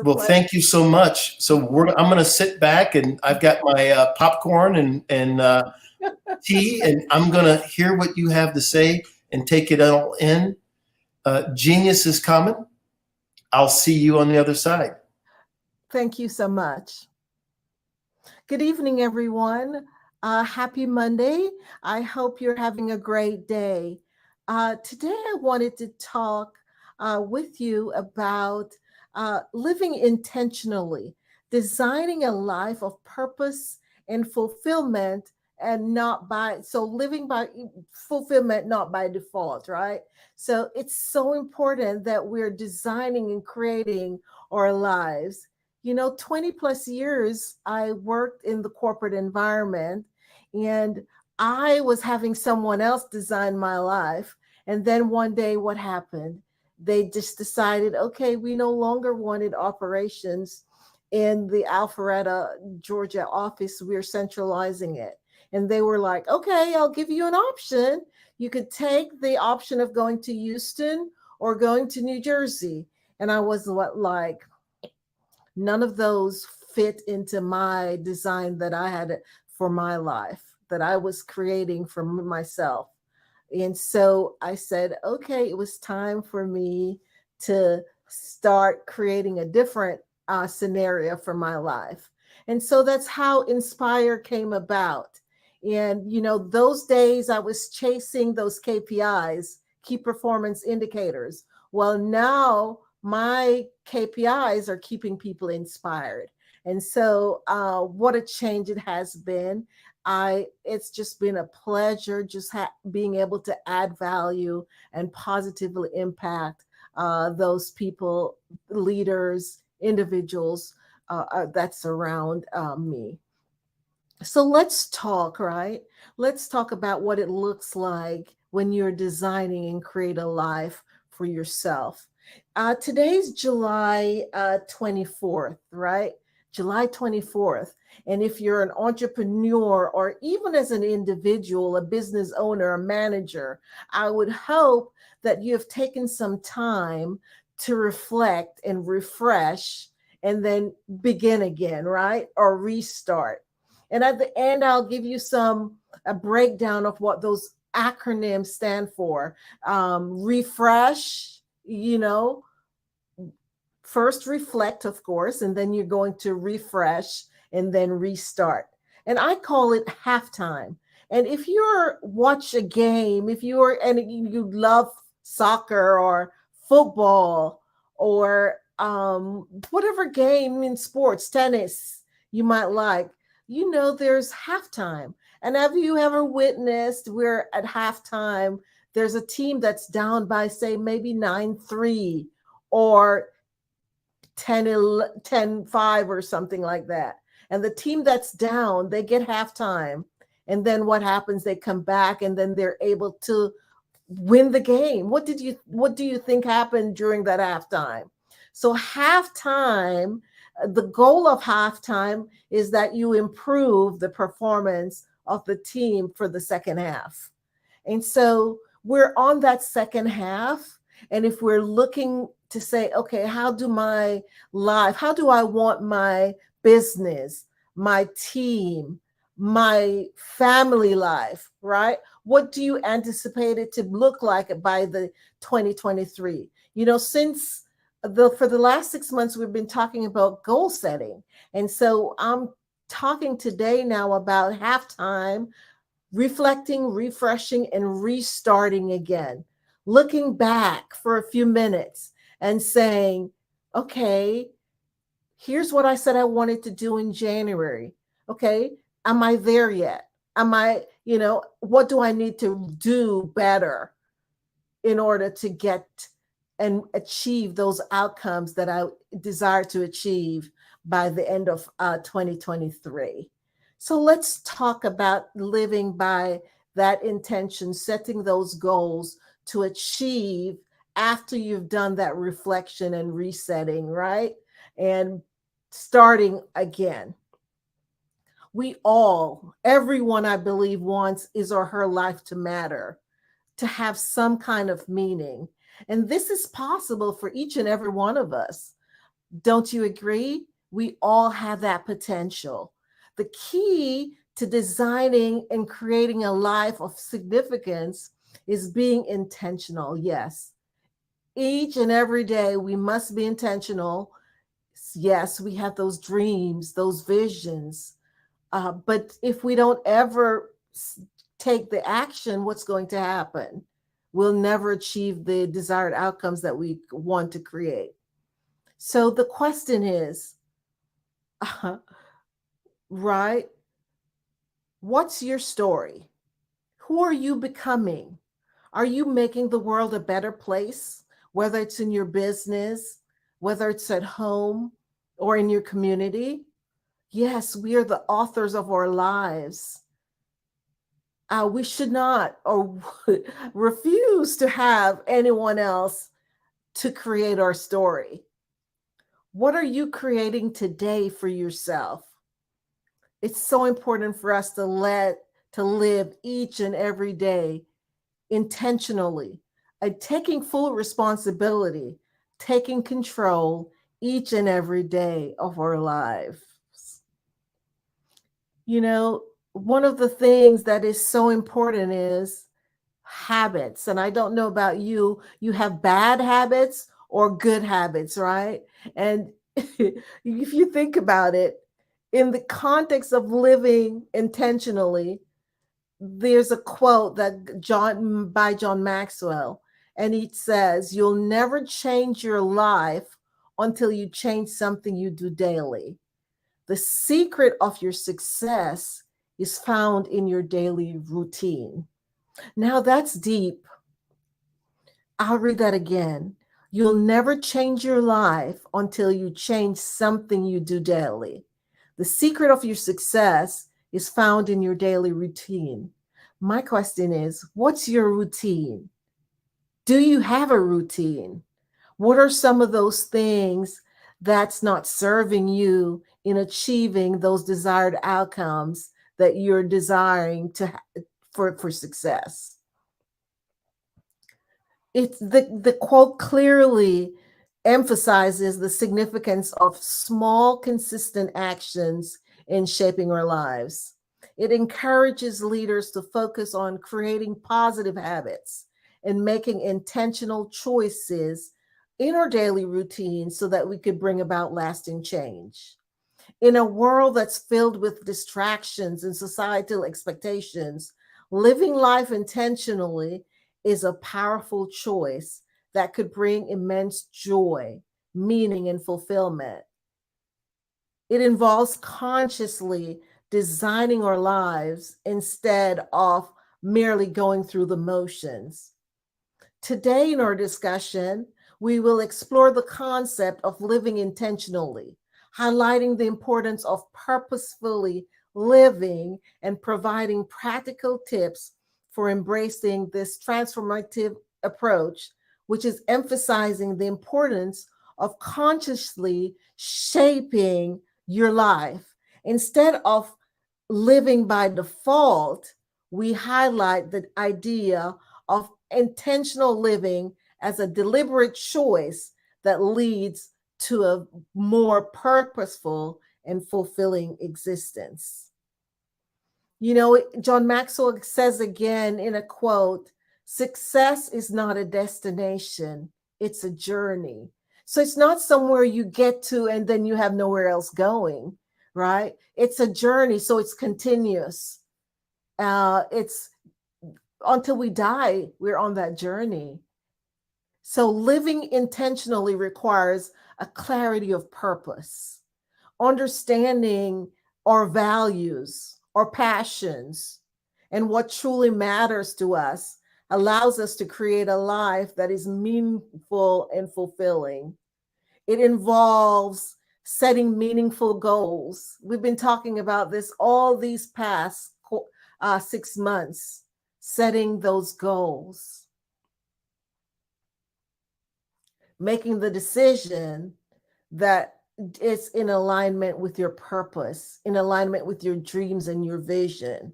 Well, thank you so much. So I'm going to sit back, and I've got my popcorn and tea, and I'm going to hear what you have to say and take it all in. Genius is coming. I'll see you on the other side. Thank you so much. Good evening, everyone. Happy Monday. I hope you're having a great day. Today, I wanted to talk with you about living intentionally, designing a life of purpose and fulfillment, and not by so living by fulfillment, not by default, right? So it's so important that we're designing and creating our lives. 20 plus years I worked in the corporate environment, and I was having someone else design my life. And then one day, what happened? They just decided, okay, we no longer wanted operations in the Alpharetta, Georgia office. We're centralizing it. And they were like, okay, I'll give you an option. You could take the option of going to Houston or going to New Jersey. And I was like, none of those fit into my design that I had for my life, that I was creating for myself. And so I said, okay, it was time for me to start creating a different scenario for my life. And so that's how Inspire came about. And, those days I was chasing those KPIs, key performance indicators. Well, now my KPIs are keeping people inspired. And so what a change it has been. It's just been a pleasure just being able to add value and positively impact those people, leaders, individuals that surround me. So let's talk, right? Let's talk about what it looks like when you're designing and create a life for yourself. Today's July 24th, right? July 24th. And if you're an entrepreneur or even as an individual, a business owner, a manager, I would hope that you have taken some time to reflect and refresh and then begin again, right? Or restart. And at the end, I'll give you a breakdown of what those acronyms stand for. Refresh, first reflect, of course, and then you're going to refresh and then restart. And I call it halftime. And if you're watch a game, if you love soccer or football or whatever game in sports, tennis you might like, there's halftime. And have you ever witnessed where at halftime there's a team that's down by, say, maybe 9-3 or 10-5 or something like that. And the team that's down, they get halftime. And then what happens? They come back and then they're able to win the game. What do you think happened during that halftime? So halftime, the goal of halftime is that you improve the performance of the team for the second half. And so we're on that second half. And if we're looking to say, okay, how do I want my business, my team, my family life, right? What do you anticipate it to look like by the 2023? Since for the last 6 months, we've been talking about goal setting. And so I'm talking today now about halftime, reflecting, refreshing, and restarting again. Looking back for a few minutes and saying, okay, here's what I said I wanted to do in January. Okay, am I there yet? What do I need to do better in order to get and achieve those outcomes that I desire to achieve by the end of 2023? So let's talk about living by that intention, setting those goals to achieve after you've done that reflection and resetting, right? And starting again. Everyone I believe wants his or her life to matter, to have some kind of meaning. And this is possible for each and every one of us. Don't you agree? We all have that potential. The key to designing and creating a life of significance is being intentional. Yes. Each and every day, we must be intentional. Yes, we have those dreams, those visions. But if we don't ever take the action, what's going to happen? we'll never achieve the desired outcomes that we want to create. So the question is, right? What's your story? Who are you becoming? Are you making the world a better place, whether it's in your business, whether it's at home or in your community? Yes, we are the authors of our lives. We should not or refuse to have anyone else to create our story. What are you creating today for yourself? It's so important for us to live each and every day intentionally, taking full responsibility, taking control each and every day of our lives. You know, one of the things that is so important is habits. And I don't know about you, you have bad habits or good habits, right? And if you think about it, in the context of living intentionally, there's a quote by John Maxwell, and he says, "You'll never change your life until you change something you do daily. The secret of your success is found in your daily routine." Now that's deep. I'll read that again. You'll never change your life until you change something you do daily. The secret of your success is found in your daily routine. My question is, what's your routine? Do you have a routine? What are some of those things that's not serving you in achieving those desired outcomes that you're desiring for success? It's the quote clearly emphasizes the significance of small, consistent actions in shaping our lives. It encourages leaders to focus on creating positive habits and making intentional choices in our daily routine so that we could bring about lasting change. In a world that's filled with distractions and societal expectations, living life intentionally is a powerful choice that could bring immense joy, meaning, and fulfillment. It involves consciously designing our lives instead of merely going through the motions. Today, in our discussion, we will explore the concept of living intentionally, highlighting the importance of purposefully living and providing practical tips for embracing this transformative approach, which is emphasizing the importance of consciously shaping your life. Instead of living by default, we highlight the idea of intentional living as a deliberate choice that leads to a more purposeful and fulfilling existence. You know, John Maxwell says again in a quote, "Success is not a destination, it's a journey." So it's not somewhere you get to and then you have nowhere else going, right? It's a journey, so it's continuous. It's until we die, we're on that journey. So living intentionally requires a clarity of purpose, understanding our values, our passions, and what truly matters to us allows us to create a life that is meaningful and fulfilling. It involves setting meaningful goals. We've been talking about this all these past 6 months, setting those goals, making the decision that it's in alignment with your purpose, in alignment with your dreams and your vision.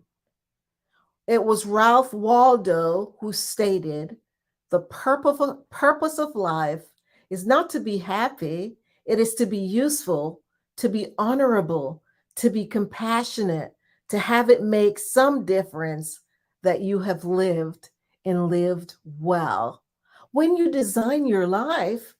It was Ralph Waldo who stated, "The purpose of life is not to be happy, it is to be useful, to be honorable, to be compassionate, to have it make some difference that you have lived and lived well." When you design your life,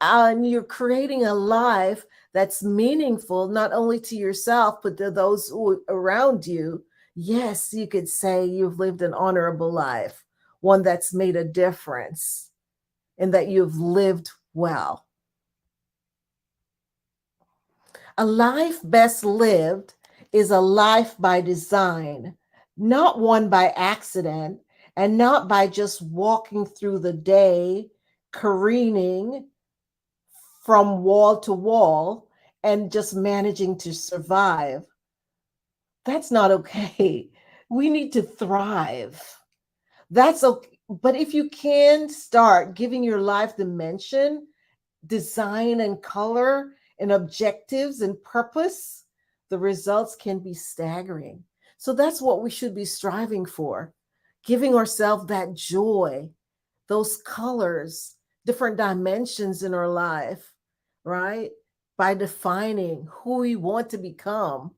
and you're creating a life that's meaningful, not only to yourself, but to those around you, yes, you could say you've lived an honorable life. one that's made a difference and that you've lived well. A life best lived is a life by design, not one by accident, and not by just walking through the day, careening from wall to wall and just managing to survive. That's not okay. We need to thrive. That's okay. But if you can start giving your life dimension, design and color and objectives and purpose, the results can be staggering. So that's what we should be striving for, giving ourselves that joy, those colors, different dimensions in our life, right? By defining who we want to become.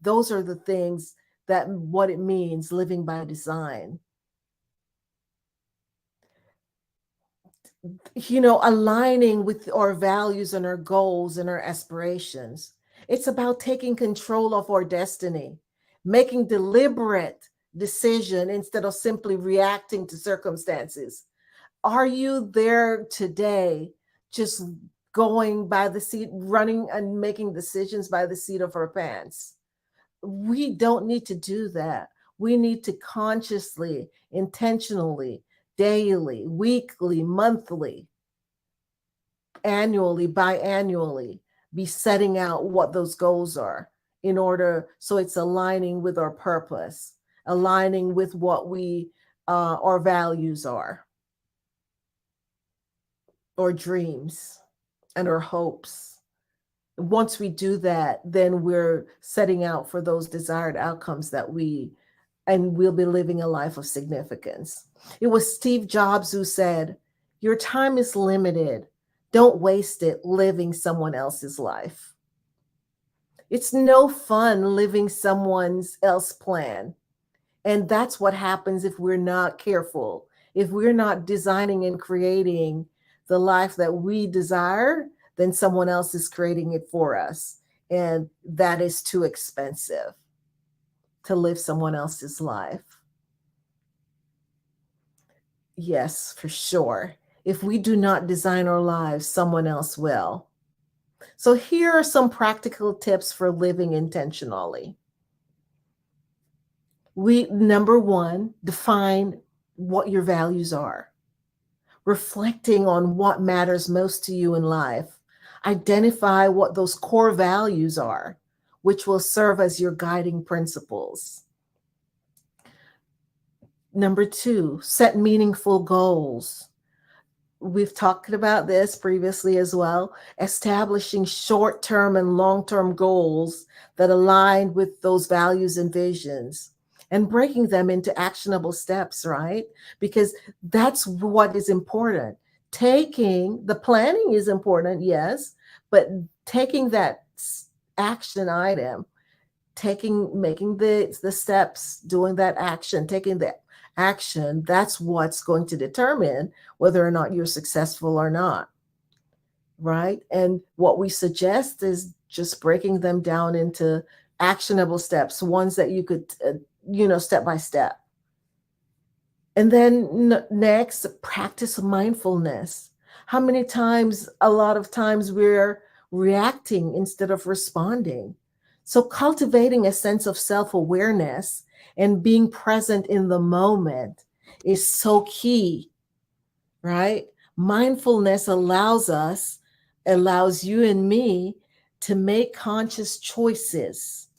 Those are the things that what it means living by design. Aligning with our values and our goals and our aspirations. It's about taking control of our destiny, making deliberate decision instead of simply reacting to circumstances. Are you there today just going by the seat, running and making decisions by the seat of our pants? We don't need to do that. We need to consciously, intentionally, daily, weekly, monthly, annually, biannually, be setting out what those goals are in order so it's aligning with our purpose, aligning with what our values are, or dreams and our hopes. Once we do that, then we're setting out for those desired outcomes and we'll be living a life of significance. It was Steve Jobs who said, "Your time is limited. Don't waste it living someone else's life." It's no fun living someone else's plan. And that's what happens if we're not careful, if we're not designing and creating the life that we desire, then someone else is creating it for us. And that is too expensive to live someone else's life. Yes, for sure. If we do not design our lives, someone else will. So here are some practical tips for living intentionally. Number one, define what your values are. Reflecting on what matters most to you in life. Identify what those core values are, which will serve as your guiding principles. Number two, set meaningful goals. We've talked about this previously as well. Establishing short-term and long-term goals that align with those values and visions, and breaking them into actionable steps, right? Because that's what is important. The planning is important, yes, but taking that action item, making the steps, doing that action, taking the action, that's what's going to determine whether or not you're successful or not, right? And what we suggest is just breaking them down into actionable steps, ones that you could, step by step. And then next, practice mindfulness. How many times, a lot of times we're reacting instead of responding. So cultivating a sense of self-awareness and being present in the moment is so key, right? Mindfulness allows you and me to make conscious choices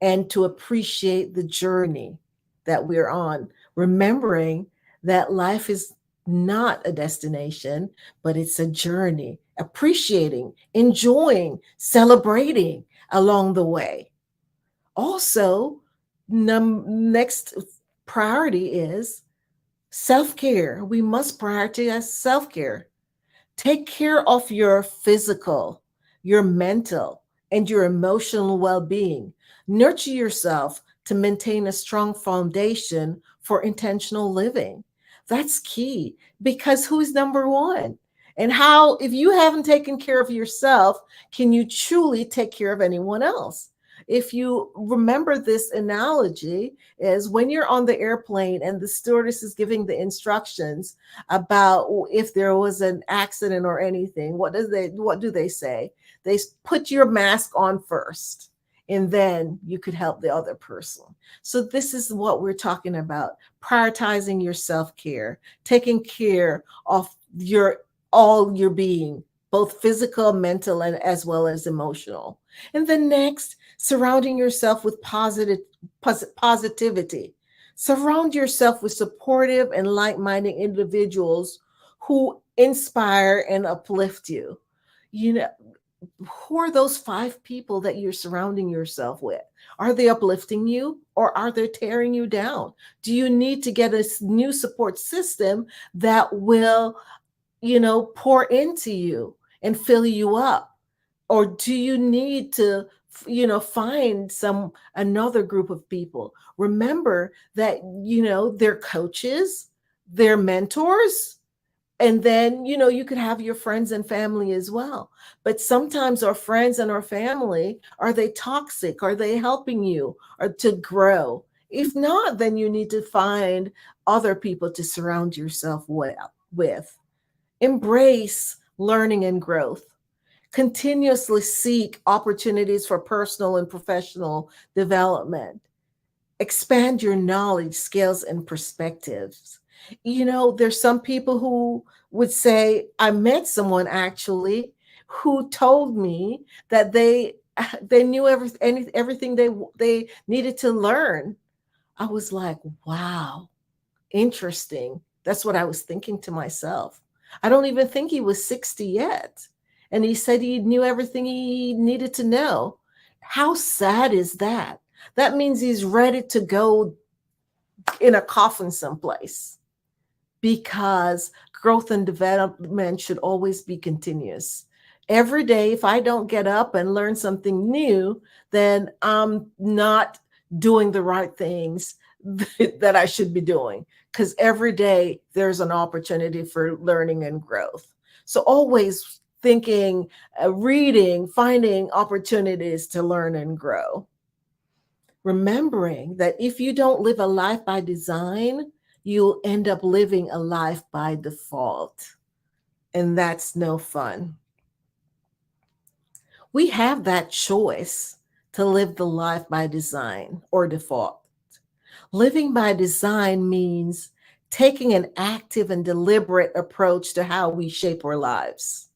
and to appreciate the journey that we're on, remembering that life is not a destination, but it's a journey, appreciating, enjoying, celebrating along the way. Also, next priority is self-care. We must prioritize self-care. Take care of your physical, your mental, and your emotional well-being. Nurture yourself to maintain a strong foundation for intentional living. That's key, because who's number one? And if you haven't taken care of yourself, can you truly take care of anyone else? if you remember this analogy, is when you're on the airplane and the stewardess is giving the instructions about if there was an accident or anything, what do they say? They put your mask on first, and then you could help the other person. So this is what we're talking about: prioritizing your self-care, taking care of all your being, both physical, mental, and as well as emotional. And then next, surrounding yourself with positivity. Surround yourself with supportive and like-minded individuals who inspire and uplift you. You know, who are those 5 people that you're surrounding yourself with? Are they uplifting you, or are they tearing you down? Do you need to get a new support system that will, pour into you and fill you up? Or do you need to, find another group of people? Remember that, they're coaches, they're mentors, and then, you could have your friends and family as well. But sometimes our friends and our family, are they toxic? Are they helping you or to grow? If not, then you need to find other people to surround yourself with. Embrace learning and growth. Continuously seek opportunities for personal and professional development. Expand your knowledge, skills, and perspectives. There's some people who would say, I met someone actually who told me that they knew everything they needed to learn. I was like, wow, interesting. That's what I was thinking to myself. I don't even think he was 60 yet. And he said he knew everything he needed to know. How sad is that? That means he's ready to go in a coffin someplace, because growth and development should always be continuous. Every day, if I don't get up and learn something new, then I'm not doing the right things that I should be doing, because every day there's an opportunity for learning and growth. So always thinking, reading, finding opportunities to learn and grow. Remembering that if you don't live a life by design, you'll end up living a life by default. And that's no fun. We have that choice to live the life by design or default. Living by design means taking an active and deliberate approach to how we shape our lives.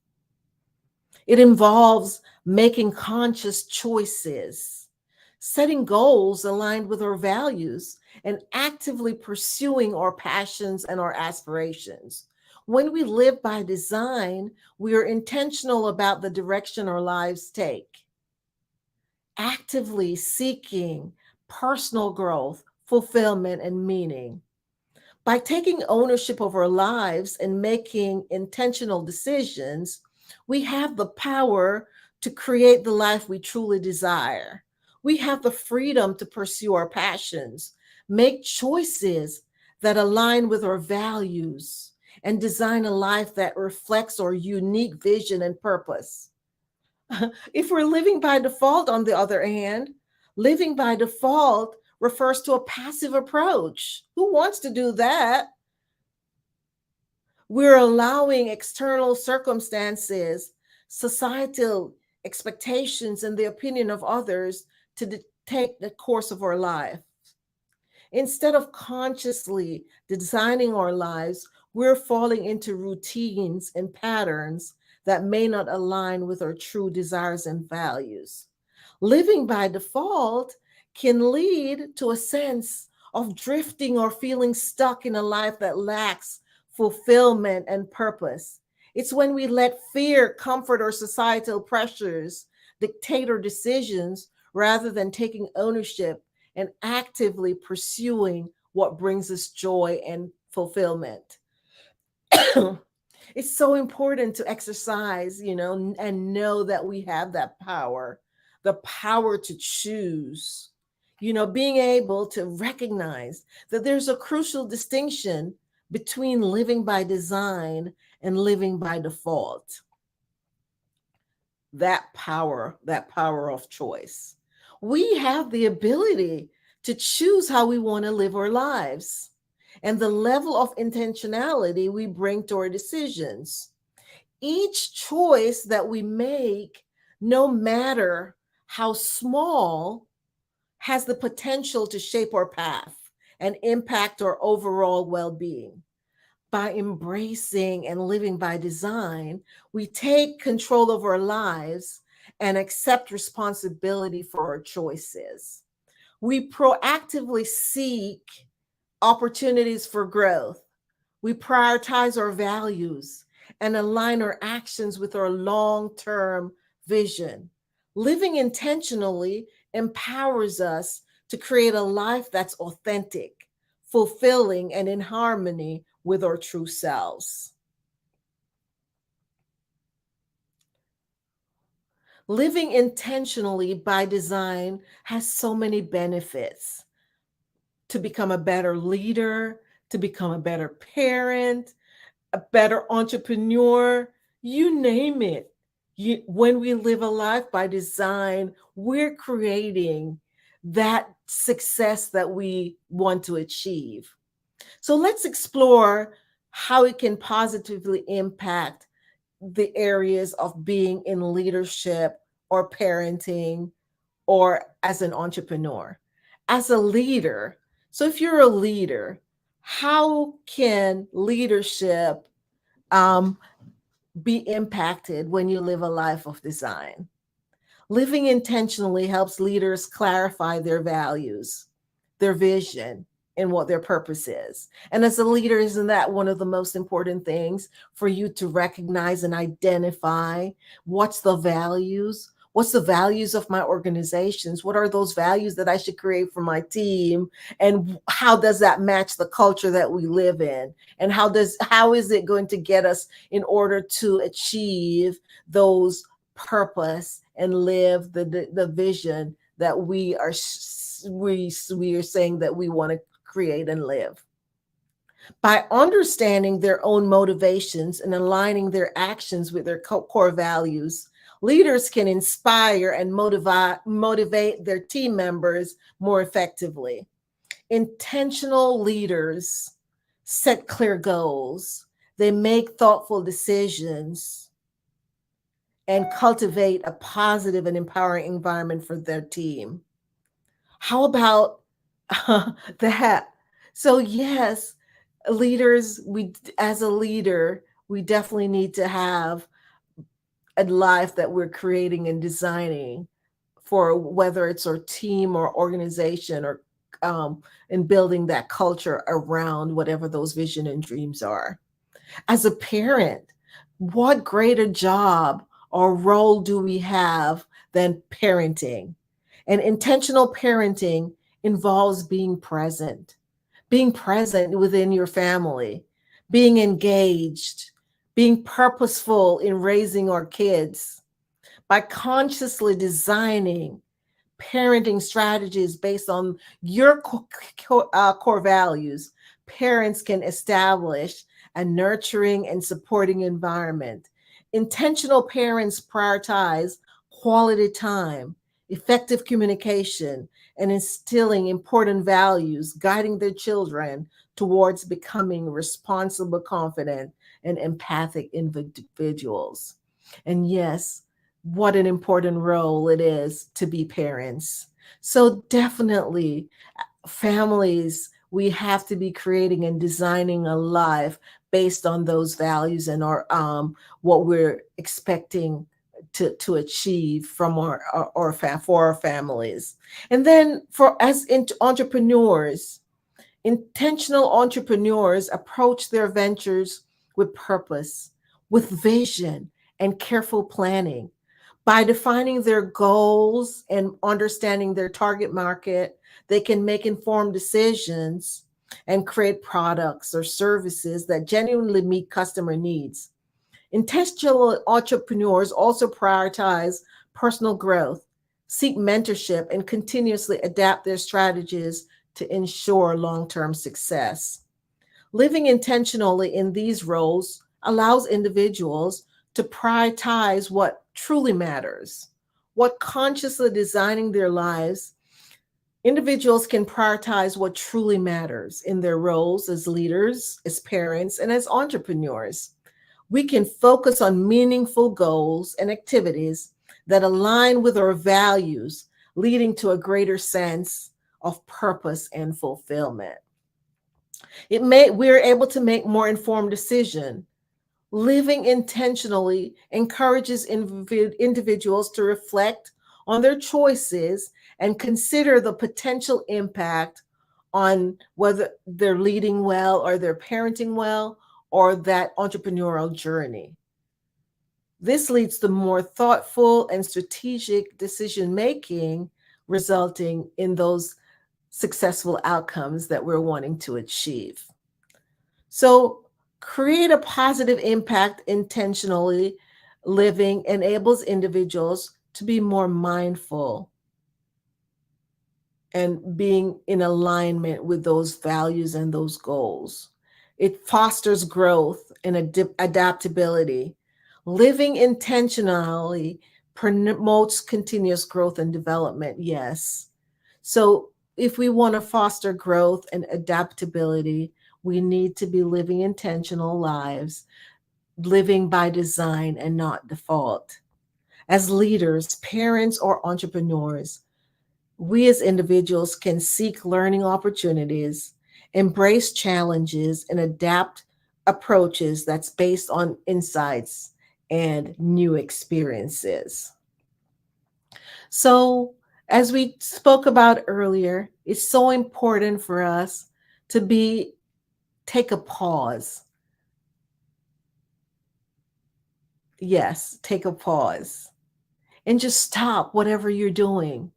It involves making conscious choices, setting goals aligned with our values, and actively pursuing our passions and our aspirations. When we live by design, we are intentional about the direction our lives take, actively seeking personal growth, fulfillment, and meaning. By taking ownership of our lives and making intentional decisions, we have the power to create the life we truly desire. We have the freedom to pursue our passions, make choices that align with our values, and design a life that reflects our unique vision and purpose. If we're living by default, on the other hand, living by default refers to a passive approach. Who wants to do that? We're allowing external circumstances, societal expectations, and the opinion of others to dictate the course of our life. Instead of consciously designing our lives, we're falling into routines and patterns that may not align with our true desires and values. Living by default can lead to a sense of drifting or feeling stuck in a life that lacks fulfillment and purpose. It's when we let fear, comfort, or societal pressures dictate our decisions rather than taking ownership and actively pursuing what brings us joy and fulfillment. It's so important to exercise, and know that we have that power, the power to choose, being able to recognize that there's a crucial distinction between living by design and living by default. That power of choice. we have the ability to choose how we want to live our lives and the level of intentionality we bring to our decisions. Each choice that we make, no matter how small, has the potential to shape our path and impact our overall well-being. By embracing and living by design, we take control of our lives and accept responsibility for our choices. We proactively seek opportunities for growth. We prioritize our values and align our actions with our long-term vision. Living intentionally empowers us to create a life that's authentic, fulfilling, and in harmony with our true selves. Living intentionally by design has so many benefits. To become a better leader, to become a better parent, a better entrepreneur, you name it. When we live a life by design, we're creating that success that we want to achieve. So let's explore how it can positively impact the areas of being in leadership or parenting or as an entrepreneur. As a leader, so if you're a leader, how can leadership be impacted when you live a life of design? Living intentionally helps leaders clarify their values, their vision, and what their purpose is. And as a leader, isn't that one of the most important things for you to recognize and identify what's the values? What's the values of my organizations? What are those values that I should create for my team? And how does that match the culture that we live in? And how is it going to get us in order to achieve those purpose and live the vision that we are saying that we want to create and live? By understanding their own motivations and aligning their actions with their core values, leaders can inspire and motivate their team members more effectively. Intentional leaders set clear goals. They make thoughtful decisions and cultivate a positive and empowering environment for their team. How about that? So yes, leaders, as a leader, we definitely need to have a life that we're creating and designing for, whether it's our team or organization, or in building that culture around whatever those vision and dreams are. As a parent, what greater job or role do we have than parenting? And intentional parenting involves being present within your family, being engaged, being purposeful in raising our kids. By consciously designing parenting strategies based on your core values, parents can establish a nurturing and supporting environment. Intentional parents prioritize quality time, effective communication, and instilling important values, guiding their children towards becoming responsible, confident, and empathic individuals. And yes, what an important role it is to be parents. So definitely, families, we have to be creating and designing a life based on those values and our what we're expecting to achieve from for our families. And then as entrepreneurs, intentional entrepreneurs approach their ventures with purpose, with vision, and careful planning. By defining their goals and understanding their target market, they can make informed decisions and create products or services that genuinely meet customer needs. Intentional entrepreneurs also prioritize personal growth, seek mentorship, and continuously adapt their strategies to ensure long-term success. Living intentionally in these roles allows individuals to prioritize what truly matters, what consciously designing their lives, individuals can prioritize what truly matters in their roles as leaders, as parents, and as entrepreneurs. We can focus on meaningful goals and activities that align with our values, leading to a greater sense of purpose and fulfillment. We're able to make more informed decisions. Living intentionally encourages individuals to reflect on their choices and consider the potential impact on whether they're leading well or they're parenting well or that entrepreneurial journey. This leads to more thoughtful and strategic decision making, resulting in those successful outcomes that we're wanting to achieve. So, create a positive impact intentionally living enables individuals to be more mindful and being in alignment with those values and those goals. It fosters growth and adaptability. Living intentionally promotes continuous growth and development, yes. So if we want to foster growth and adaptability, we need to be living intentional lives, living by design and not default. As leaders, parents, or entrepreneurs, we as individuals can seek learning opportunities, embrace challenges, and adapt approaches that's based on insights and new experiences. So, as we spoke about earlier, it's so important for us to take a pause. Yes, take a pause and just stop whatever you're doing.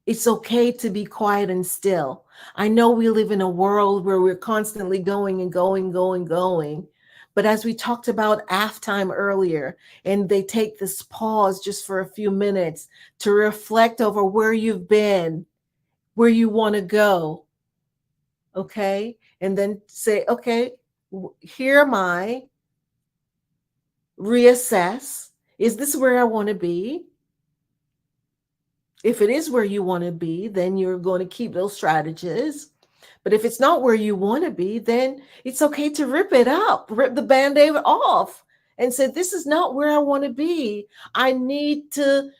It's okay to be quiet and still. I know we live in a world where we're constantly going and going. But as we talked about AF time earlier, and they take this pause just for a few minutes to reflect over where you've been, where you want to go. Okay. And then say, okay, here am I. Reassess. Is this where I want to be? If it is where you want to be, then you're going to keep those strategies. But if it's not where you want to be, then it's okay to rip it up, rip the Band-Aid off and say, this is not where I want to be. I need to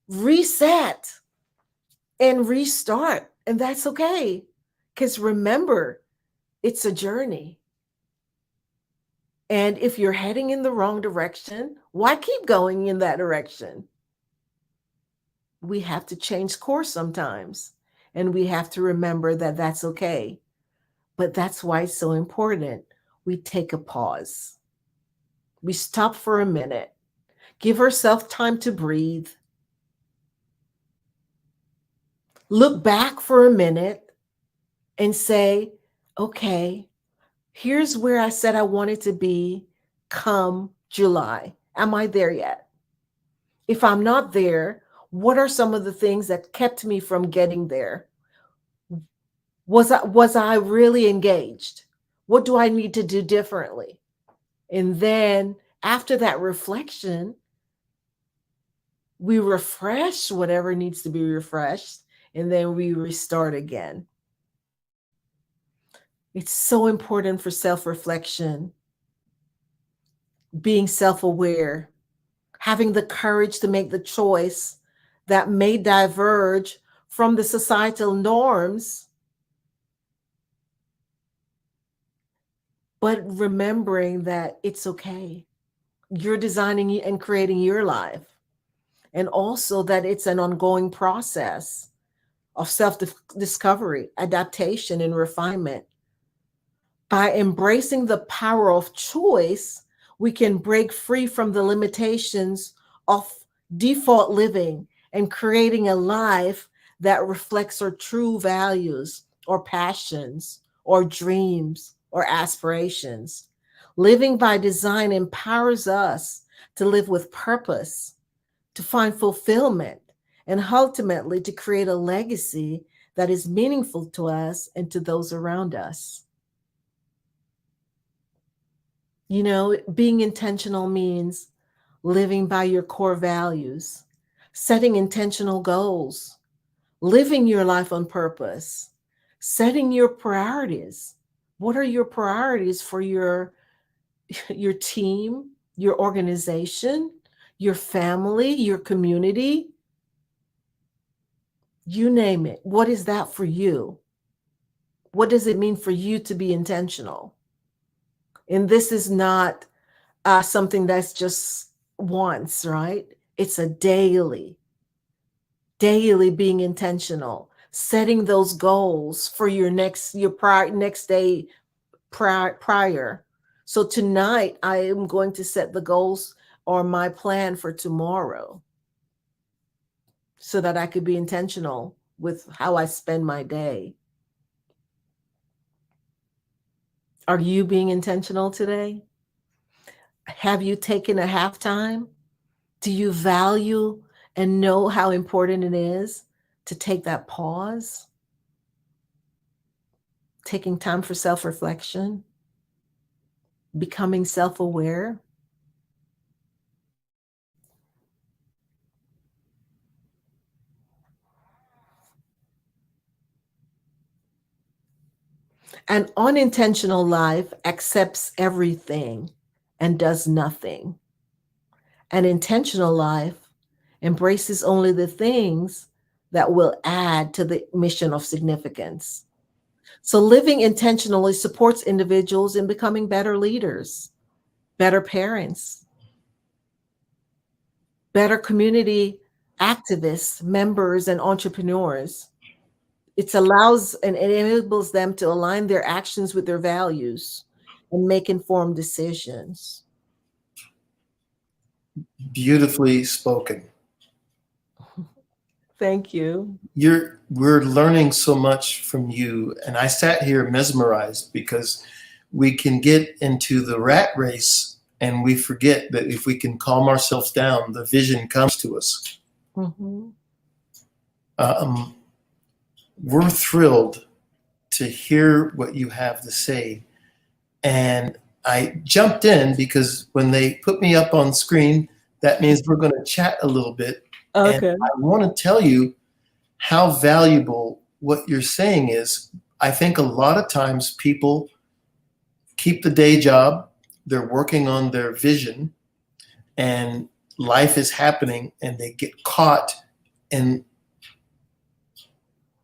reset and restart. And that's okay. Because remember, it's a journey. And if you're heading in the wrong direction, why keep going in that direction? We have to change course sometimes. And we have to remember that that's okay. But that's why it's so important. We take a pause. We stop for a minute. Give ourselves time to breathe. Look back for a minute and say, okay, here's where I said I wanted to be come July. Am I there yet? If I'm not there, what are some of the things that kept me from getting there? Was I really engaged? What do I need to do differently? And then after that reflection, we refresh whatever needs to be refreshed, and then we restart again. It's so important for self-reflection, being self-aware, having the courage to make the choice that may diverge from the societal norms, but remembering that it's okay. You're designing and creating your life. And also that it's an ongoing process of self-discovery, adaptation, and refinement. By embracing the power of choice, we can break free from the limitations of default living and creating a life that reflects our true values or passions or dreams or aspirations. Living by design empowers us to live with purpose, to find fulfillment, and ultimately to create a legacy that is meaningful to us and to those around us. You know, being intentional means living by your core values, setting intentional goals, living your life on purpose, setting your priorities. What are your priorities for your team, your organization, your family, your community? You name it. What is that for you? What does it mean for you to be intentional? And this is not something that's just once, right? It's a daily being intentional, setting those goals for your next day prior. So tonight I am going to set the goals or my plan for tomorrow so that I could be intentional with how I spend my day. Are you being intentional today? Have you taken a halftime? Do you value and know how important it is to take that pause? Taking time for self-reflection, becoming self-aware. An unintentional life accepts everything and does nothing. An intentional life embraces only the things that will add to the mission of significance. So living intentionally supports individuals in becoming better leaders, better parents, better community activists, members, and entrepreneurs. It allows and it enables them to align their actions with their values and make informed decisions. Beautifully spoken. Thank you. We're learning so much from you. And I sat here mesmerized because we can get into the rat race and we forget that if we can calm ourselves down, the vision comes to us. Mm-hmm. We're thrilled to hear what you have to say. And I jumped in because when they put me up on screen, that means we're going to chat a little bit. Okay. And I want to tell you how valuable what you're saying is. I think a lot of times people keep the day job, they're working on their vision, and life is happening, and they get caught in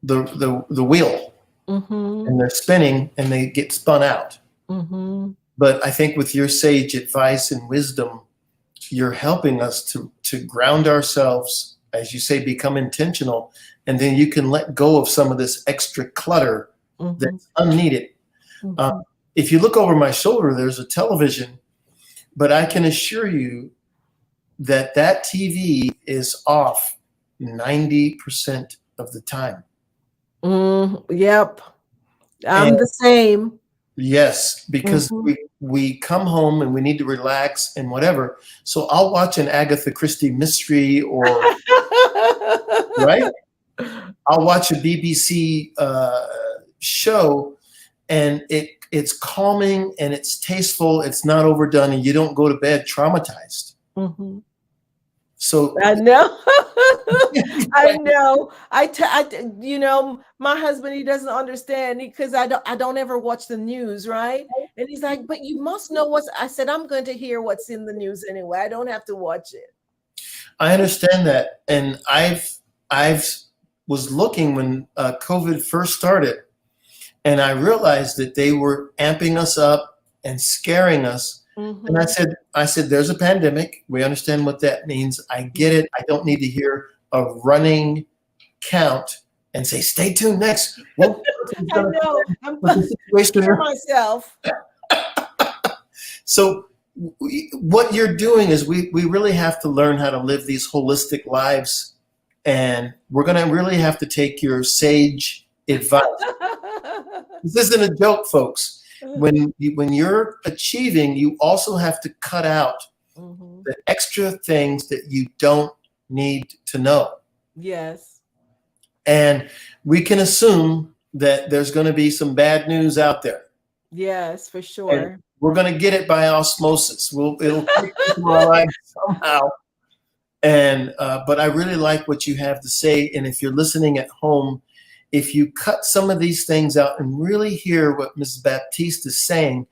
the wheel, mm-hmm. and they're spinning, and they get spun out. Mm-hmm. But I think with your sage advice and wisdom, you're helping us to ground ourselves, as you say, become intentional, and then you can let go of some of this extra clutter mm-hmm. that's unneeded. Mm-hmm. If you look over my shoulder, there's a television, but I can assure you that that TV is off 90% of the time. Yep. I'm the same. Yes, because mm-hmm. we come home and we need to relax and whatever. So I'll watch an Agatha Christie mystery or right? I'll watch a BBC show, and it's calming and it's tasteful. It's not overdone, and you don't go to bed traumatized. Mm-hmm. So I know. I know. You know, my husband, he doesn't understand because I don't ever watch the news, right? And he's like, but you must know what's. I said, I'm going to hear what's in the news anyway. I don't have to watch it. I understand that, and I've was looking when COVID first started, and I realized that they were amping us up and scaring us. Mm-hmm. And I said, there's a pandemic. We understand what that means. I get it. I don't need to hear a running count and say, stay tuned next. Well, I know. I'm scaring myself. So what you're doing is we really have to learn how to live these holistic lives. And we're going to really have to take your sage advice. This isn't a joke, folks. When you're achieving, you also have to cut out mm-hmm. the extra things that you don't need to know. Yes. And we can assume that there's going to be some bad news out there. Yes, for sure. And we're going to get it by osmosis. It'll take into our lives somehow. And but I really like what you have to say. And if you're listening at home, if you cut some of these things out and really hear what Mrs. Baptiste is saying,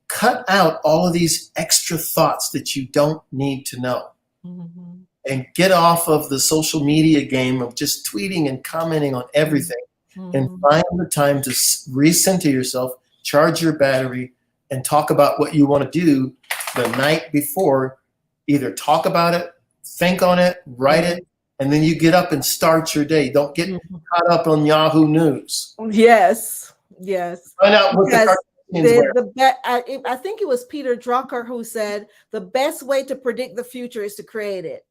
cut out all of these extra thoughts that you don't need to know. Mm-hmm. And get off of the social media game of just tweeting and commenting on everything. Mm-hmm. And find the time to recenter yourself, charge your battery, and talk about what you want to do the night before. Either talk about it, think on it, write it, and then you get up and start your day. Don't get caught up on Yahoo News. Yes, yes. Find out what Because the I think it was Peter Drucker who said the best way to predict the future is to create it.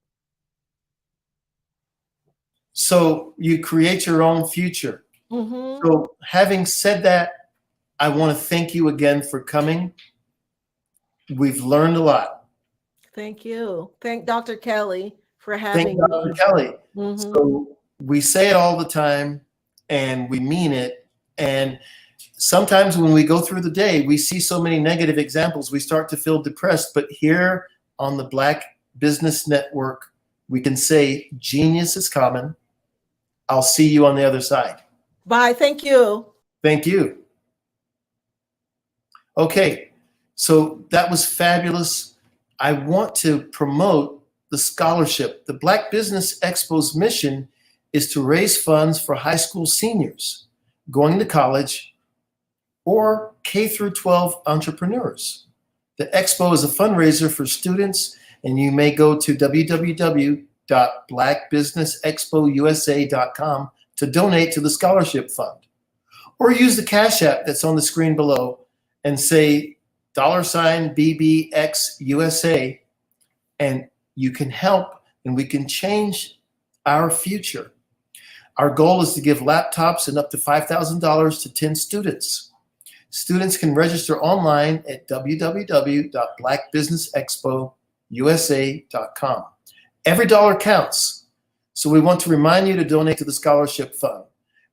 So you create your own future. Mm-hmm. So having said that, I want to thank you again for coming. We've learned a lot. Thank you. Thank Dr. Kelly for having me. Dr. Kelly. Mm-hmm. So we say it all the time and we mean it. And sometimes when we go through the day, we see so many negative examples, we start to feel depressed. But here on the Black Business Network, we can say genius is common. I'll see you on the other side. Bye. Thank you. Thank you. Okay, so that was fabulous. I want to promote the scholarship. The Black Business Expo's mission is to raise funds for high school seniors going to college or K through 12 entrepreneurs. The Expo is a fundraiser for students, and you may go to www.blackbusinessexpousa.com to donate to the scholarship fund. Or use the Cash App that's on the screen below and say $BBXUSA, and you can help and we can change our future. Our goal is to give laptops and up to $5,000 to 10 students. Students can register online at www.blackbusinessexpousa.com. Every dollar counts. So we want to remind you to donate to the scholarship fund.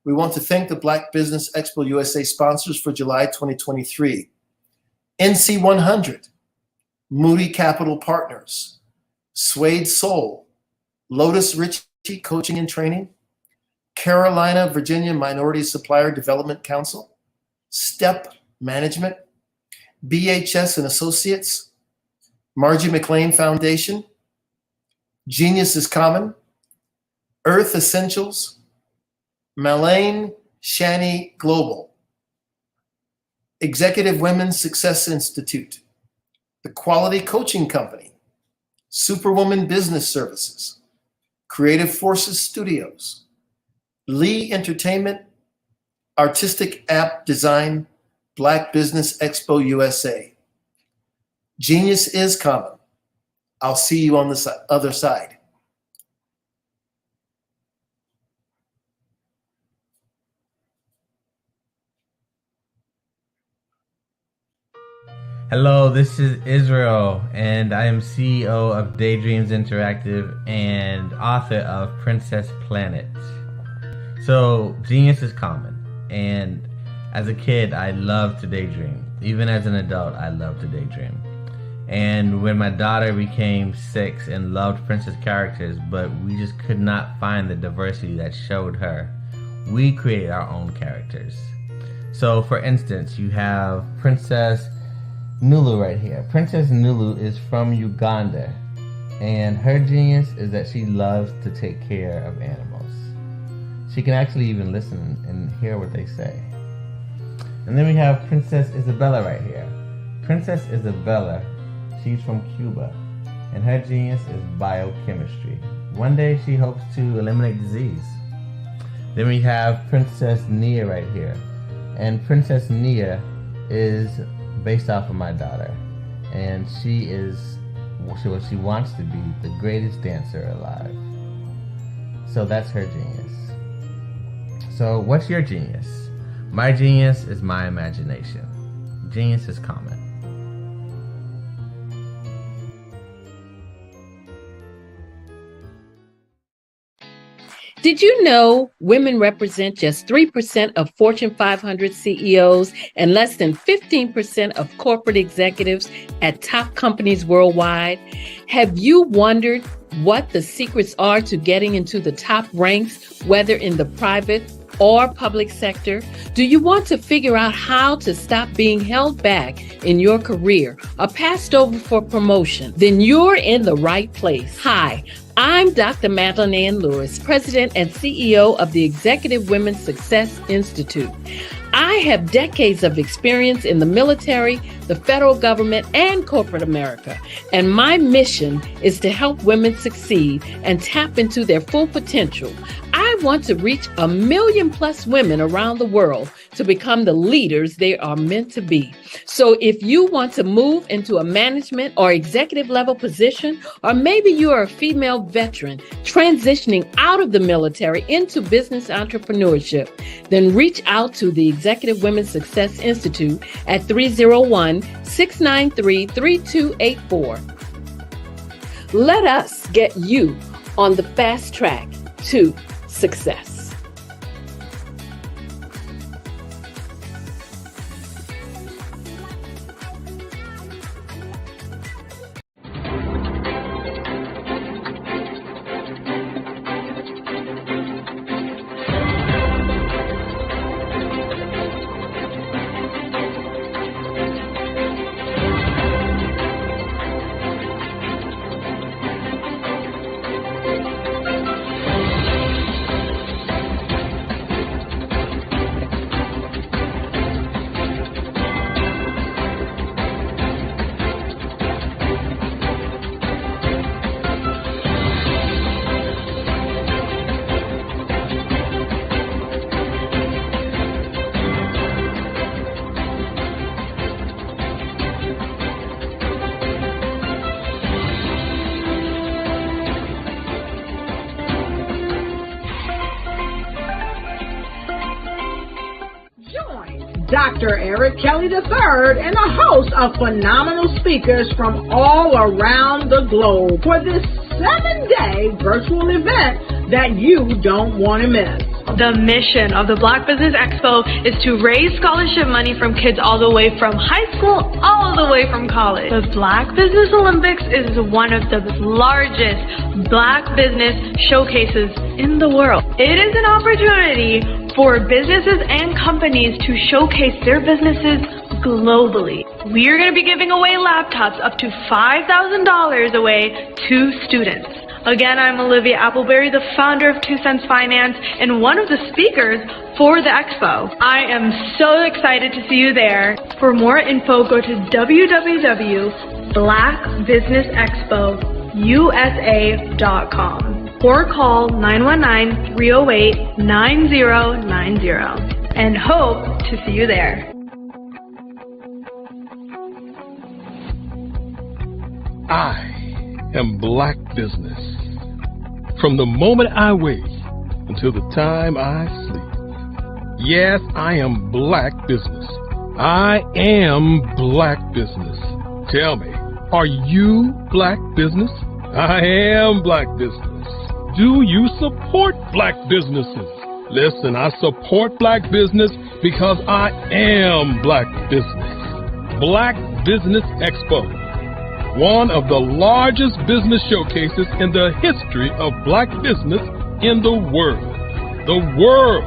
We want to thank the Black Business Expo USA sponsors for July 2023. NC 100, Moody Capital Partners, Suede Soul, Lotus Ritchie Coaching and Training, Carolina, Virginia Minority Supplier Development Council, STEP Management, BHS and Associates, Margie McLean Foundation, Genius is Common, Earth Essentials, Malaine Shani Global, Executive Women's Success Institute, the Quality Coaching Company, Superwoman Business Services, Creative Forces Studios, Lee Entertainment, Artistic App Design, Black Business Expo USA. Genius is common. I'll see you on the other side. Hello, this is Israel, and I am CEO of Daydreams Interactive and author of Princess Planet. So, genius is common, and as a kid, I loved to daydream. Even as an adult, I love to daydream. And when my daughter became 6 and loved princess characters, but we just could not find the diversity that showed her, we created our own characters. So, for instance, you have Princess Nulu right here. Princess Nulu is from Uganda, and her genius is that she loves to take care of animals. She can actually even listen and hear what they say. And then we have Princess Isabella right here. Princess Isabella, she's from Cuba, and her genius is biochemistry. One day she hopes to eliminate disease. Then we have Princess Nia right here, and Princess Nia is based off of my daughter, and she is what she wants to be, the greatest dancer alive. So that's her genius. So what's your genius? My genius is my imagination. Genius is common. Did you know women represent just 3% of Fortune 500 CEOs and less than 15% of corporate executives at top companies worldwide? Have you wondered what the secrets are to getting into the top ranks, whether in the private or public sector? Do you want to figure out how to stop being held back in your career or passed over for promotion? Then you're in the right place. Hi, I'm Dr. Madeline Ann Lewis, President and CEO of the Executive Women's Success Institute. I have decades of experience in the military, the federal government, and corporate America, and my mission is to help women succeed and tap into their full potential. I want to reach 1 million+ women around the world to become the leaders they are meant to be. So if you want to move into a management or executive level position, or maybe you are a female veteran transitioning out of the military into business entrepreneurship, then reach out to the Executive Women's Success Institute at 301-693-3284. Let us get you on the fast track to success. Dr. Eric Kelly III and a host of phenomenal speakers from all around the globe for this 7-day virtual event that you don't want to miss. The mission of the Black Business Expo is to raise scholarship money from kids all the way from high school all the way from college. The Black Business Olympics is one of the largest Black business showcases in the world. It is an opportunity for businesses and companies to showcase their businesses globally. We are going to be giving away laptops up to $5,000 away to students. Again, I'm Olivia Appleberry, the founder of 2 Cents Finance and one of the speakers for the expo. I am so excited to see you there. For more info, go to www.blackbusinessexpousa.com or call 919-308-9090 and hope to see you there. I am Black business. From the moment I wake until the time I sleep. Yes, I am Black business. I am Black business. Tell me, are you Black business? I am Black business. Do you support Black businesses? Listen, I support Black business because I am Black business. Black Business Expo, one of the largest business showcases in the history of Black business in the world. The world!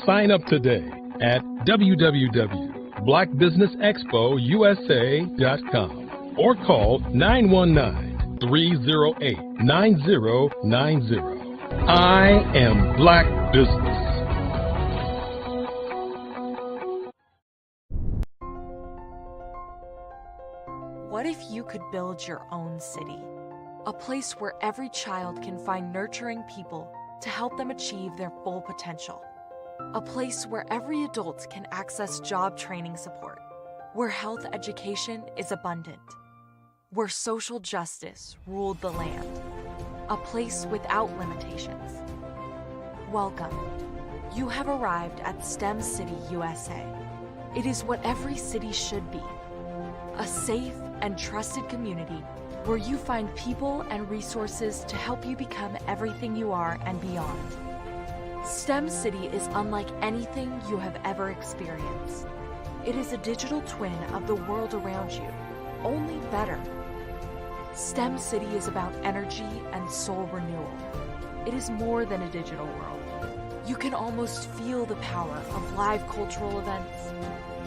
Sign up today at www.blackbusinessexpousa.com or call 919-308-9090. I am Black business. What if you could build your own city? A place where every child can find nurturing people to help them achieve their full potential. A place where every adult can access job training support. Where health education is abundant. Where social justice ruled the land. A place without limitations. Welcome. You have arrived at STEM City, USA. It is what every city should be. A safe and trusted community where you find people and resources to help you become everything you are and beyond. STEM City is unlike anything you have ever experienced. It is a digital twin of the world around you, only better. STEM City is about energy and soul renewal. It is more than a digital world. You can almost feel the power of live cultural events,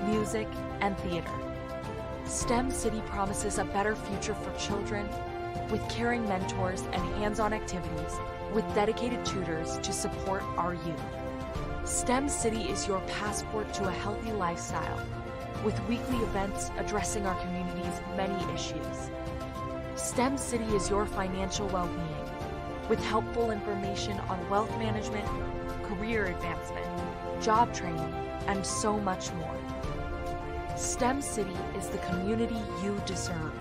music, and theater. STEM City promises a better future for children with caring mentors and hands-on activities with dedicated tutors to support our youth. STEM City is your passport to a healthy lifestyle with weekly events addressing our community's many issues. STEM City is your financial well-being with helpful information on wealth management, career advancement, job training, and so much more. STEM City is the community you deserve.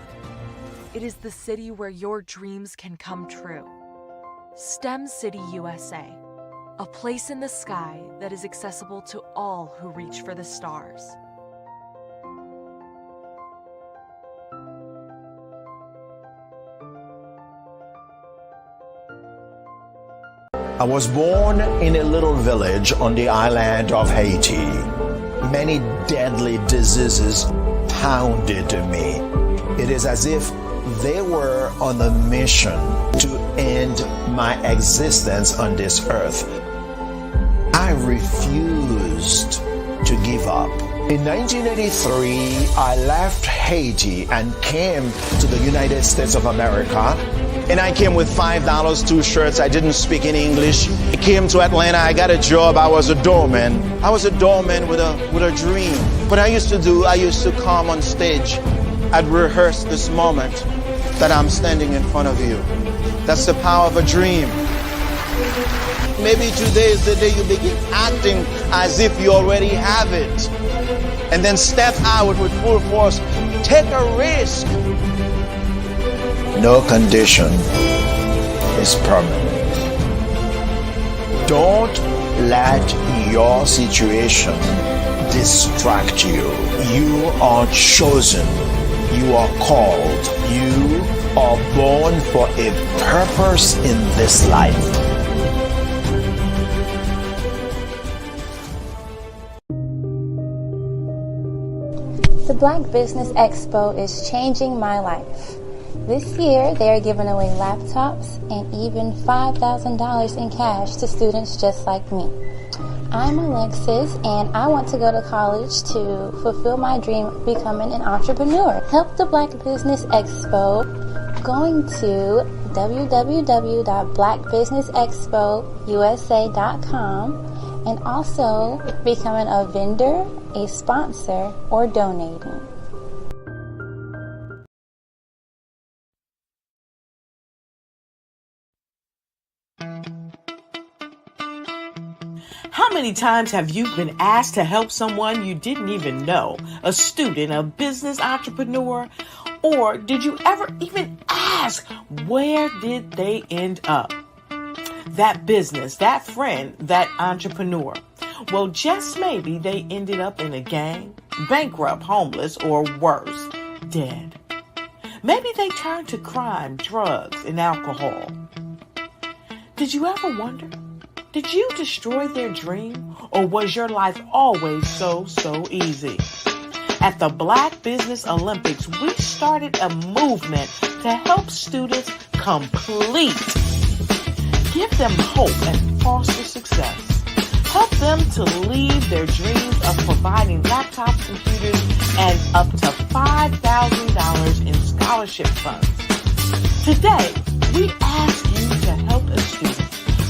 It is the city where your dreams can come true. STEM City USA, a place in the sky that is accessible to all who reach for the stars. I was born in a little village on the island of Haiti. Many deadly diseases pounded me. It is as if they were on a mission to end my existence on this earth. I refused to give up. In 1983, I left Haiti and came to the United States of America. And I came with $5, 2 shirts. I didn't speak any English. I came to Atlanta. I got a job. I was a doorman. I was a doorman with a dream. What I used to do, I used to come on stage. I'd rehearse this moment that I'm standing in front of you. That's the power of a dream. Maybe today is the day you begin acting as if you already have it. And then step out with full force. Take a risk. No condition is permanent. Don't let your situation distract you. You are chosen. You are called. You are born for a purpose in this life. The Black Business Expo is changing my life. This year, they are giving away laptops and even $5,000 in cash to students just like me. I'm Alexis, and I want to go to college to fulfill my dream of becoming an entrepreneur. Help the Black Business Expo going to www.blackbusinessexpousa.com and also becoming a vendor, a sponsor, or donating. How many times have you been asked to help someone you didn't even know, a student, a business entrepreneur? Or did you ever even ask, where did they end up? That business, that friend, that entrepreneur. Well, just maybe they ended up in a gang, bankrupt, homeless, or worse, dead. Maybe they turned to crime, drugs, and alcohol. Did you ever wonder? Did you destroy their dream, or was your life always so easy? At the Black Business Olympics, we started a movement to help students complete. Give them hope and foster success. Help them to leave their dreams of providing laptops, computers, and up to $5,000 in scholarship funds. Today, we ask you to help a student,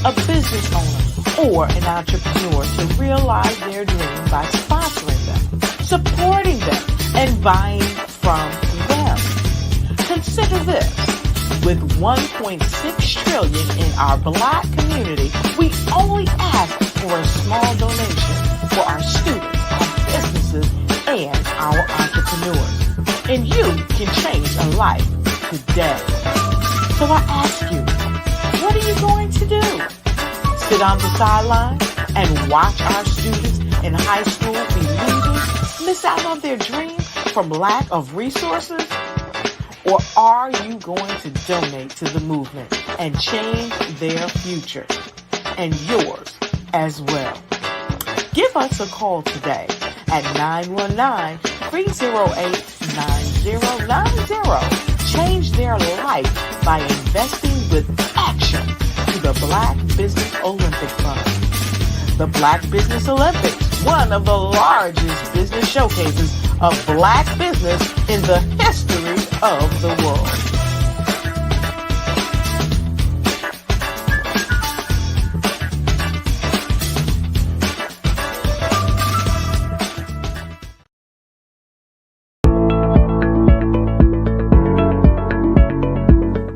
a business owner, or an entrepreneur to realize their dream by sponsoring them, supporting them, and buying from them. Consider this. With $1.6 trillion in our Black community, we only ask for a small donation for our students, our businesses, and our entrepreneurs. And you can change a life today. So I ask you, what are you going to do? Sit on the sideline and watch our students in high school be leaders, miss out on their dream from lack of resources? Or are you going to donate to the movement and change their future and yours as well. Give us a call today at 919-308-9090. Change their life by investing with action to the Black Business Olympic Fund. The Black Business Olympics, one of the largest business showcases of Black business in the history of the world.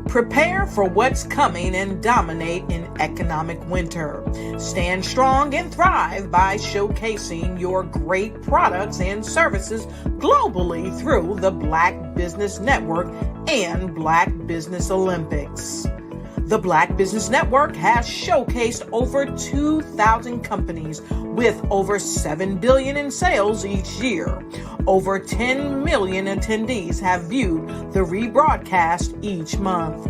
Prepare for what's coming and dominate in economic winter. Stand strong and thrive by showcasing your great products and services globally through the Black Business Network and Black Business Olympics. The Black Business Network has showcased over 2,000 companies with over $7 billion in sales each year. Over 10 million attendees have viewed the rebroadcast each month.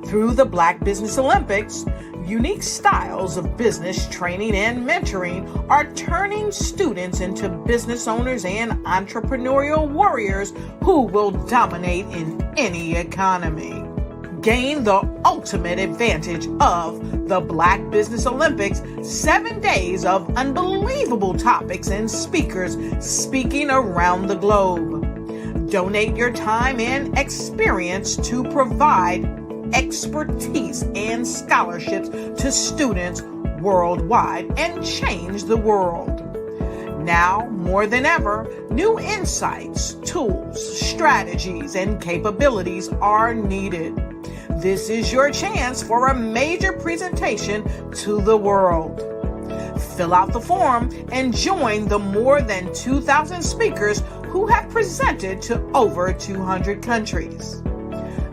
Through the Black Business Olympics, unique styles of business training and mentoring are turning students into business owners and entrepreneurial warriors who will dominate in any economy. Gain the ultimate advantage of the Black Business Olympics, 7 days of unbelievable topics and speakers speaking around the globe. Donate your time and experience to provide expertise and scholarships to students worldwide and change the world. Now, more than ever, new insights, tools, strategies, and capabilities are needed. This is your chance for a major presentation to the world. Fill out the form and join the more than 2,000 speakers who have presented to over 200 countries.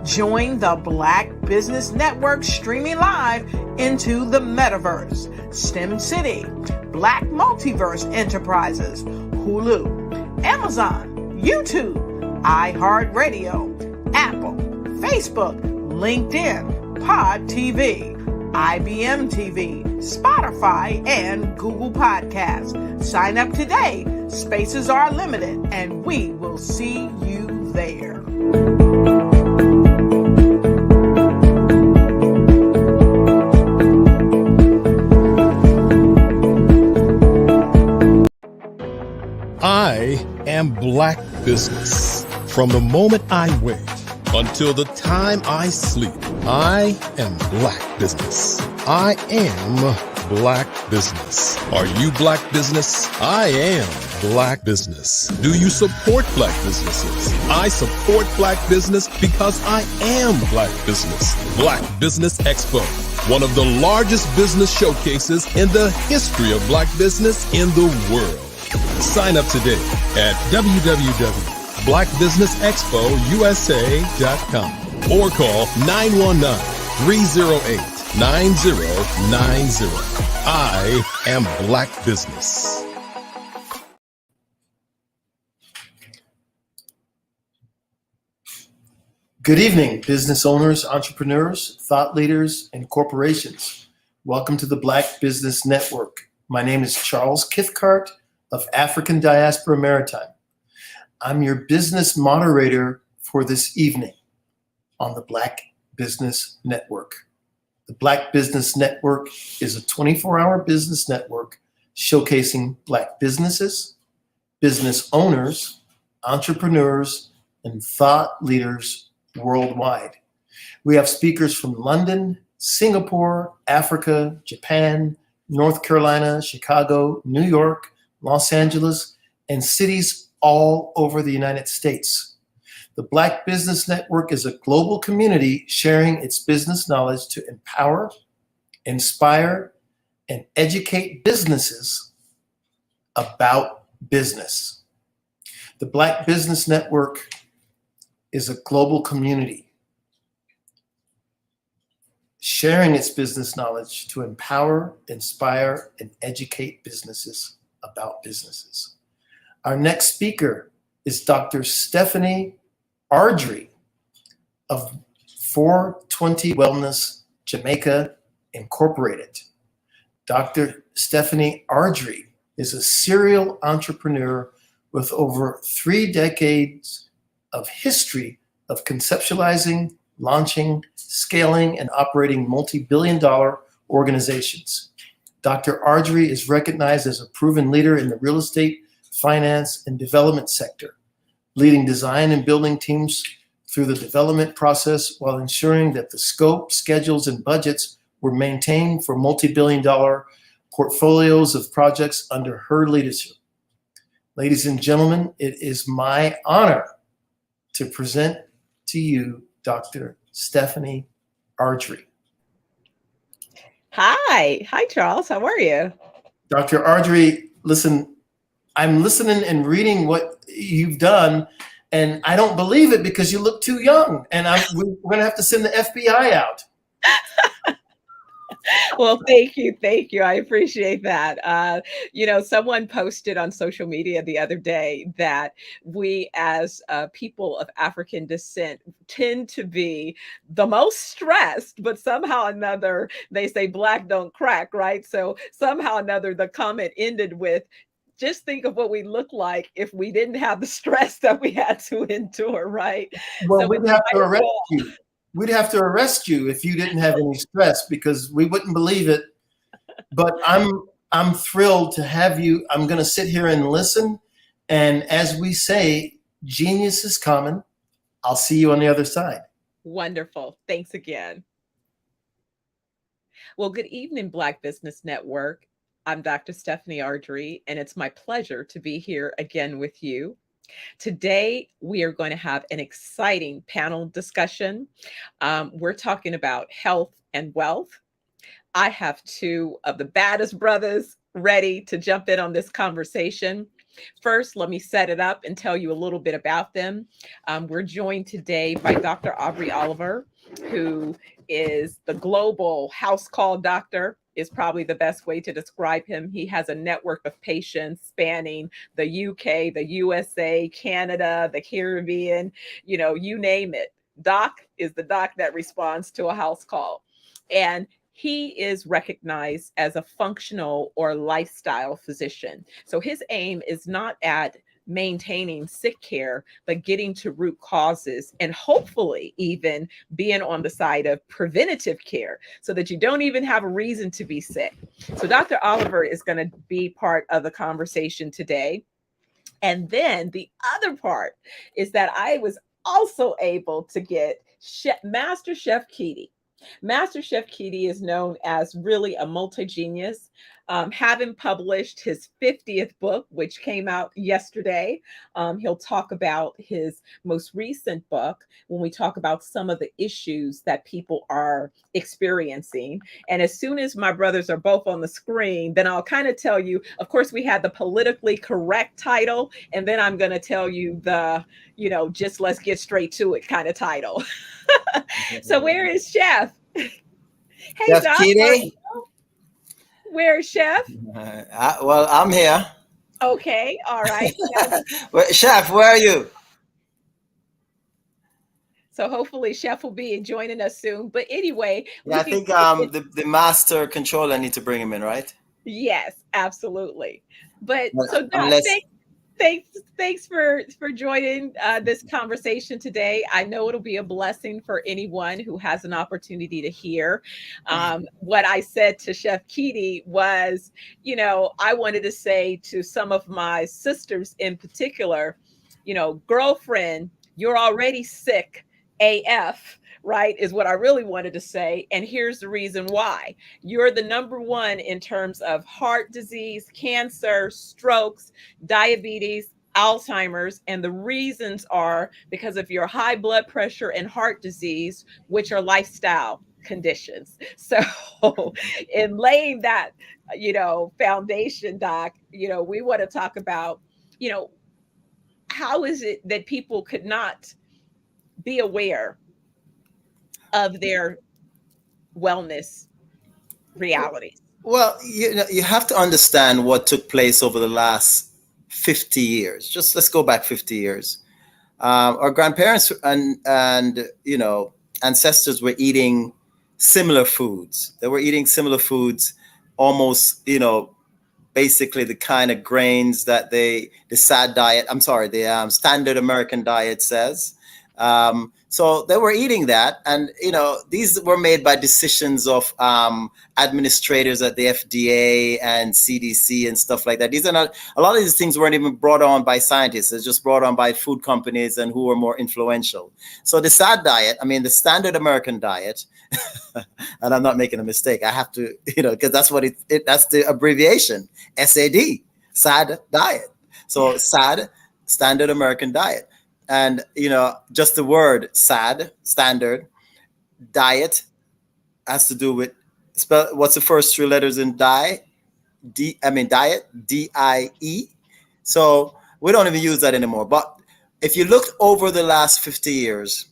Join the Black Business Network streaming live into the Metaverse, STEM City, Black Multiverse Enterprises, Hulu, Amazon, YouTube, iHeartRadio, Apple, Facebook, LinkedIn, Pod TV, IBM TV, Spotify, and Google Podcasts. Sign up today. Spaces are limited, and we will see you there. I am Black business. From the moment I wake until the time I sleep, I am Black business. I am Black business. Are you Black business? I am Black business. Do you support Black businesses? I support Black business because I am Black business. Black Business Expo, one of the largest business showcases in the history of Black business in the world. Sign up today at www.blackbusinessexpousa.com or call 919-308-9090. I am Black business. Good evening, business owners, entrepreneurs, thought leaders, and corporations. Welcome to the Black Business Network. My name is Charles Cathcart of African Diaspora Maritime. I'm your business moderator for this evening on the Black Business Network. The Black Business Network is a 24-hour business network showcasing Black businesses, business owners, entrepreneurs, and thought leaders worldwide. We have speakers from London, Singapore, Africa, Japan, North Carolina, Chicago, New York, Los Angeles, and cities all over the United States. The Black Business Network is a global community sharing its business knowledge to empower, inspire, and educate businesses about business. The Black Business Network is a global community sharing its business knowledge to empower, inspire, and educate businesses about businesses. Our next speaker is Dr. Stephanie Ardrey of 420 Wellness Jamaica Incorporated. Dr. Stephanie Ardrey is a serial entrepreneur with over 3 decades of history of conceptualizing, launching, scaling, and operating multi-billion-dollar organizations. Dr. Ardrey is recognized as a proven leader in the real estate, finance, and development sector, leading design and building teams through the development process while ensuring that the scope, schedules, and budgets were maintained for multi-billion-dollar portfolios of projects under her leadership. Ladies and gentlemen, it is my honor to present to you Dr. Stephanie Ardrey. Hi, Charles. How are you? Dr. Ardrey, listen, I'm listening and reading what you've done, and I don't believe it because you look too young, and we're going to have to send the FBI out. Well, thank you. I appreciate that. Someone posted on social media the other day that we as people of African descent tend to be the most stressed, but somehow or another, they say black don't crack, right? So somehow or another, the comment ended with, just think of what we look like if we didn't have the stress that we had to endure, right? Well, So we'd have to arrest you. We'd have to arrest you if you didn't have any stress because we wouldn't believe it. But I'm thrilled to have you. I'm going to sit here and listen. And as we say, genius is common. I'll see you on the other side. Wonderful. Thanks again. Well, good evening, Black Business Network. I'm Dr. Stephanie Ardrey, and it's my pleasure to be here again with you. Today, we are going to have an exciting panel discussion. We're talking about health and wealth. I have 2 of the baddest brothers ready to jump in on this conversation. First, let me set it up and tell you a little bit about them. We're joined today by Dr. Aubrey Oliver, who is the global house call doctor, is probably the best way to describe him. He has a network of patients spanning the UK, the USA, Canada, the Caribbean, you name it. Doc is the doc that responds to a house call. And he is recognized as a functional or lifestyle physician. So his aim is not at maintaining sick care, but getting to root causes and hopefully even being on the side of preventative care so that you don't even have a reason to be sick. So Dr. Oliver is going to be part of the conversation today. And then the other part is that I was also able to get Master Chef Keedy. Master Chef Keedy is known as really a multi-genius, having published his 50th book, which came out yesterday. He'll talk about his most recent book when we talk about some of the issues that people are experiencing. And as soon as my brothers are both on the screen, then I'll kind of tell you, of course, we had the politically correct title, and then I'm going to tell you the, just let's get straight to it kind of title. So where is Chef? Hey, Chef Doc. Keedy? Where is Chef? Well, I'm here. Okay, all right. Chef, where are you? So hopefully Chef will be joining us soon. But anyway. Yeah, I think the master controller need to bring him in, right? Yes, absolutely. But well, so Doc, thanks for joining this conversation today. I know it'll be a blessing for anyone who has an opportunity to hear. What I said to Chef Keedy was, I wanted to say to some of my sisters in particular, girlfriend, you're already sick AF, right, is what I really wanted to say. And here's the reason why. You're the number 1 in terms of heart disease, cancer, strokes, diabetes, Alzheimer's. And the reasons are because of your high blood pressure and heart disease, which are lifestyle conditions. So in laying that, foundation, Doc, we want to talk about, how is it that people could not be aware of their wellness realities? Well, you have to understand what took place over the last 50 years. Just let's go back 50 years. Our grandparents and ancestors were eating similar foods. They were eating similar foods almost, basically the kind of grains that the standard American diet says. So they were eating that, and these were made by decisions of administrators at the FDA and CDC and stuff like that. These are not, a lot of these things weren't even brought on by scientists. It's just brought on by food companies and who were more influential. So the SAD diet, the standard American diet, and I'm not making a mistake. I have to, because that's what that's the abbreviation, SAD, SAD diet. So SAD, standard American diet. And, just the word SAD, standard, diet, has to do with, what's the first three letters in diet, DIE. So we don't even use that anymore. But if you looked over the last 50 years,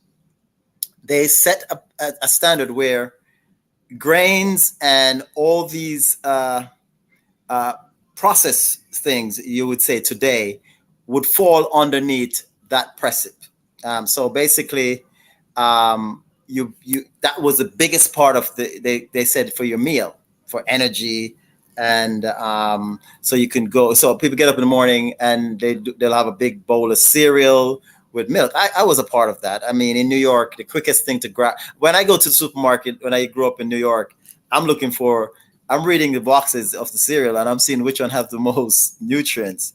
they set a standard where grains and all these processed things, you would say today, would fall underneath that precept. So basically, that was the biggest part of they said for your meal, for energy, and so you can go. So people get up in the morning and they'll have a big bowl of cereal with milk. I was a part of that. In New York, the quickest thing to grab when I go to the supermarket, when I grew up in New York, I'm reading the boxes of the cereal and I'm seeing which one have the most nutrients,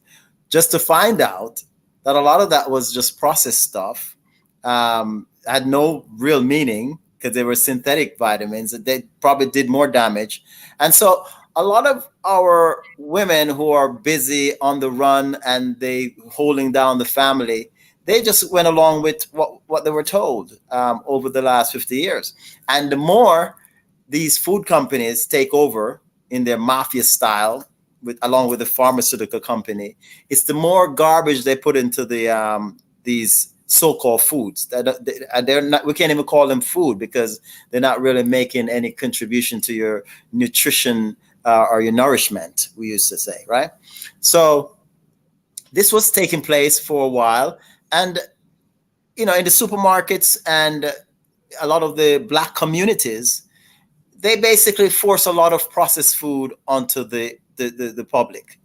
just to find out that a lot of that was just processed stuff, had no real meaning because they were synthetic vitamins. They probably did more damage. And so a lot of our women who are busy on the run and they holding down the family, they just went along with what they were told over the last 50 years. And the more these food companies take over in their mafia style, along with the pharmaceutical company, it's the more garbage they put into these so-called foods. They're not. We can't even call them food because they're not really making any contribution to your nutrition or your nourishment, we used to say, right? So this was taking place for a while. And, in the supermarkets and a lot of the Black communities, they basically force a lot of processed food onto the public,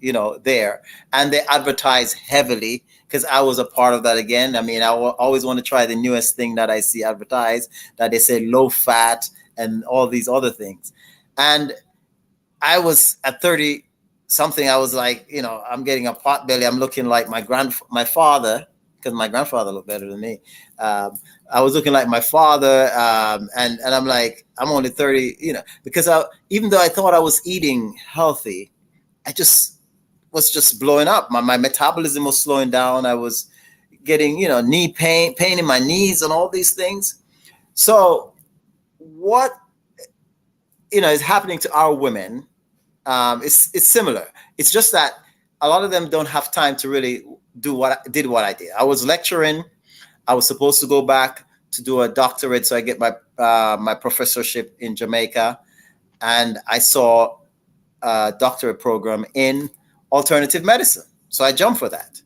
there. And they advertise heavily, because I was a part of that again. I always want to try the newest thing that I see advertised, that they say low fat and all these other things. And I was at 30 something, I was like, I'm getting a pot belly. I'm looking like my father, because my grandfather looked better than me. I was looking like my father, and I'm like, I'm only 30, because even though I thought I was eating healthy, I just was just blowing up. My metabolism was slowing down. I was getting, knee pain in my knees and all these things. So what, is happening to our women, it's similar. It's just that a lot of them don't have time to really do what I did. I was lecturing. I was supposed to go back to do a doctorate, so I get my professorship in Jamaica, and I saw a doctorate program in alternative medicine. So I jumped for that.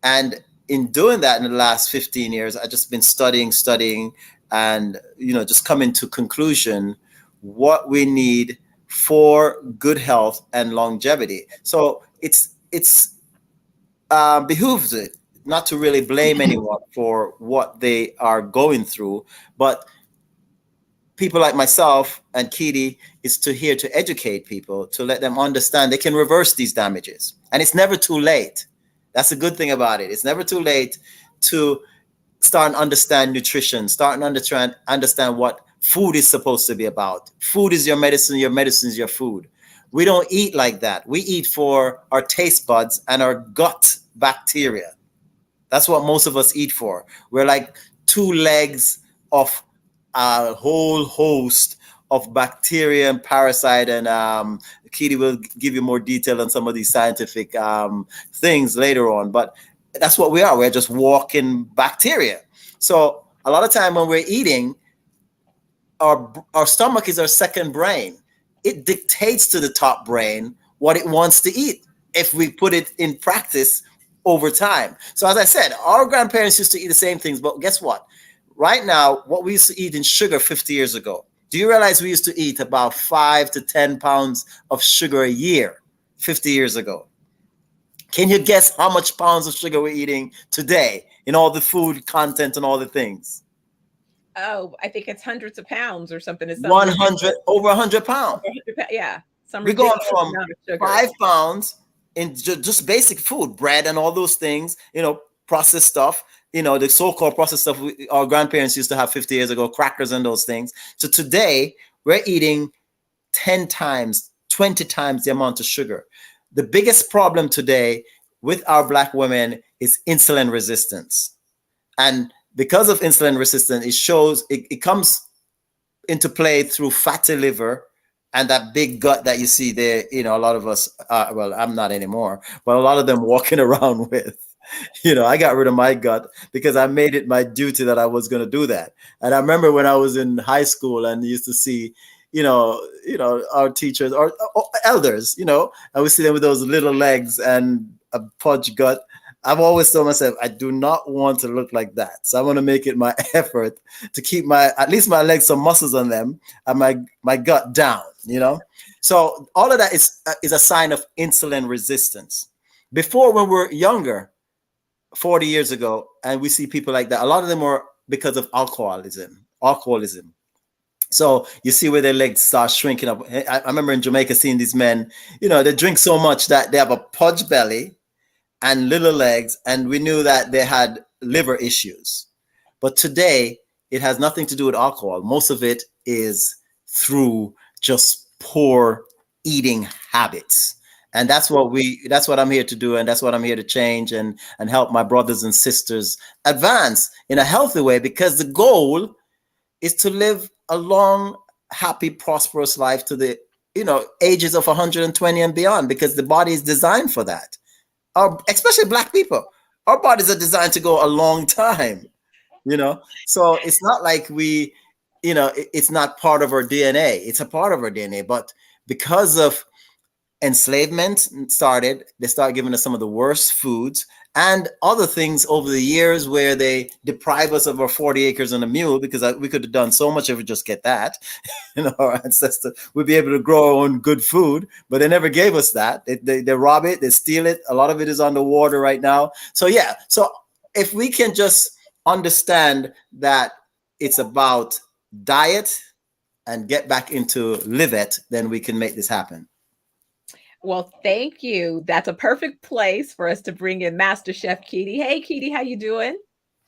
And in doing that in the last 15 years, I've just been studying and, just coming to conclusion what we need for good health and longevity. So it's behooves it not to really blame anyone for what they are going through, but people like myself and Kitty is here to educate people, to let them understand they can reverse these damages. And it's never too late. That's a good thing about it. It's never too late to start and understand nutrition, start and understand what food is supposed to be about. Food is your medicine is your food. We don't eat like that. We eat for our taste buds and our gut bacteria. That's what most of us eat for. We're like two legs of a whole host of bacteria and parasite, and Kitty will give you more detail on some of these scientific things later on. But that's what we are. We're just walking bacteria. So a lot of time when we're eating, our stomach is our second brain. It dictates to the top brain what it wants to eat if we put it in practice over time. So as I said, our grandparents used to eat the same things, but guess what? Right now, what we used to eat in sugar 50 years ago, Do you realize we used to eat about 5 to 10 pounds of sugar a year 50 years ago? Can you guess how much pounds of sugar we're eating today in all the food content and all the things? Oh, I think it's hundreds of pounds or something. It's some 100, over 100 pounds. yeah, some We're going ridiculous from amount of sugar. 5 pounds in just basic food, bread and all those things, processed stuff, the so-called processed stuff our grandparents used to have 50 years ago, crackers and those things. So today we're eating 10 times, 20 times the amount of sugar. The biggest problem today with our Black women is insulin resistance. And because of insulin resistance, it comes into play through fatty liver and that big gut that you see there. A lot of us, well, I'm not anymore, but a lot of them walking around with. I got rid of my gut because I made it my duty that I was going to do that. And I remember when I was in high school and used to see, our teachers or elders, I would see them with those little legs and a pudge gut. I've always told myself, I do not want to look like that. So I want to make it my effort to keep at least my legs, some muscles on them, and my gut down, So all of that is a sign of insulin resistance. Before, when we're younger, 40 years ago, and we see people like that, a lot of them were because of alcoholism. So you see where their legs start shrinking up. I remember in Jamaica seeing these men, they drink so much that they have a pudge belly and little legs, and we knew that they had liver issues. But today, it has nothing to do with alcohol. Most of it is through just poor eating habits. And that's what I'm here to do. And that's what I'm here to change and help my brothers and sisters advance in a healthy way, because the goal is to live a long, happy, prosperous life to the, ages of 120 and beyond, because the body is designed for that. Especially Black people, our bodies are designed to go a long time, So it's not like it's not part of our DNA. It's a part of our DNA, but because of enslavement they started giving us some of the worst foods and other things over the years, where they deprive us of our 40 acres and a mule, because we could have done so much if we just get that. Our ancestors would be able to grow our own good food, but they never gave us that. They rob it, they steal it. A lot of it is underwater right now. So if we can just understand that it's about diet and get back into live it, then we can make this happen. Well, thank you. That's a perfect place for us to bring in Master Chef Keedy. Hey, Keedy, how you doing?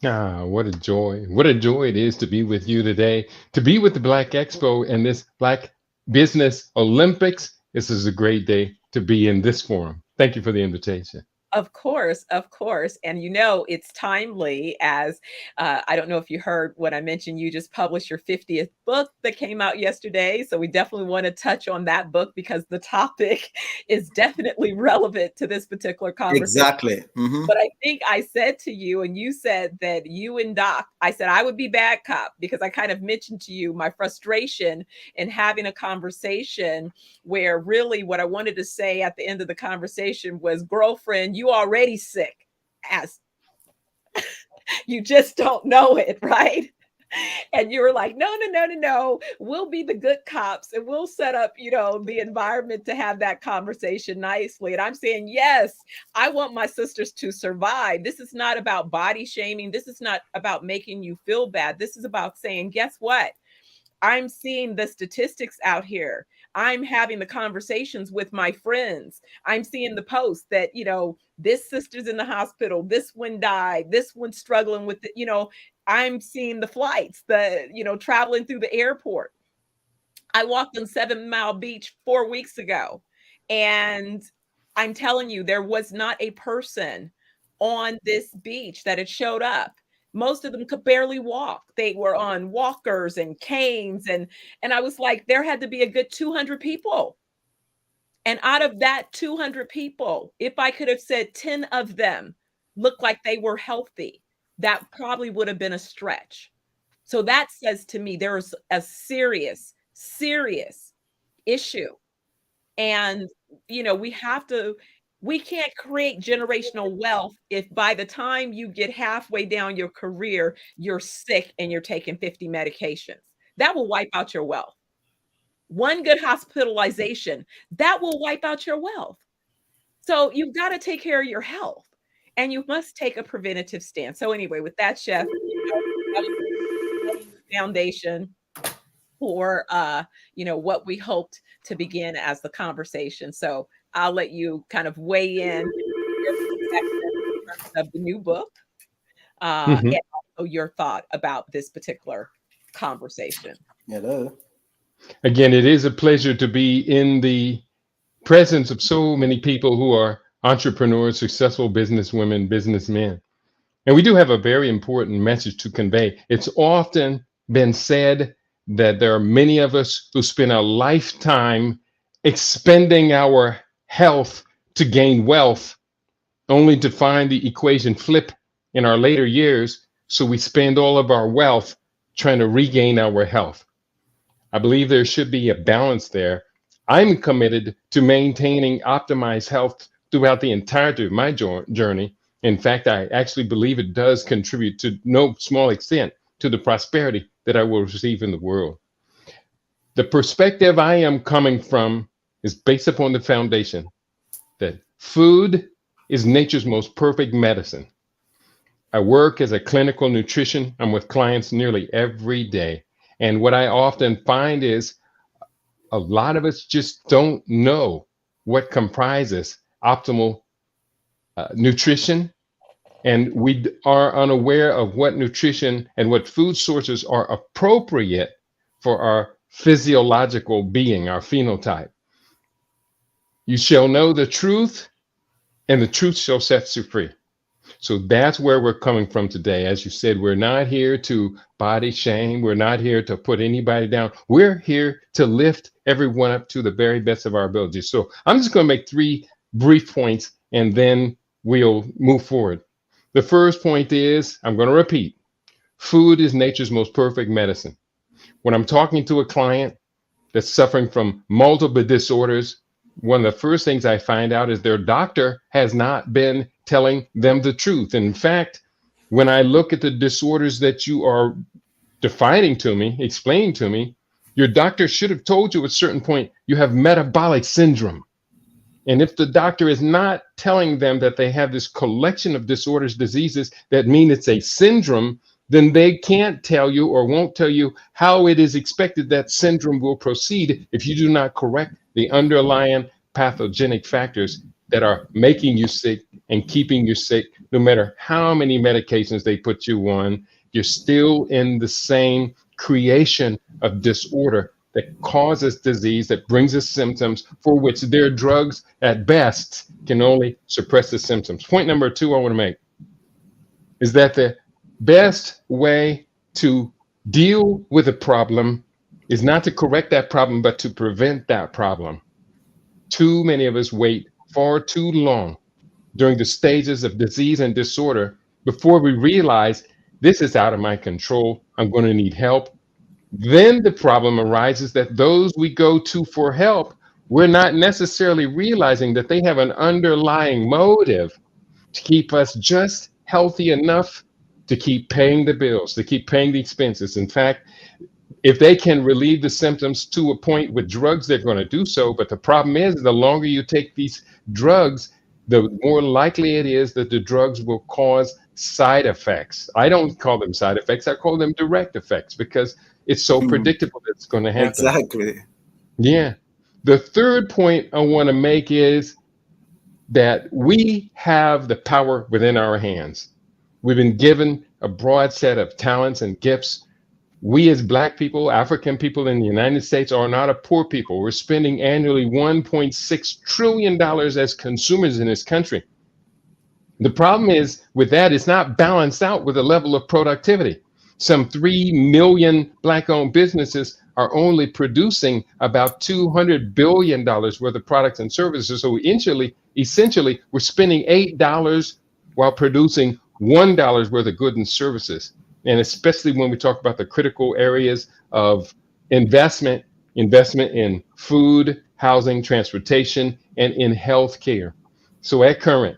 What a joy. What a joy it is to be with you today, to be with the Black Expo and this Black Business Olympics. This is a great day to be in this forum. Thank you for the invitation. Of course. And it's timely, as I don't know if you heard what I mentioned. You just published your 50th book that came out yesterday. So we definitely want to touch on that book, because the topic is definitely relevant to this particular conversation. Exactly. Mm-hmm. But I think I said to you, and you said that you and Doc, I said I would be bad cop, because I kind of mentioned to you my frustration in having a conversation where really what I wanted to say at the end of the conversation was, girlfriend, you already sick, as you just don't know it, right? And you were like, no, we'll be the good cops and we'll set up, the environment to have that conversation nicely. And I'm saying, yes, I want my sisters to survive. This is not about body shaming. This is not about making you feel bad. This is about saying, guess what? I'm seeing the statistics out here. I'm having the conversations with my friends. I'm seeing the posts that, this sister's in the hospital, this one died, this one's struggling with it, I'm seeing the flights, traveling through the airport. I walked on 7 Mile Beach 4 weeks ago, and I'm telling you, there was not a person on this beach that had showed up. Most of them could barely walk. They were on walkers and canes. And I was like, there had to be a good 200 people. And out of that 200 people, if I could have said 10 of them looked like they were healthy, that probably would have been a stretch. So that says to me, there's a serious issue. And, we can't create generational wealth if by the time you get halfway down your career, you're sick and you're taking 50 medications. that will wipe out your wealth. One good hospitalization, that will wipe out your wealth. So you've got to take care of your health, and you must take a preventative stance. So anyway, with that, Chef, foundation for what we hoped to begin as the conversation. So I'll let you kind of weigh in of the new book and also your thought about this particular conversation. Hello. Again, it is a pleasure to be in the presence of so many people who are entrepreneurs, successful businesswomen, businessmen. And we do have a very important message to convey. It's often been said that there are many of us who spend a lifetime expending our health to gain wealth, only to find the equation flip in our later years. So we spend all of our wealth trying to regain our health. I believe there should be a balance there. I'm committed to maintaining optimized health throughout the entirety of my journey. In fact, I actually believe it does contribute to no small extent to the prosperity that I will receive in the world. The perspective I am coming from is based upon the foundation that food is nature's most perfect medicine. I work as a clinical nutrition. I'm with clients nearly every day. And what I often find is a lot of us just don't know what comprises optimal nutrition. And we are unaware of what nutrition and what food sources are appropriate for our physiological being, our phenotype. You shall know the truth, and the truth shall set you free. So that's where we're coming from today. As you said, we're not here to body shame. We're not here to put anybody down. We're here to lift everyone up to the very best of our abilities. So I'm just going to make 3 brief points, and then we'll move forward. The first point is, I'm going to repeat, food is nature's most perfect medicine. When I'm talking to a client that's suffering from multiple disorders, one of the first things I find out is their doctor has not been telling them the truth. In fact, when I look at the disorders that you are defining to me, explaining to me, your doctor should have told you at a certain point, you have metabolic syndrome. And if the doctor is not telling them that they have this collection of disorders, diseases that mean it's a syndrome, then they can't tell you or won't tell you how it is expected that syndrome will proceed if you do not correct the underlying pathogenic factors that are making you sick and keeping you sick. No matter how many medications they put you on, you're still in the same creation of disorder that causes disease, that brings us symptoms for which their drugs at best can only suppress the symptoms. Point number 2 I want to make is that the best way to deal with a problem is not to correct that problem, but to prevent that problem. Too many of us wait far too long during the stages of disease and disorder before we realize this is out of my control. I'm going to need help. Then the problem arises that those we go to for help, we're not necessarily realizing that they have an underlying motive to keep us just healthy enough to keep paying the bills, to keep paying the expenses. In fact, if they can relieve the symptoms to a point with drugs, they're going to do so. But the problem is, the longer you take these drugs, the more likely it is that the drugs will cause side effects. I don't call them side effects. I call them direct effects because it's so predictable that it's going to happen. Exactly. Yeah. The third point I want to make is that we have the power within our hands. We've been given a broad set of talents and gifts. We as Black people, African people in the United States are not a poor people. We're spending annually $1.6 trillion as consumers in this country. The problem is with that, it's not balanced out with a level of productivity. Some 3 million Black-owned businesses are only producing about $200 billion worth of products and services. So essentially, we're spending $8 while producing $1 worth of goods and services. And especially when we talk about the critical areas of investment in food, housing, transportation, and in healthcare. So at current,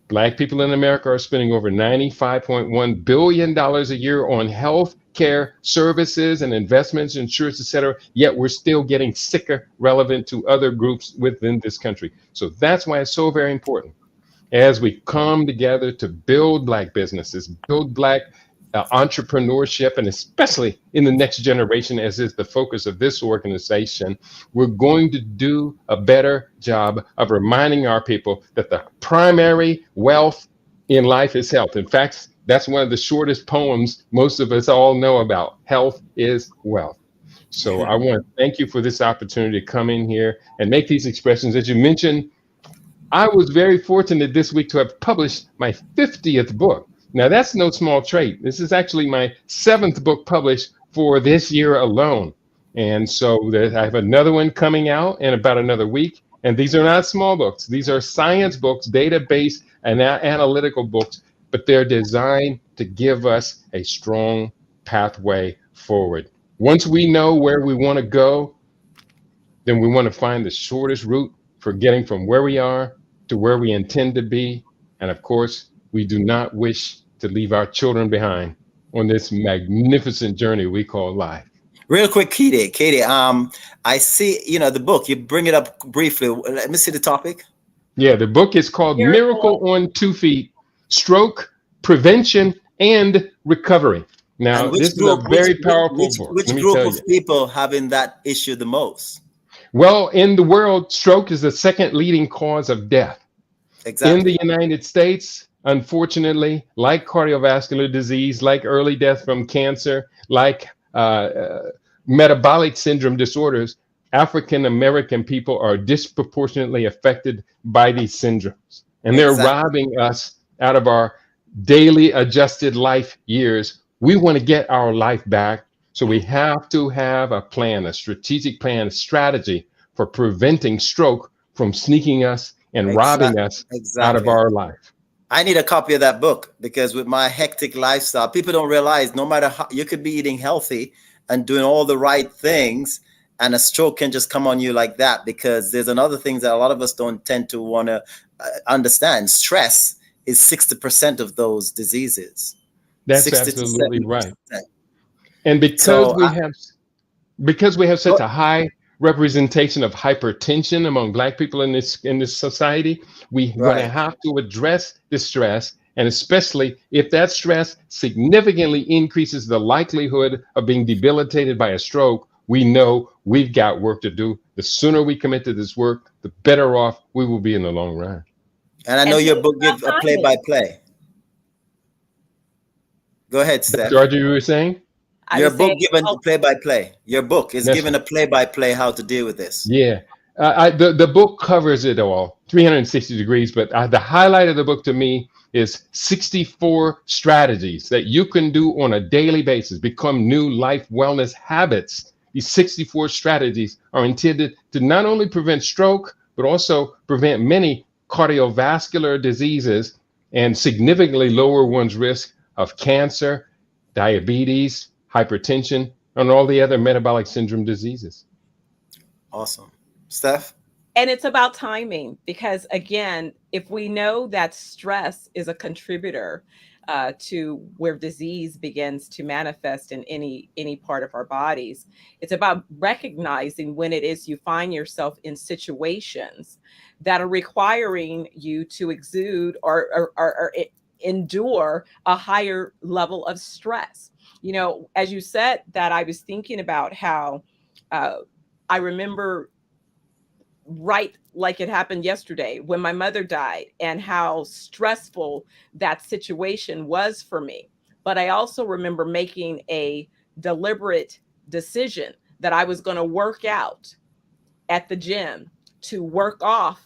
Black people in America are spending over $95.1 billion a year on health care services and investments, insurance, et cetera, yet we're still getting sicker relevant to other groups within this country. So that's why it's so very important as we come together to build Black businesses, build Black entrepreneurship, and especially in the next generation, as is the focus of this organization, we're going to do a better job of reminding our people that the primary wealth in life is health. In fact, that's one of the shortest poems most of us all know about. Health is wealth. So I want to thank you for this opportunity to come in here and make these expressions. As you mentioned, I was very fortunate this week to have published my 50th book. Now, that's no small trait. This is actually my 7th book published for this year alone. And so I have another one coming out in about another week. And these are not small books. These are science books, data-based and analytical books, but they're designed to give us a strong pathway forward. Once we know where we want to go, then we want to find the shortest route for getting from where we are to where we intend to be. And of course, we do not wish to leave our children behind on this magnificent journey we call life. Real quick, Katie, I see, the book, you bring it up briefly. Let me see the topic. Yeah, the book is called Miracle on 2 Feet, Stroke Prevention and Recovery. Now, this is a very powerful book. Which group of people having that issue the most? Well, in the world, stroke is the second leading cause of death. Exactly. In the United States, unfortunately, like cardiovascular disease, like early death from cancer, like metabolic syndrome disorders, African American people are disproportionately affected by these syndromes. And they're robbing us out of our daily adjusted life years. We want to get our life back. So we have to have a plan, a strategic plan, a strategy for preventing stroke from sneaking us and robbing us out of our life. I need a copy of that book because with my hectic lifestyle, people don't realize no matter how you could be eating healthy and doing all the right things, and a stroke can just come on you like that, because there's another thing that a lot of us don't tend to want to understand. Stress is 60% of those diseases. That's absolutely right. And because we have such a high representation of hypertension among Black people in this society, we're going to have to address the stress, and especially if that stress significantly increases the likelihood of being debilitated by a stroke, we know we've got work to do. The sooner we commit to this work, the better off we will be in the long run. And I know your book gives a play-by-play. Go ahead, Steph. Georgia, you were saying? Your book given play-by-play. Your book is given a play-by-play how to deal with this. Yeah, the book covers it all, 360 degrees. But the highlight of the book to me is 64 strategies that you can do on a daily basis, become new life wellness habits. These 64 strategies are intended to not only prevent stroke, but also prevent many cardiovascular diseases and significantly lower one's risk of cancer, diabetes, hypertension, and all the other metabolic syndrome diseases. Awesome. Steph? And it's about timing, because again, if we know that stress is a contributor to where disease begins to manifest in any part of our bodies, it's about recognizing when it is you find yourself in situations that are requiring you to exude or endure a higher level of stress. As you said that, I was thinking about how I remember right like it happened yesterday when my mother died, and how stressful that situation was for me. But I also remember making a deliberate decision that I was going to work out at the gym to work off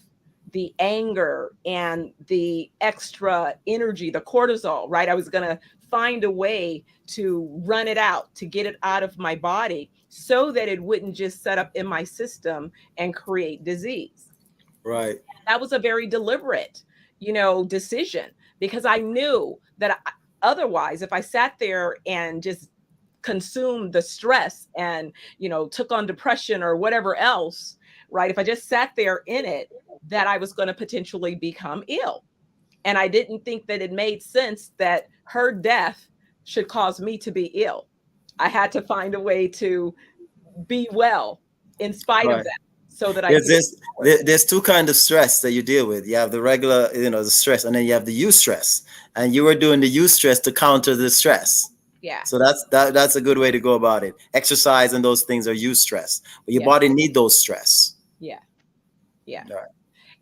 the anger and the extra energy, the cortisol, right? I was going to find a way to run it out, to get it out of my body so that it wouldn't just set up in my system and create disease. Right. That was a very deliberate, decision, because I knew that otherwise, if I sat there and just consumed the stress and, took on depression or whatever else, right? If I just sat there in it, that I was going to potentially become ill. And I didn't think that it made sense that her death should cause me to be ill. I had to find a way to be well in spite of Right. that, so that I There's could. there's two kinds of stress that you deal with. You have the regular, the stress, and then you have the eustress. And you were doing the eustress to counter the stress. Yeah. So that's a good way to go about it. Exercise and those things are eustress, but your Yeah. body need those stress. Yeah. Yeah. Right.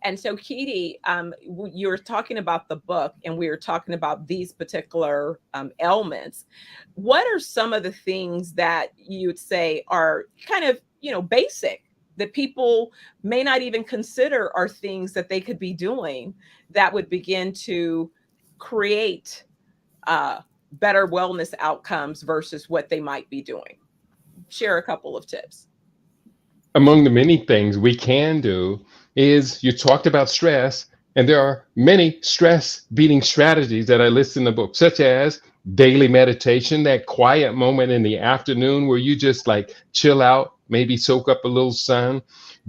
And so, Keedy, you were talking about the book, and we were talking about these particular ailments. What are some of the things that you'd say are kind of, basic, that people may not even consider are things that they could be doing that would begin to create better wellness outcomes versus what they might be doing? Share a couple of tips. Among the many things we can do is, you talked about stress, and there are many stress beating strategies that I list in the book, such as daily meditation, that quiet moment in the afternoon where you just like chill out, maybe soak up a little sun.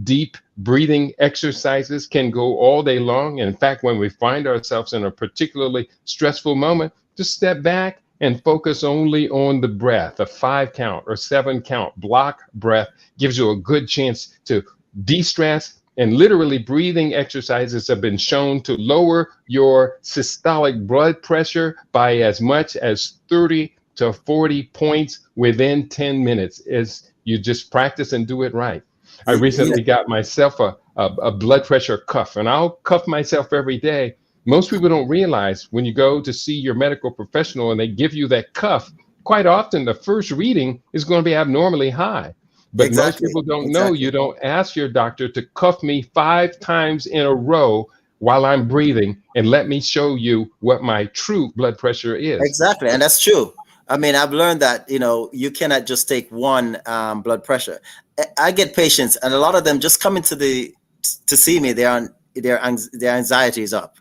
Deep breathing exercises can go all day long. And in fact, when we find ourselves in a particularly stressful moment, just step back and focus only on the breath. A 5 count or 7 count block breath gives you a good chance to de-stress. And literally, breathing exercises have been shown to lower your systolic blood pressure by as much as 30 to 40 points within 10 minutes, as you just practice and do it right. I recently got myself a blood pressure cuff, and I'll cuff myself every day. Most people don't realize, when you go to see your medical professional and they give you that cuff, quite often the first reading is going to be abnormally high. But Exactly. most people don't know. You don't ask your doctor to cuff me 5 times in a row while I'm breathing and let me show you what my true blood pressure is. Exactly. And that's true. I mean, I've learned that, you cannot just take one blood pressure. I get patients, and a lot of them just coming to see me, their anxiety is up.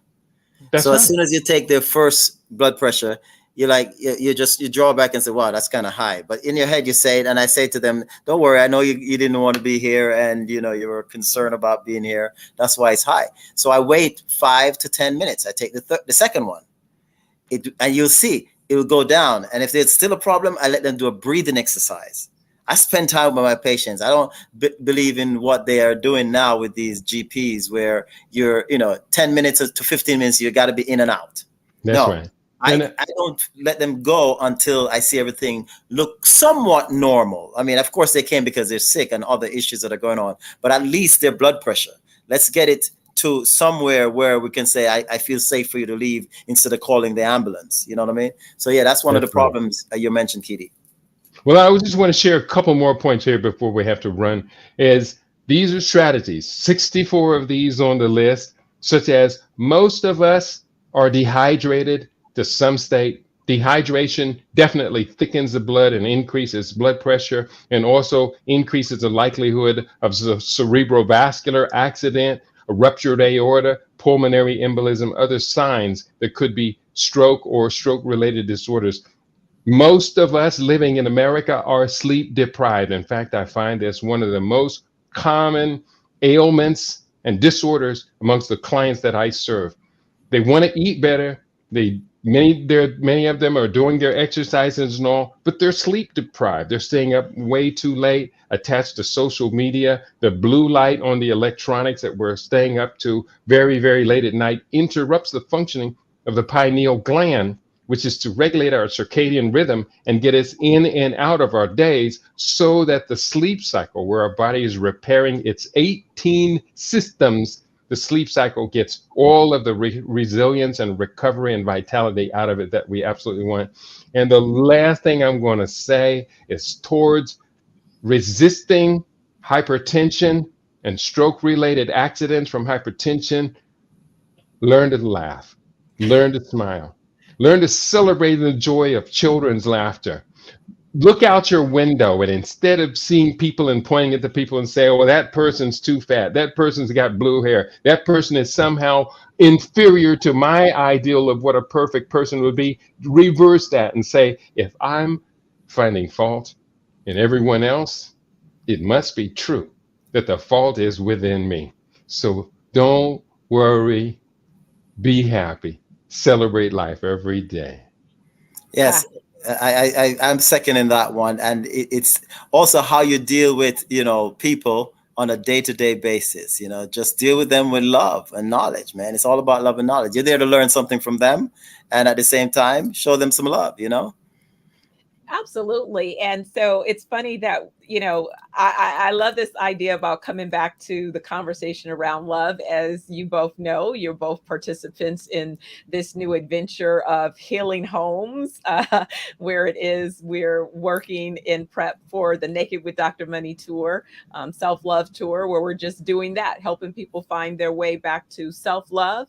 That's so right. As soon as you take their first blood pressure, you draw back and say, wow, that's kind of high. But in your head, you say it, and I say to them, don't worry, I know you didn't want to be here, and you were concerned about being here. That's why it's high. So I wait 5 to 10 minutes. I take the second one, and you'll see it will go down. And if there's still a problem, I let them do a breathing exercise. I spend time with my patients. I don't believe in what they are doing now with these GPs, where you're 10 minutes to 15 minutes, you got to be in and out. That's right. I don't let them go until I see everything look somewhat normal. I mean, of course they can, because they're sick and other issues that are going on, but at least their blood pressure, let's get it to somewhere where we can say, I feel safe for you to leave, instead of calling the ambulance. You know what I mean? So yeah, that's one of the problems you mentioned, Keedy. Well, I just want to share a couple more points here before we have to run. These are strategies, 64 of these on the list, such as, most of us are dehydrated to some state. Dehydration definitely thickens the blood and increases blood pressure, and also increases the likelihood of cerebrovascular accident, a ruptured aorta, pulmonary embolism, other signs that could be stroke or stroke-related disorders. Most of us living in America are sleep deprived. In fact, I find that's one of the most common ailments and disorders amongst the clients that I serve. They want to eat better. Many of them are doing their exercises and all, but they're sleep deprived. They're staying up way too late, attached to social media. The blue light on the electronics that we're staying up to very, very late at night interrupts the functioning of the pineal gland, which is to regulate our circadian rhythm and get us in and out of our days, so that the sleep cycle, where our body is repairing its 18 systems, the sleep cycle gets all of the resilience and recovery and vitality out of it that we absolutely want. And the last thing I'm going to say is, towards resisting hypertension and stroke-related accidents from hypertension, learn to laugh, learn to smile. Learn to celebrate the joy of children's laughter. Look out your window, and instead of seeing people and pointing at the people and say, oh, that person's too fat, that person's got blue hair, that person is somehow inferior to my ideal of what a perfect person would be, reverse that and say, if I'm finding fault in everyone else, it must be true that the fault is within me. So don't worry, be happy. celebrate life every day. Yes, I'm second in that one, and it's also how you deal with people on a day-to-day basis. Just deal with them with love and knowledge, man. It's all about love and knowledge. You're there to learn something from them, and at the same time, show them some love. Absolutely. And so it's funny that, I love this idea about coming back to the conversation around love. As you both know, you're both participants in this new adventure of healing homes, where it is we're working in prep for the Naked with Dr. Money tour, self-love tour, where we're just doing that, helping people find their way back to self-love,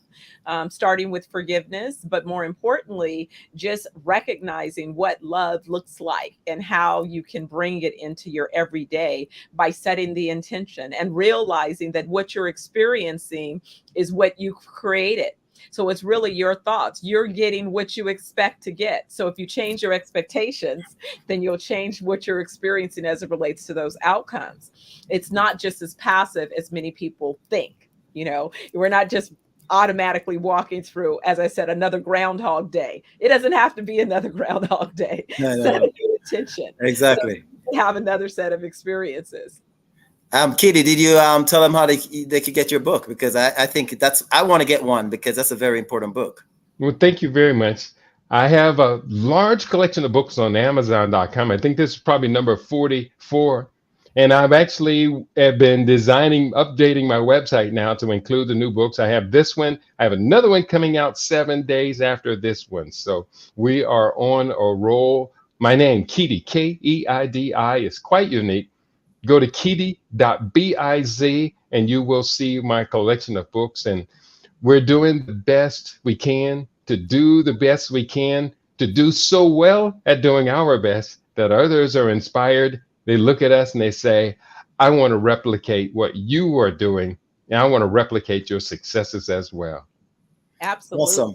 starting with forgiveness, but more importantly, just recognizing what love looks like and how you can bring it into your everyday by setting the intention and realizing that what you're experiencing is what you created. So it's really your thoughts. You're getting what you expect to get. So if you change your expectations, then you'll change what you're experiencing as it relates to those outcomes. It's not just as passive as many people think. We're not just automatically walking through, as I said, another Groundhog Day. It doesn't have to be another Groundhog Day. No. Set a new intention. Exactly. So you can have another set of experiences. Kitty, did you tell them how they could get your book? Because I think I want to get one, because that's a very important book. Well, thank you very much. I have a large collection of books on Amazon.com. I think this is probably number 44. And I've actually been updating my website now to include the new books. I have this one. I have another one coming out 7 days after this one. So we are on a roll. My name, Keidi, Keidi, is quite unique. Go to keidi.biz and you will see my collection of books. And we're doing the best we can to do the best we can to do so well at doing our best that others are inspired. They look at us and they say, I want to replicate what you are doing, and I want to replicate your successes as well. Absolutely. Awesome.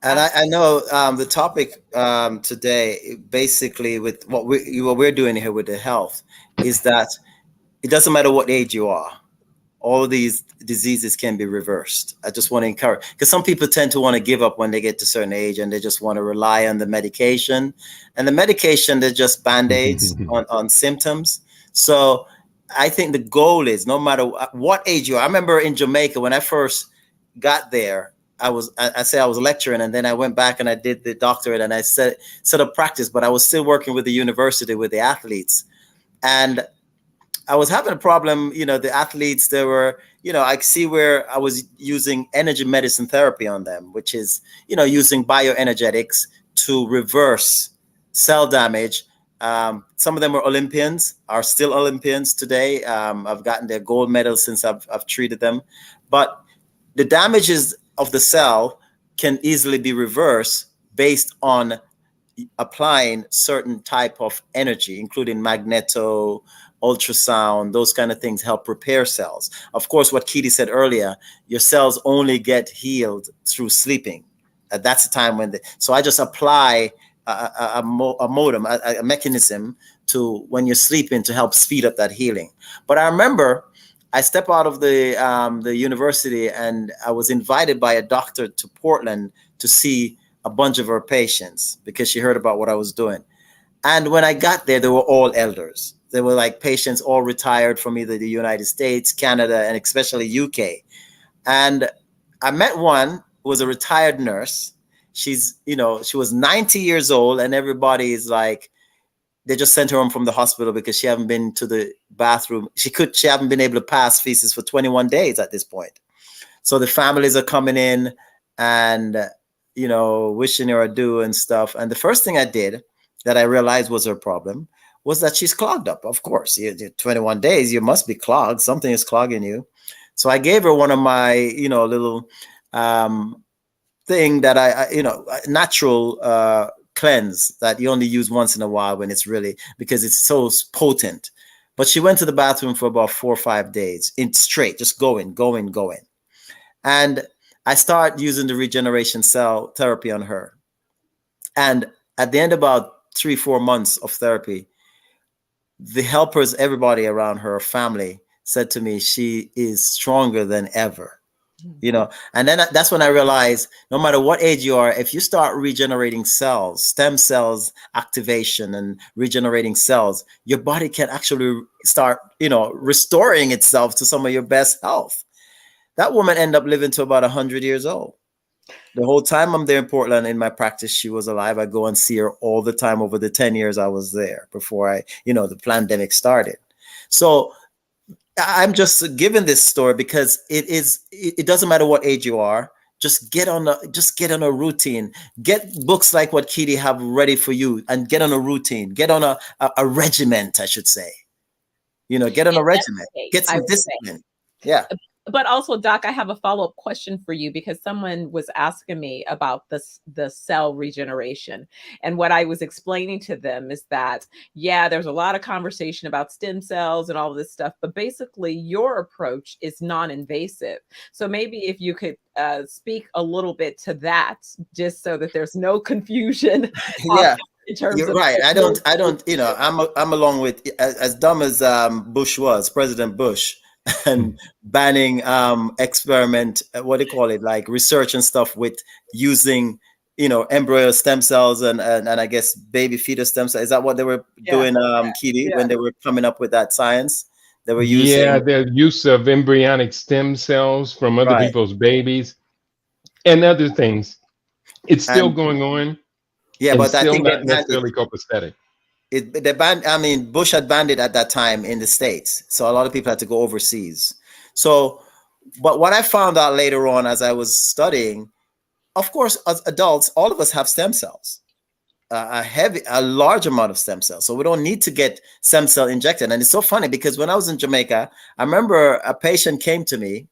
And I know the topic today, basically with what we're doing here with the health, is that it doesn't matter what age you are. All of these diseases can be reversed. I just want to encourage, because some people tend to want to give up when they get to a certain age and they just want to rely on the medication. And the medication, they're just Band-Aids on symptoms. So I think the goal is, no matter what age you are. I remember in Jamaica, when I first got there, I was lecturing, and then I went back and I did the doctorate, and I set up practice, but I was still working with the university, with the athletes. And I was having a problem, the athletes, they were, I see where I was using energy medicine therapy on them, which is, using bioenergetics to reverse cell damage. Some of them were Olympians, are still Olympians today. I've gotten their gold medals since I've treated them. But the damages of the cell can easily be reversed based on applying certain type of energy, including magneto, ultrasound, those kind of things help repair cells. Of course, what Keidi said earlier, your cells only get healed through sleeping. That's the time when so I just apply a modem, a mechanism to when you're sleeping to help speed up that healing. But I remember I stepped out of the university, and I was invited by a doctor to Portland to see a bunch of her patients because she heard about what I was doing. And when I got there, they were all elders. They were like patients all retired from either the United States, Canada, and especially UK. And I met one who was a retired nurse. She was 90 years old, and everybody is like, they just sent her home from the hospital because she hadn't been to the bathroom. She hadn't been able to pass feces for 21 days at this point. So the families are coming in and, wishing her adieu and stuff. And the first thing I did that I realized was her problem was that she's clogged up. Of course, 21 days, you must be clogged. Something is clogging you. So I gave her one of my, little thing that I natural cleanse that you only use once in a while when it's really, because it's so potent. But she went to the bathroom for about 4 or 5 days in straight, just going. And I started using the regeneration cell therapy on her. And at the end of about 3-4 months of therapy, the helpers, everybody around her family said to me, she is stronger than ever. You know, and then that's when I realized no matter what age you are, if you start regenerating cells, stem cells activation and regenerating cells, your body can actually start, you know, restoring itself to some of your best health. That woman ended up living to about 100 years old. The whole time I'm there in Portland in my practice, she was alive. I go and see her all the time over the 10 years I was there before the pandemic started. So I'm just giving this story because it doesn't matter what age you are. Just get on a routine. Get books like what Kitty have ready for you and get on a routine. Get on a regiment, I should say. You know, get on a regiment. Get some discipline. Yeah. But also, Doc, I have a follow-up question for you because someone was asking me about the cell regeneration. And what I was explaining to them is that, yeah, there's a lot of conversation about stem cells and all of this stuff, but basically your approach is non-invasive. So maybe if you could speak a little bit to that, just so that there's no confusion. Yeah. You're right. I don't, you know, I'm along with, as dumb as Bush was, President Bush, and banning experiment, what do you call it, like research and stuff with using, you know, embryo stem cells and I guess baby fetus stem cells. Is that what they were doing, Kitty, when they were coming up with that science? They were using the use of embryonic stem cells from other people's babies and other things. It's still going on. Yeah, but I think not necessarily copacetic. They banned, I mean, Bush had banned it at that time in the States. So a lot of people had to go overseas. So, but what I found out later on as I was studying, of course, as adults, all of us have stem cells, a large amount of stem cells. So we don't need to get stem cell injected. And it's so funny because when I was in Jamaica, I remember a patient came to me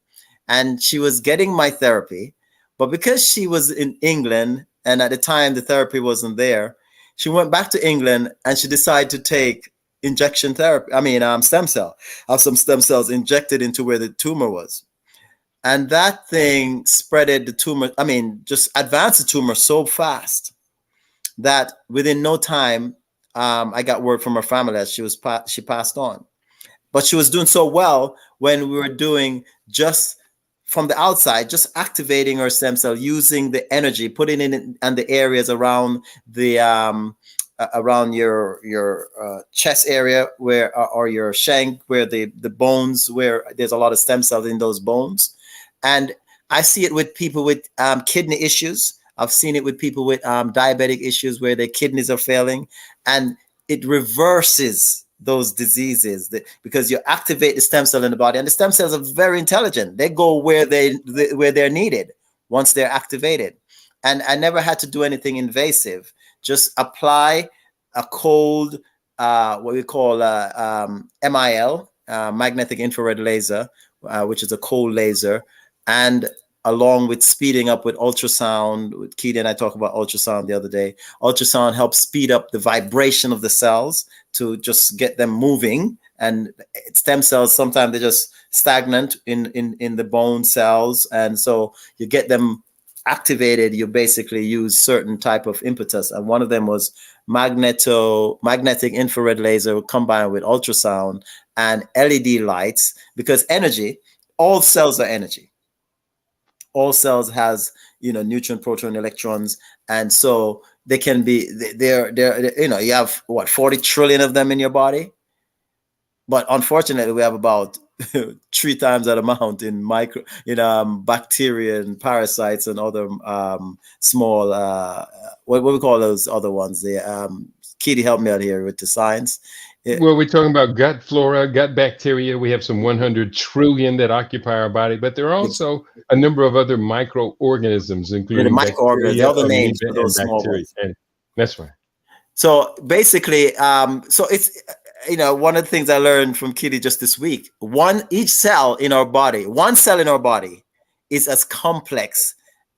and she was getting my therapy, but because she was in England and at the time the therapy wasn't there, she went back to England and she decided to take injection therapy. I mean, stem cell. Have some stem cells injected into where the tumor was. And that thing spreaded the tumor. I mean, just advanced the tumor so fast that within no time, I got word from her family that she passed on. But she was doing so well when we were doing just from the outside, just activating her stem cell, using the energy, putting it in the areas around the around your chest area where or your shank, where the bones, where there's a lot of stem cells in those bones. And I see it with people with kidney issues. I've seen it with people with diabetic issues where their kidneys are failing, and it reverses those diseases because you activate the stem cell in the body, and the stem cells are very intelligent. They go where they're needed once they're activated. And I never had to do anything invasive. Just apply a cold, what we call MIL, magnetic infrared laser, which is a cold laser, and along with speeding up with ultrasound. With Keith and I talked about ultrasound the other day. Ultrasound helps speed up the vibration of the cells to just get them moving. And stem cells, sometimes they're just stagnant in the bone cells. And so you get them activated, you basically use certain type of impetus. And one of them was magnetic infrared laser combined with ultrasound and LED lights, because energy, all cells are energy. All cells has, neutron, proton, electrons. And so they can be, they're you have 40 trillion of them in your body. But unfortunately, we have about 3 times that amount in bacteria and parasites and other small, what we call those other ones? Kitty, help me out here with the science. Well, we're talking about gut flora, gut bacteria. We have some 100 trillion that occupy our body, but there are also a number of other microorganisms, including microorganisms, the other names for those small ones. And that's right. So basically, so it's, one of the things I learned from Kitty just this week, one cell in our body is as complex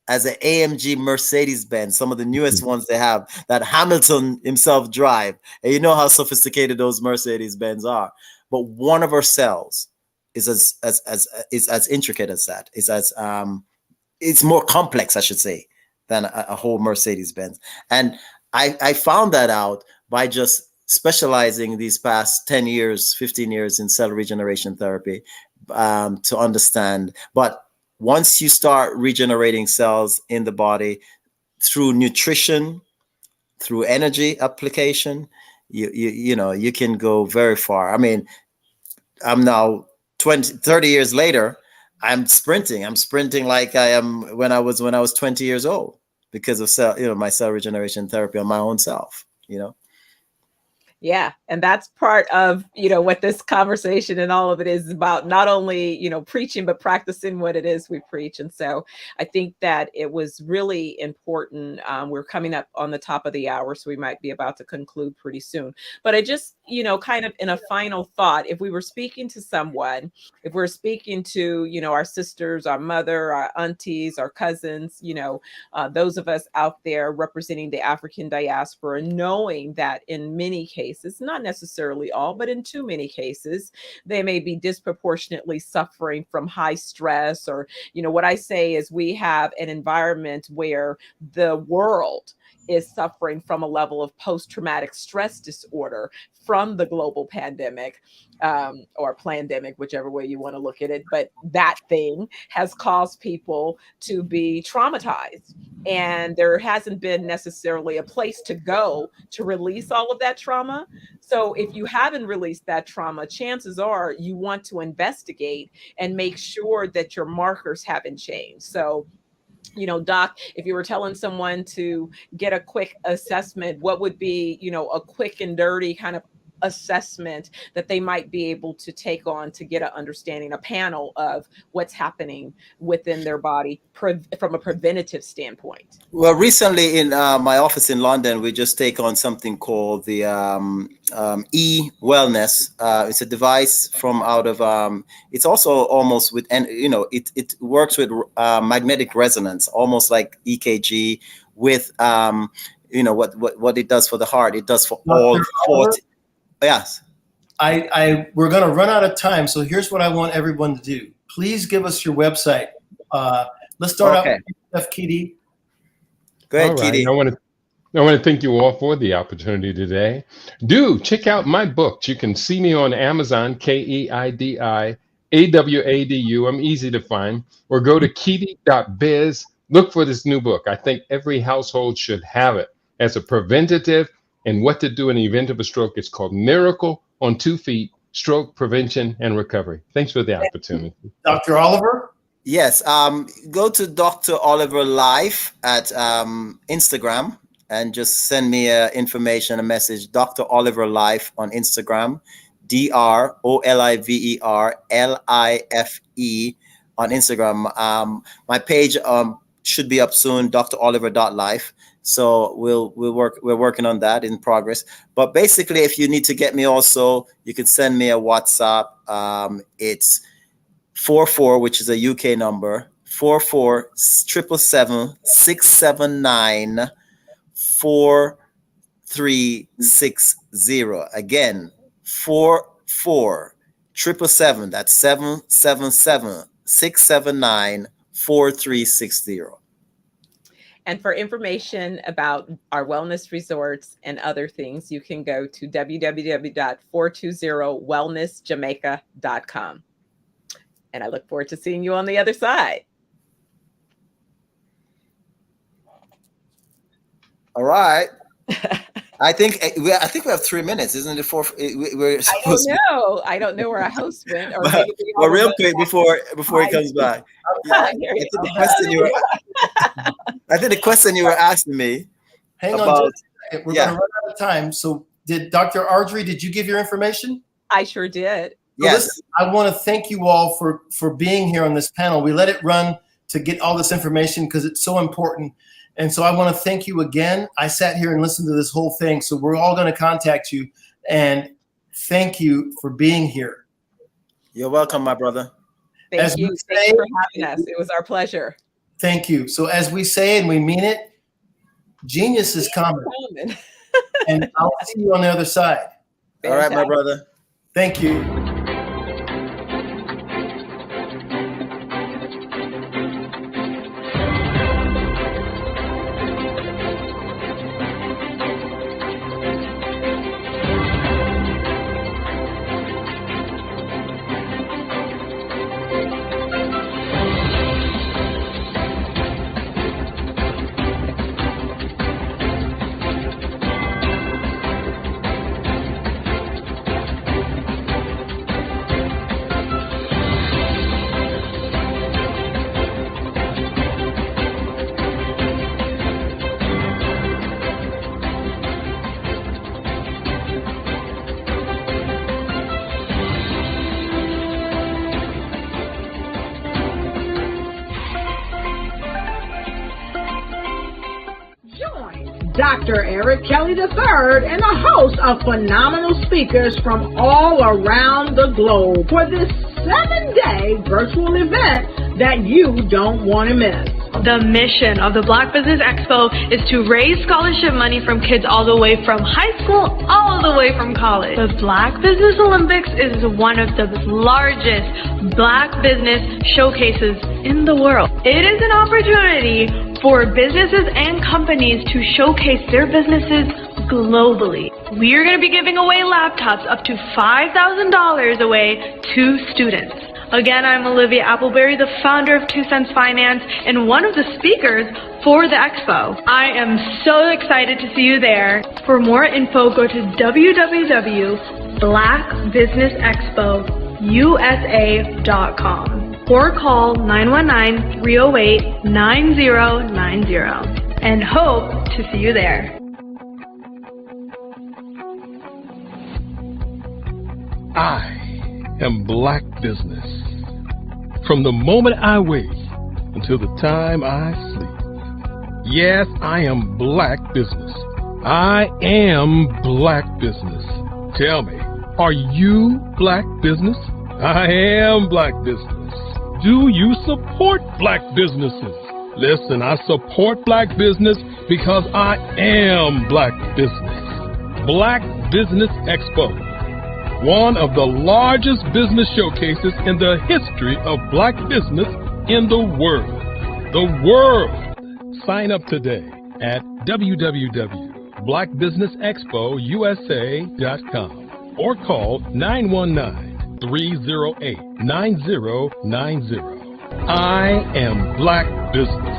as an AMG Mercedes-Benz, some of the newest ones they have that Hamilton himself drive. And you know how sophisticated those Mercedes-Benz are. But one of our cells is as intricate as that. It's more complex, I should say, than a whole Mercedes-Benz. And I found that out by just specializing these past 10 years, 15 years in cell regeneration therapy to understand. But once you start regenerating cells in the body through nutrition, through energy application, you can go very far. I mean, I'm now 30 years later, I'm sprinting like I am when I was 20 years old because of my cell regeneration therapy on my own self. Yeah. And that's part of, what this conversation and all of it is about, not only, preaching, but practicing what it is we preach. And so I think that it was really important. We're coming up on the top of the hour, so we might be about to conclude pretty soon. But I just, kind of in a final thought, if we were speaking to someone, if we're speaking to, our sisters, our mother, our aunties, our cousins, those of us out there representing the African diaspora, knowing that in many cases, not necessarily all, but in too many cases, they may be disproportionately suffering from high stress, or, what I say is we have an environment where the world is suffering from a level of post-traumatic stress disorder from the global pandemic, or plandemic, whichever way you want to look at it. But that thing has caused people to be traumatized. And there hasn't been necessarily a place to go to release all of that trauma. So if you haven't released that trauma, chances are you want to investigate and make sure that your markers haven't changed. So, Doc, if you were telling someone to get a quick assessment, what would be, a quick and dirty kind of assessment that they might be able to take on to get an understanding, a panel of what's happening within their body from a preventative standpoint? Well, recently in my office in London, we just take on something called the e-wellness. It's a device from out of, it's also almost with, and it works with magnetic resonance, almost like EKG with, what it does for the heart. It does for all 40. Yes. We're going to run out of time. So here's what I want everyone to do. Please give us your website. Let's start out with Chef Keedy. Go ahead, Keedy. I want to thank you all for the opportunity today. Do check out my books. You can see me on Amazon, KEIDIAWADU. I'm easy to find. Or go to keedy.biz. Look for this new book. I think every household should have it as a preventative and what to do in the event of a stroke. It's called Miracle on 2 Feet, Stroke Prevention and Recovery. Thanks for the opportunity. Dr. Oliver? Yes. Go to Dr. Oliver Life at Instagram and just send me information, a message. Dr. Oliver Life on Instagram, DROLIVERLIFE on Instagram. My page should be up soon, droliver.life. So we're working on that, in progress. But basically, if you need to get me also, you can send me a WhatsApp. It's 44, which is a UK number, 44 777 679 4360. Again, 44 777, that's 777 679 4360. And for information about our wellness resorts and other things, you can go to www.420wellnessjamaica.com. And I look forward to seeing you on the other side. All right. I think we have 3 minutes, isn't it? I don't know where our host went. Or but real quick before he comes back, I think the question you were asking me. Hang on, we're going to run out of time. So, did Dr. Ardrey? Did you give your information? I sure did. Yes. Listen, I want to thank you all for being here on this panel. We let it run to get all this information because it's so important. And so I want to thank you again. I sat here and listened to this whole thing. So we're all going to contact you. And thank you for being here. You're welcome, my brother. Thank you for having us. It was our pleasure. Thank you. So as we say, and we mean it, genius is coming. And I'll see you on the other side. All right, my brother. Thank you. Dr. Eric Kelly III and a host of phenomenal speakers from all around the globe for this 7-day virtual event that you don't want to miss. The mission of the Black Business Expo is to raise scholarship money from kids all the way from high school, all the way from college. The Black Business Olympics is one of the largest Black business showcases in the world. It is an opportunity for businesses and companies to showcase their businesses globally. We are going to be giving away laptops up to $5,000 away to students. Again, I'm Olivia Appleberry, the founder of 2 Cents Finance and one of the speakers for the expo. I am so excited to see you there. For more info, go to www.blackbusinessexpousa.com or call 919-308-9090 and hope to see you there. I am Black business. From the moment I wake until the time I sleep. Yes, I am Black business. I am Black business. Tell me, are you Black business? I am Black business. Do you support Black businesses? Listen, I support Black business because I am Black business. Black Business Expo, one of the largest business showcases in the history of Black business in the world. The world! Sign up today at www.blackbusinessexpousa.com or call 919-308-9090. I am Black business.